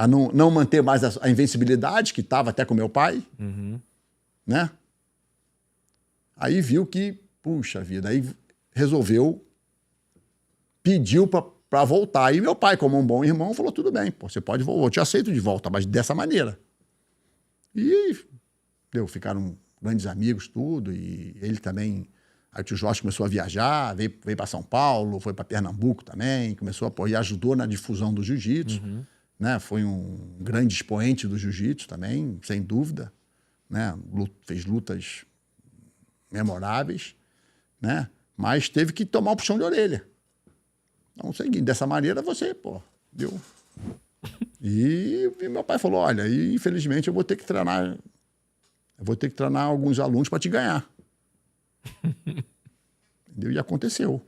não manter mais a invencibilidade que estava até com meu pai, né? Aí viu que, puxa vida, aí resolveu, pediu para voltar. E meu pai, como um bom irmão, falou, tudo bem, pô, você pode voltar, eu te aceito de volta, mas dessa maneira. E ficaram grandes amigos, tudo, e ele também, aí o tio Jorge começou a viajar, veio para São Paulo, foi para Pernambuco também, começou e ajudou na difusão do jiu-jitsu, né? Foi um grande expoente do jiu-jitsu também, sem dúvida, né? Fez lutas memoráveis, né? Mas teve que tomar um puxão de orelha. Então, seguinte, dessa maneira você, pô, viu? E meu pai falou, olha, infelizmente eu vou ter que treinar alguns alunos para te ganhar. Entendeu? E aconteceu.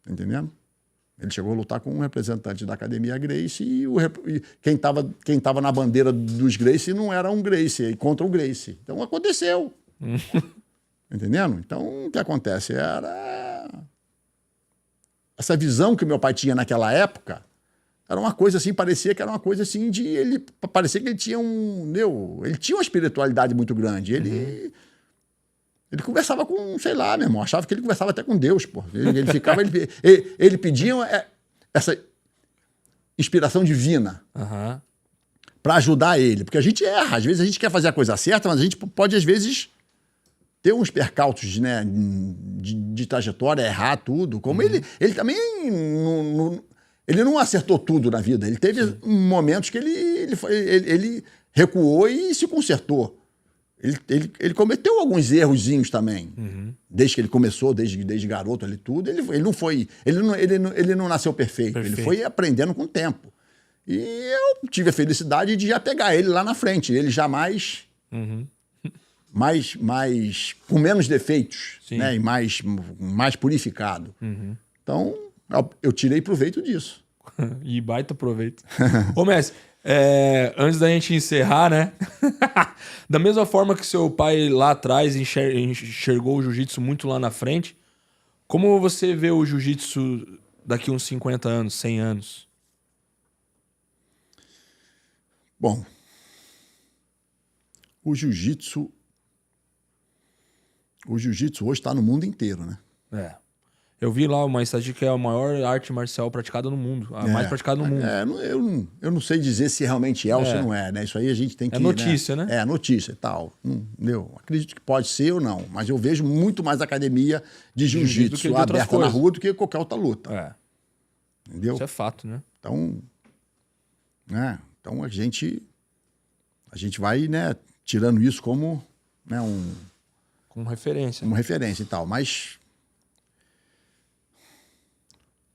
Tá entendendo? Ele chegou a lutar com um representante da Academia Gracie e quem tava na bandeira dos Gracie não era um Gracie, contra o Gracie. Então aconteceu. Entendendo? Então o que acontece? Era essa visão que meu pai tinha naquela época, era uma coisa assim, parecia que era uma coisa assim parecia que ele tinha ele tinha uma espiritualidade muito grande. Ele conversava com, sei lá, meu irmão, achava que ele conversava até com Deus, pô. Ele ficava, ele pedia essa inspiração divina para ajudar ele, porque a gente erra, às vezes a gente quer fazer a coisa certa, mas a gente pode, às vezes, ter uns percalços, né, de trajetória, errar tudo, como ele também ele não acertou tudo na vida, ele teve momentos que ele recuou e se consertou. Ele cometeu alguns errozinhos também. Desde que ele começou, desde garoto ali tudo. Ele não nasceu perfeito. Ele foi aprendendo com o tempo. E eu tive a felicidade de já pegar ele lá na frente. Ele jamais... com menos defeitos, né? E mais purificado. Então, eu tirei proveito disso. E baita proveito. Ô, Messi, antes da gente encerrar, né? Da mesma forma que seu pai lá atrás enxergou o jiu-jitsu muito lá na frente, como você vê o jiu-jitsu daqui uns 50 anos, 100 anos? Bom, o jiu-jitsu hoje está no mundo inteiro, né? Eu vi lá uma estatística que é a maior arte marcial praticada no mundo. A mais praticada no mundo. Eu não sei dizer se realmente é ou se não é, né? Isso aí a gente tem que... É notícia, né? É, notícia e tal. Entendeu? Acredito que pode ser ou não. Mas eu vejo muito mais academia de jiu-jitsu aberta na rua do que qualquer outra luta. Entendeu? Isso é fato, né? Então, então a gente vai, né, tirando isso como, né, como referência. Como referência e tal. Mas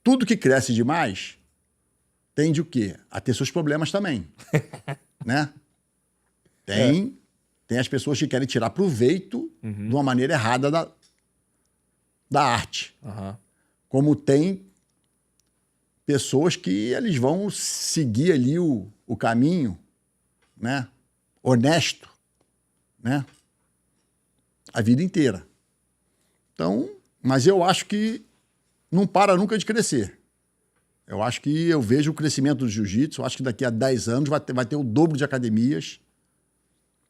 tudo que cresce demais tende o quê? A ter seus problemas também. Né? Tem as pessoas que querem tirar proveito de uma maneira errada da arte. Como tem pessoas que eles vão seguir ali o caminho, né, honesto, né, a vida inteira. Então, mas eu acho que não para nunca de crescer. Eu acho que eu vejo o crescimento do jiu-jitsu, eu acho que daqui a 10 anos vai ter o dobro de academias,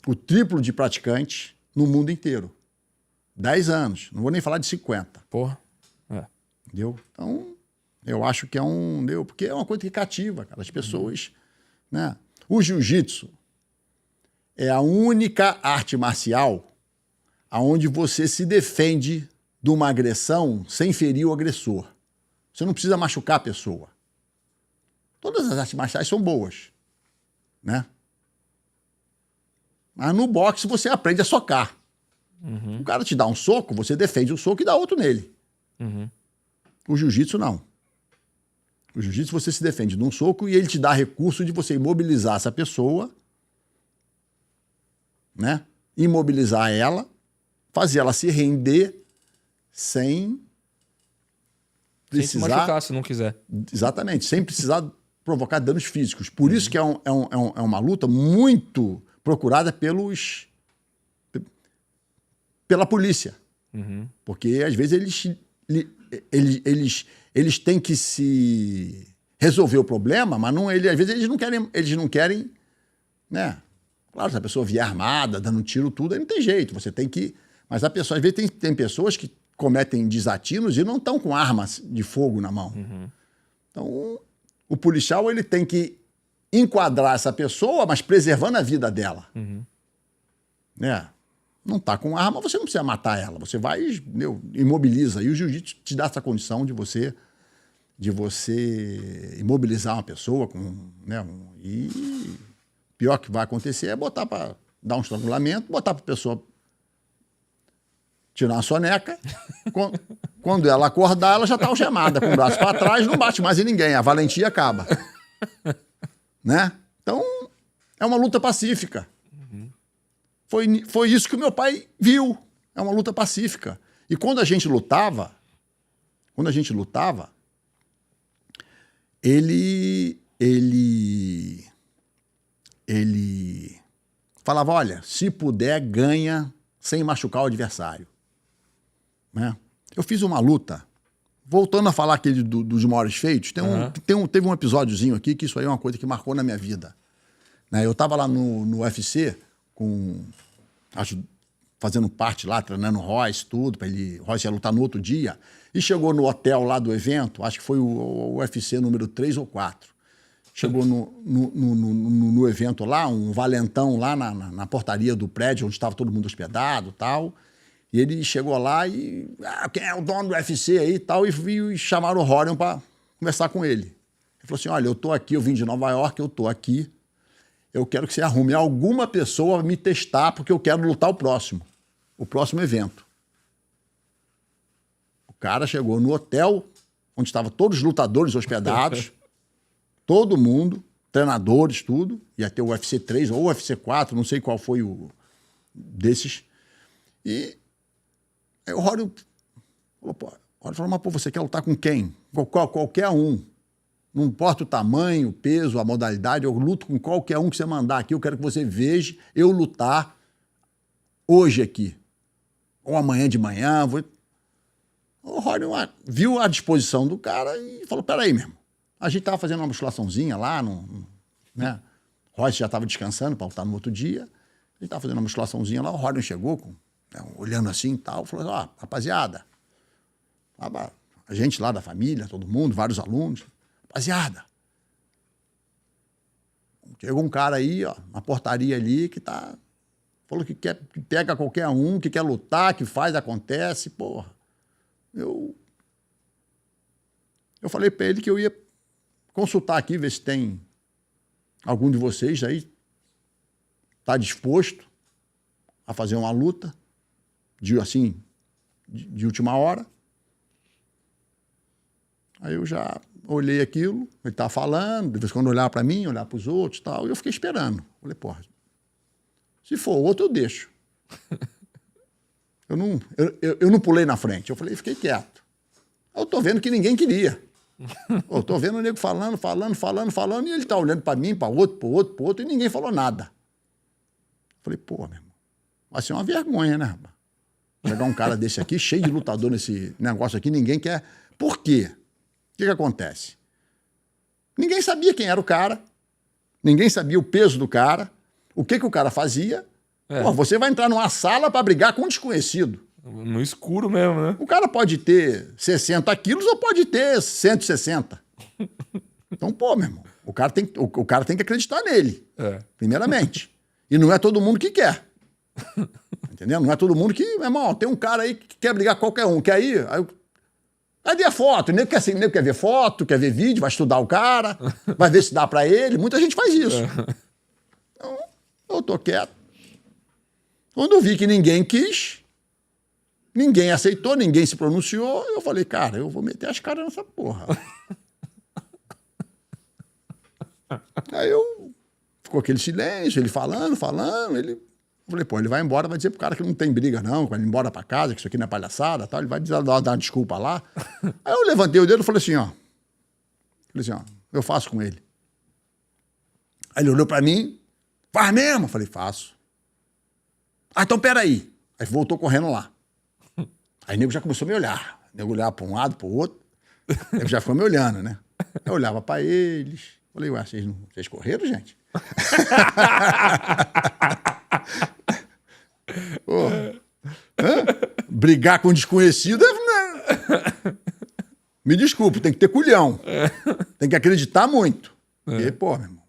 o triplo de praticantes no mundo inteiro. 10 anos, não vou nem falar de 50. Porra. Entendeu? Então, eu acho que porque é uma coisa que cativa, cara, as pessoas, né? O jiu-jitsu é a única arte marcial onde você se defende de uma agressão sem ferir o agressor. Você não precisa machucar a pessoa. Todas as artes marciais são boas, né? Mas no boxe você aprende a socar. O cara te dá um soco, você defende o soco e dá outro nele. O jiu-jitsu não. O jiu-jitsu você se defende de um soco e ele te dá recurso de você imobilizar essa pessoa, né? Imobilizar ela, fazer ela se render sem precisar... Sem se machucar, se não quiser. Exatamente, sem precisar provocar danos físicos. Por isso que é uma luta muito procurada pela polícia. Porque, às vezes, eles têm que se resolver o problema, mas às vezes eles não querem, né? Claro, se a pessoa vier armada, dando tiro, tudo, aí não tem jeito. Você tem que... Mas a pessoa, às vezes, tem pessoas que cometem desatinos e não estão com armas de fogo na mão. Então, o policial ele tem que enquadrar essa pessoa, mas preservando a vida dela. Né? Não está com arma, você não precisa matar ela. Você vai, imobiliza. E o jiu-jitsu te dá essa condição de você imobilizar uma pessoa. E pior que vai acontecer é botar para dar um estrangulamento, botar para a pessoa tirar uma soneca. Quando ela acordar, ela já está algemada, com o braço para trás, não bate mais em ninguém. A valentia acaba. Né? Então, é uma luta pacífica. Foi isso que o meu pai viu. É uma luta pacífica. E quando a gente lutava, ele falava, olha, se puder, ganha sem machucar o adversário. Né? Eu fiz uma luta, voltando a falar aquele dos maiores feitos, teve um episódiozinho aqui que isso aí é uma coisa que marcou na minha vida. Né? Eu estava lá no UFC, fazendo parte lá, treinando o Royce, tudo, o Royce ia lutar no outro dia, e chegou no hotel lá do evento, acho que foi o UFC número 3 ou 4. Chegou no evento lá, um valentão lá na portaria do prédio, onde estava todo mundo hospedado e tal. E ele chegou lá e... quem é o dono do UFC aí e tal? E chamaram o Rorion para conversar com ele. Ele falou assim, olha, eu vim de Nova York, eu tô aqui. eu quero que você arrume alguma pessoa a me testar, porque eu quero lutar o próximo evento. O cara chegou no hotel, onde estavam todos os lutadores hospedados, todo mundo, treinadores, tudo. Ia ter o UFC 3 ou o UFC 4, não sei qual foi o desses. E aí o Rory falou, pô, mas pô, você quer lutar com quem? Qualquer um. Não importa o tamanho, o peso, a modalidade, eu luto com qualquer um que você mandar aqui. Eu quero que você veja eu lutar hoje aqui. Ou amanhã de manhã. O Rory viu a disposição do cara e falou, peraí, mesmo. A gente estava fazendo uma musculaçãozinha lá, né? O Royce já estava descansando para lutar no outro dia. A gente estava fazendo uma musculaçãozinha lá, o Rory chegou, olhando assim e tal, falou, ó, rapaziada, a gente lá da família, todo mundo, vários alunos, rapaziada, chegou um cara aí, ó, na portaria ali, falou que pega qualquer um, que quer lutar, que faz, acontece, porra. Eu falei para ele que eu ia consultar aqui, ver se tem algum de vocês aí tá disposto a fazer uma luta de última hora. Aí eu já olhei aquilo, ele estava falando, de vez em quando olhava para mim, olhava para os outros e tal, e eu fiquei esperando. Falei, porra, se for outro, eu deixo. Eu não pulei na frente, eu falei, fiquei quieto. Eu tô vendo que ninguém queria. Eu tô vendo o nego falando, e ele tá olhando para mim, para outro, e ninguém falou nada. Falei, pô, meu irmão, vai ser uma vergonha, né, rapaz? Chegar um cara desse aqui, cheio de lutador nesse negócio aqui, ninguém quer. Por quê? O que acontece? Ninguém sabia quem era o cara, ninguém sabia o peso do cara, o que o cara fazia. Pô, você vai entrar numa sala para brigar com um desconhecido. No escuro mesmo, né? O cara pode ter 60 quilos ou pode ter 160. Então, pô, meu irmão, o cara tem que acreditar nele, primeiramente. E não é todo mundo que quer. Entendeu? Não é todo mundo que... Meu irmão, tem um cara aí que quer brigar com qualquer um. Quer ir? Aí ver foto. O nego quer ver foto, quer ver vídeo, vai estudar o cara, vai ver se dá pra ele. Muita gente faz isso. Então, eu tô quieto. Quando eu vi que ninguém quis, ninguém aceitou, ninguém se pronunciou, eu falei, cara, eu vou meter as caras nessa porra. Aí ficou aquele silêncio, ele falando, eu falei, pô, ele vai embora, vai dizer pro cara que não tem briga não, vai embora pra casa, que isso aqui não é palhaçada, tal, ele vai dar uma desculpa lá. Aí eu levantei o dedo e falei assim, ó, eu faço com ele. Aí ele olhou pra mim, faz mesmo? Eu falei, faço. Ah, então peraí. Aí voltou correndo lá. Aí o nego já começou a me olhar. O nego olhava pra um lado, pro outro. O nego já ficou me olhando, né? Eu olhava pra eles. Falei, ué, vocês correram, gente? Pô, brigar com desconhecido me desculpe, tem que ter culhão. Tem que acreditar muito. Porque, pô, meu irmão,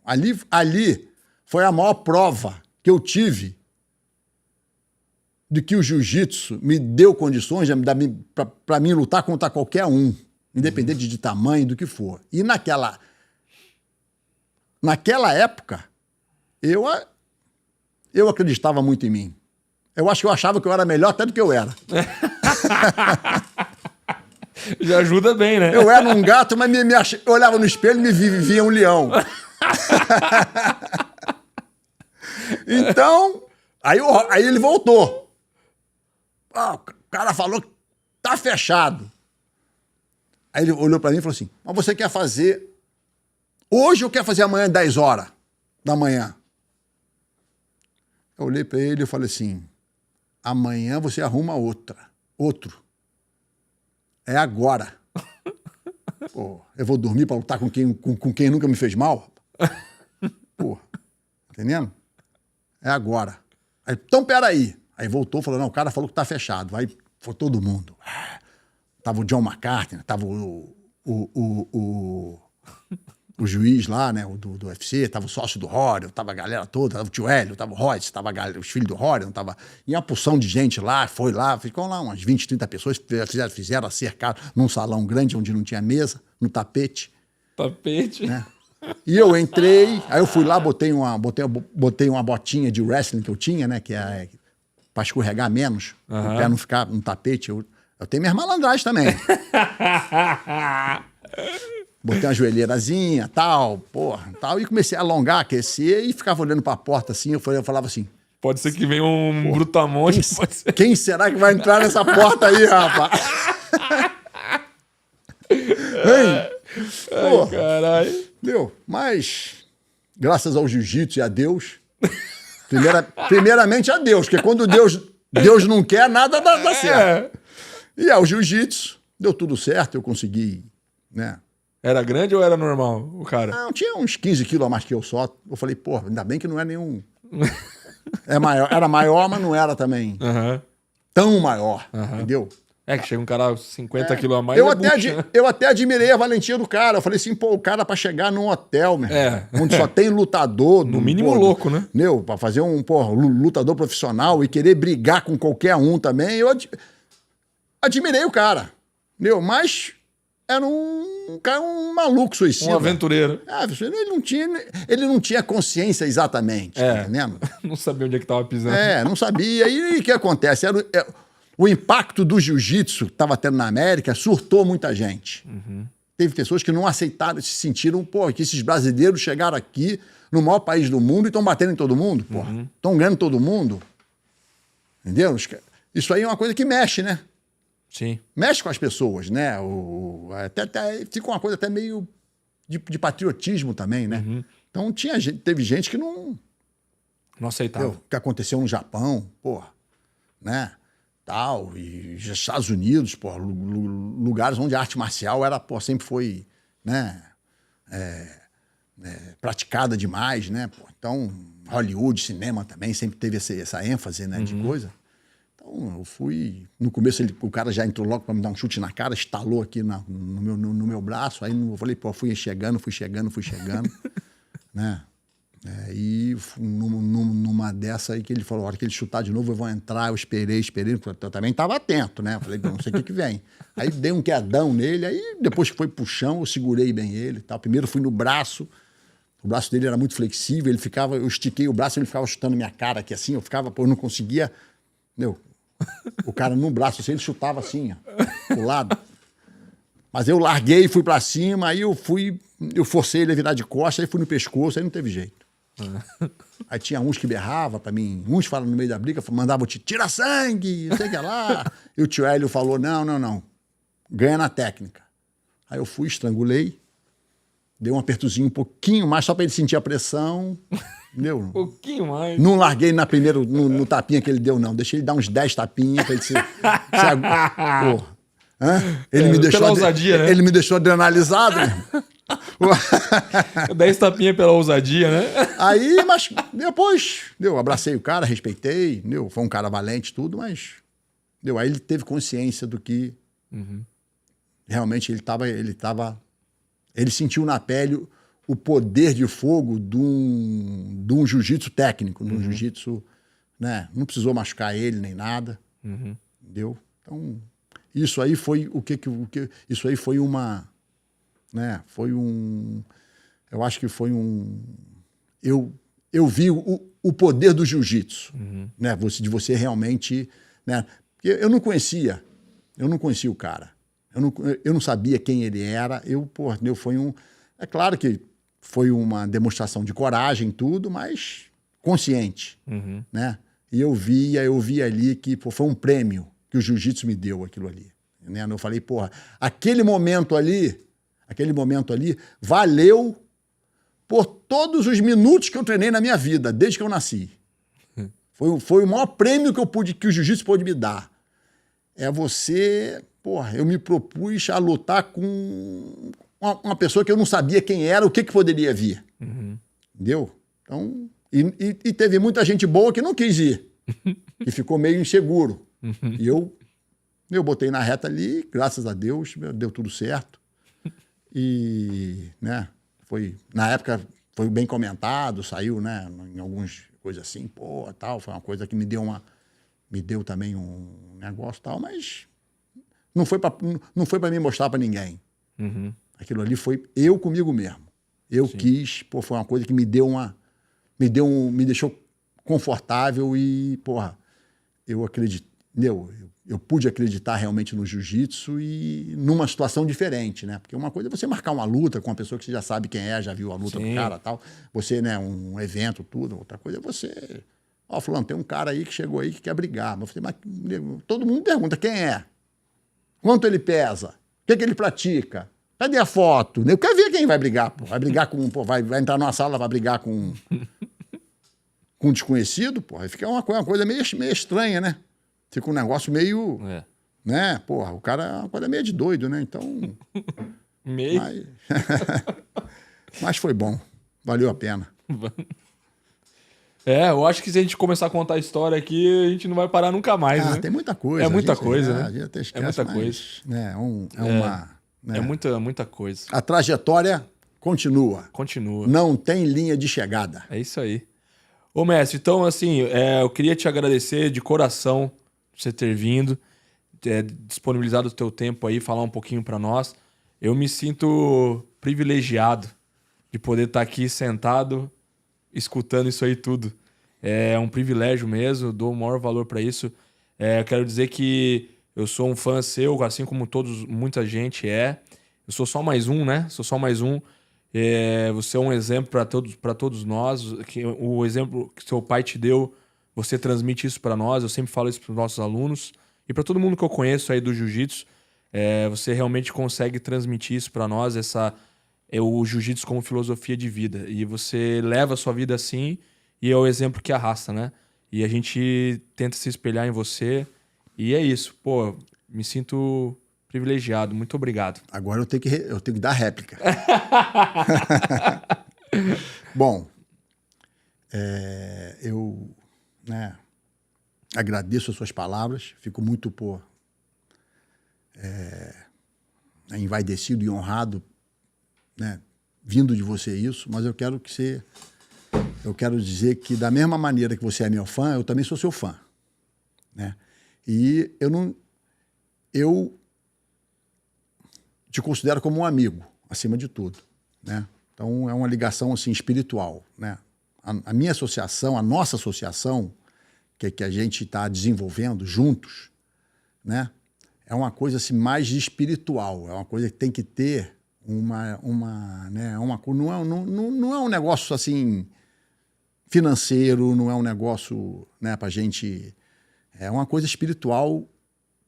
ali foi a maior prova que eu tive de que o jiu-jitsu me deu condições para mim lutar contra qualquer um, independente de tamanho, do que for. E naquela época, eu acreditava muito em mim. Eu acho que eu achava que eu era melhor até do que eu era. Já ajuda bem, né? Eu era um gato, mas eu olhava no espelho e me via um leão. Então, aí ele voltou. O cara falou que tá fechado. Aí ele olhou pra mim e falou assim, mas você quer fazer hoje ou quer fazer amanhã 10 horas da manhã? Eu olhei pra ele e falei assim, amanhã você arruma outro. É agora. Pô, eu vou dormir pra lutar com quem nunca me fez mal? Pô, entendendo? É agora. Aí, então, peraí. Aí voltou, falou, não, o cara falou que tá fechado. Aí foi todo mundo. Tava o John McCartney, tava o juiz lá, né, do UFC, tava o sócio do Rory, tava a galera toda, tava o tio Hélio, tava o Royce, tava os filhos do Rory, tava... E uma porção de gente lá, ficou lá umas 20, 30 pessoas, fizeram cercado num salão grande onde não tinha mesa, no tapete. Tapete? Né? E eu entrei, aí eu fui lá, botei uma botinha de wrestling que eu tinha, né? Que é pra escorregar menos, o pé não ficar no tapete. Eu tenho minhas malandragens também. Botei uma joelheirazinha, tal, e comecei a alongar, aquecer, e ficava olhando pra porta assim, eu falava assim... Pode ser que venha um brutamonte. Quem será que vai entrar nessa porta aí, rapaz? Ai, caralho. Mas, graças ao jiu-jitsu e a Deus, primeiramente a Deus, porque quando Deus não quer, nada dá certo. E ao jiu-jitsu, deu tudo certo, eu consegui, né? Era grande ou era normal, o cara? Não, tinha uns 15 quilos a mais que eu só. Eu falei, pô, ainda bem que não é nenhum... Era maior, mas não era também tão maior, entendeu? É que chega um cara 50 quilos a mais. Eu até admirei a valentia do cara. Eu falei assim, pô, o cara pra chegar num hotel, meu, onde só tem lutador. No mínimo louco, né? Pra fazer um lutador profissional e querer brigar com qualquer um também, eu admirei o cara. Mas era um maluco suicida. Um aventureiro. Ele não tinha consciência exatamente, tá entendendo? Não sabia onde é que tava pisando. Não sabia. E o que acontece? O impacto do jiu-jitsu que estava tendo na América surtou muita gente. Teve pessoas que não aceitaram, se sentiram, que esses brasileiros chegaram aqui no maior país do mundo e estão batendo em todo mundo, estão ganhando todo mundo. Entendeu? Isso aí é uma coisa que mexe, né? Sim. Mexe com as pessoas, né? Até fica uma coisa até meio de patriotismo também, né? Então teve gente que não aceitava. O que aconteceu no Japão, né? Tal, e Estados Unidos, lugares onde a arte marcial era, sempre foi, né? Praticada demais, né? Então, Hollywood, cinema também sempre teve essa ênfase, né? De coisa. Então, eu fui... No começo, o cara já entrou logo para me dar um chute na cara, estalou aqui no meu braço. Aí eu falei, fui chegando, né? E numa dessa aí que ele falou, a hora que ele chutar de novo, eu vou entrar. Eu esperei. Eu também estava atento, né? Eu falei, não sei o que vem. Aí dei um quedão nele, aí depois que foi pro chão, eu segurei bem ele e tal. Primeiro fui no braço. O braço dele era muito flexível, eu estiquei o braço, ele ficava chutando minha cara aqui assim, eu não conseguia... O cara no braço, assim, ele chutava assim, ó, pro lado. Mas eu larguei, fui pra cima, aí eu forcei ele a virar de costas, aí fui no pescoço, aí não teve jeito. Aí tinha uns que berravam pra mim, uns falavam no meio da briga, mandavam tira sangue, não sei o que lá. E o tio Hélio falou, não, ganha na técnica. Aí eu fui, estrangulei, dei um apertozinho um pouquinho mais, só pra ele sentir a pressão. Entendeu? Um pouquinho mais. Não larguei no tapinha que ele deu, não. Deixei ele dar uns 10 tapinhas pra ele se Ele me deixou... Pela ousadia, né? Ele me deixou adrenalizado. 10 tapinhas pela ousadia, né? Aí, mas depois, abracei o cara, respeitei, foi um cara valente e tudo, mas... Aí ele teve consciência do que realmente ele sentiu na pele o poder de fogo de um jiu-jitsu técnico, de um jiu-jitsu, né? Não precisou machucar ele nem nada, entendeu? Então, isso aí foi isso aí foi uma, né? Eu acho que foi eu vi o poder do jiu-jitsu, né? De você realmente, né? Porque eu não conhecia o cara, eu não sabia quem ele era, é claro que foi uma demonstração de coragem tudo, mas consciente, né? E eu vi ali que foi um prêmio que o jiu-jitsu me deu, aquilo ali, né? Eu falei, aquele momento ali valeu por todos os minutos que eu treinei na minha vida, desde que eu nasci. Foi o maior prêmio que o jiu-jitsu pôde me dar. Eu me propus a lutar com uma pessoa que eu não sabia quem era, o que poderia vir. Entendeu? Então, e teve muita gente boa que não quis ir, que ficou meio inseguro. E eu botei na reta ali, graças a Deus, deu tudo certo. E, né, na época foi bem comentado, saiu, né, em algumas coisas assim, tal, foi uma coisa que me deu também um negócio tal, mas não foi para me mostrar para ninguém. Aquilo ali foi eu comigo mesmo. Eu quis, pô, foi uma coisa que me deixou confortável e, porra, eu acredito, eu pude acreditar realmente no jiu-jitsu e numa situação diferente, né? Porque uma coisa é você marcar uma luta com uma pessoa que você já sabe quem é, já viu a luta do cara e tal. Você, né, um evento, tudo. Outra coisa é você... Ó, fulano, tem um cara aí que chegou aí que quer brigar. Eu falei, mas todo mundo pergunta quem é? Quanto ele pesa? O que ele pratica? Cadê a foto? Eu quero ver quem vai brigar, pô. Vai brigar com... Pô, vai entrar numa sala, vai brigar com um desconhecido, pô. Aí fica uma coisa meio estranha, né? Fica um negócio meio... Né? Porra, o cara é uma coisa meio de doido, né? Então... Meio? Mas foi bom. Valeu a pena. Eu acho que se a gente começar a contar a história aqui, a gente não vai parar nunca mais, né? Tem muita coisa. É muita coisa, né? A gente até esquece, muita coisa. Né? É muita coisa. A trajetória continua. Continua. Não tem linha de chegada. É isso aí. Ô, mestre, então, assim, eu queria te agradecer de coração por você ter vindo, disponibilizado o teu tempo aí, falar um pouquinho para nós. Eu me sinto privilegiado de poder estar aqui sentado, escutando isso aí tudo. É um privilégio mesmo, dou o maior valor para isso. Eu quero dizer que eu sou um fã seu, assim como muita gente é. Eu sou só mais um, né? Sou só mais um. Você é um exemplo para todos nós. O exemplo que seu pai te deu, você transmite isso para nós. Eu sempre falo isso para os nossos alunos e para todo mundo que eu conheço aí do jiu-jitsu. Você realmente consegue transmitir isso para nós, o jiu-jitsu como filosofia de vida. E você leva a sua vida assim e é o exemplo que arrasta, né? E a gente tenta se espelhar em você. E é isso. Pô, me sinto privilegiado. Muito obrigado. Agora eu tenho que dar réplica. Bom, eu agradeço as suas palavras. Fico muito envaidecido e honrado, né, vindo de você isso. Mas eu quero dizer que da mesma maneira que você é meu fã, eu também sou seu fã, né? E eu te considero como um amigo, acima de tudo, né? Então, é uma ligação, assim, espiritual, né? A minha associação, a nossa associação, que a gente está desenvolvendo juntos, né? É uma coisa, assim, mais espiritual. É uma coisa que tem que ter não é um negócio, assim, financeiro, não é um negócio, né, pra gente... É uma coisa espiritual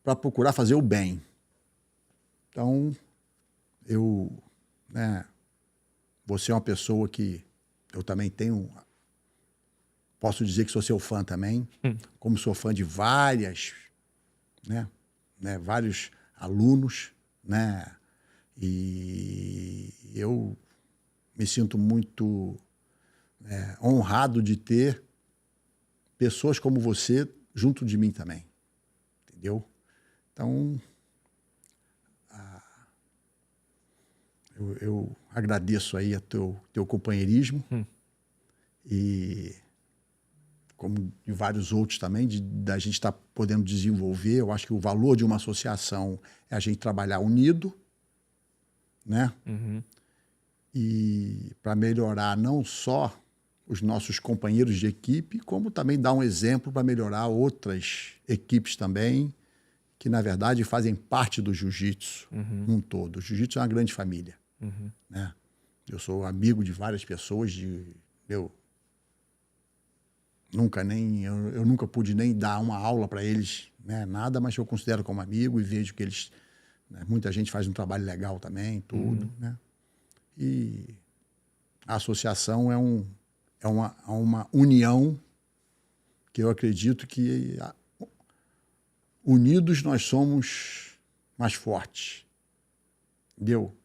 para procurar fazer o bem. Então, você é uma pessoa que eu também tenho... Posso dizer que sou seu fã também, como sou fã de vários alunos, né? E eu me sinto muito honrado de ter pessoas como você junto de mim também, entendeu? Então, eu agradeço aí a teu companheirismo e como de vários outros também, da gente estar podendo desenvolver. Eu acho que o valor de uma associação é a gente trabalhar unido, né? E para melhorar não só os nossos companheiros de equipe, como também dar um exemplo para melhorar outras equipes também, que na verdade fazem parte do jiu-jitsu num todo. O jiu-jitsu é uma grande família, né? Eu sou amigo de várias pessoas, eu nunca pude nem dar uma aula para eles, né, nada, mas eu considero como amigo e vejo que eles, né, muita gente faz um trabalho legal também, tudo, né? E a associação é uma união que eu acredito que unidos nós somos mais fortes, entendeu?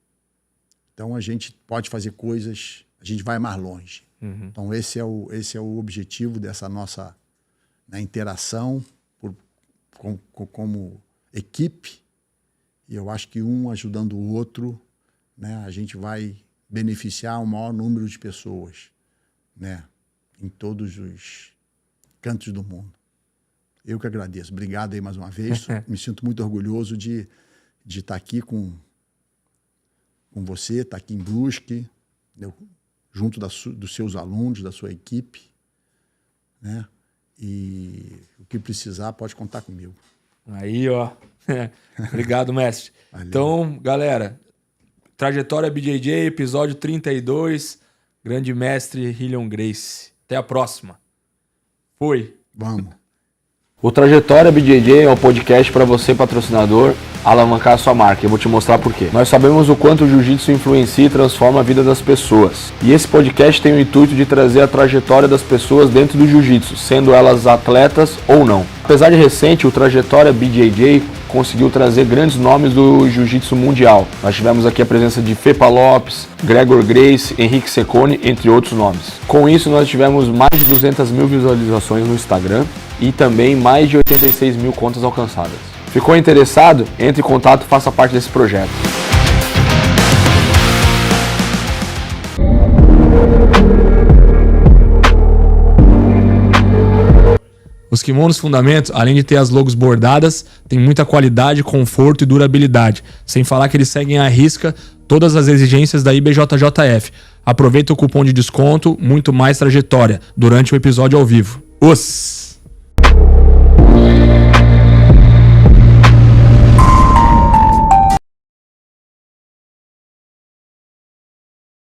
Então a gente pode fazer coisas, a gente vai mais longe. Então esse é o objetivo dessa nossa, né, interação como equipe, e eu acho que um ajudando o outro, né, a gente vai beneficiar o maior número de pessoas, né, em todos os cantos do mundo. Eu que agradeço. Obrigado aí mais uma vez. Me sinto muito orgulhoso de estar aqui com você, estar aqui em Brusque, entendeu? Junto dos seus alunos, da sua equipe, né? E o que precisar pode contar comigo. Aí, ó. Obrigado, mestre. Valeu. Então, galera, Trajetória BJJ, episódio 32, grande mestre Hillion Gracie. Até a próxima. Foi. Vamos. O Trajetória BJJ é um podcast para você, patrocinador, alavancar a sua marca. Eu vou te mostrar por quê. Nós sabemos o quanto o jiu-jitsu influencia e transforma a vida das pessoas. E esse podcast tem o intuito de trazer a trajetória das pessoas dentro do jiu-jitsu, sendo elas atletas ou não. Apesar de recente, o Trajetória BJJ conseguiu trazer grandes nomes do jiu-jitsu mundial. Nós tivemos aqui a presença de Fepa Lopes, Gregor Gracie, Henrique Secone, entre outros nomes. Com isso, nós tivemos mais de 200 mil visualizações no Instagram e também mais de 86 mil contas alcançadas. Ficou interessado? Entre em contato e faça parte desse projeto. Os kimonos Fundamentos, além de ter as logos bordadas, tem muita qualidade, conforto e durabilidade. Sem falar que eles seguem à risca todas as exigências da IBJJF. Aproveita o cupom de desconto, muito mais trajetória, durante o episódio ao vivo. Os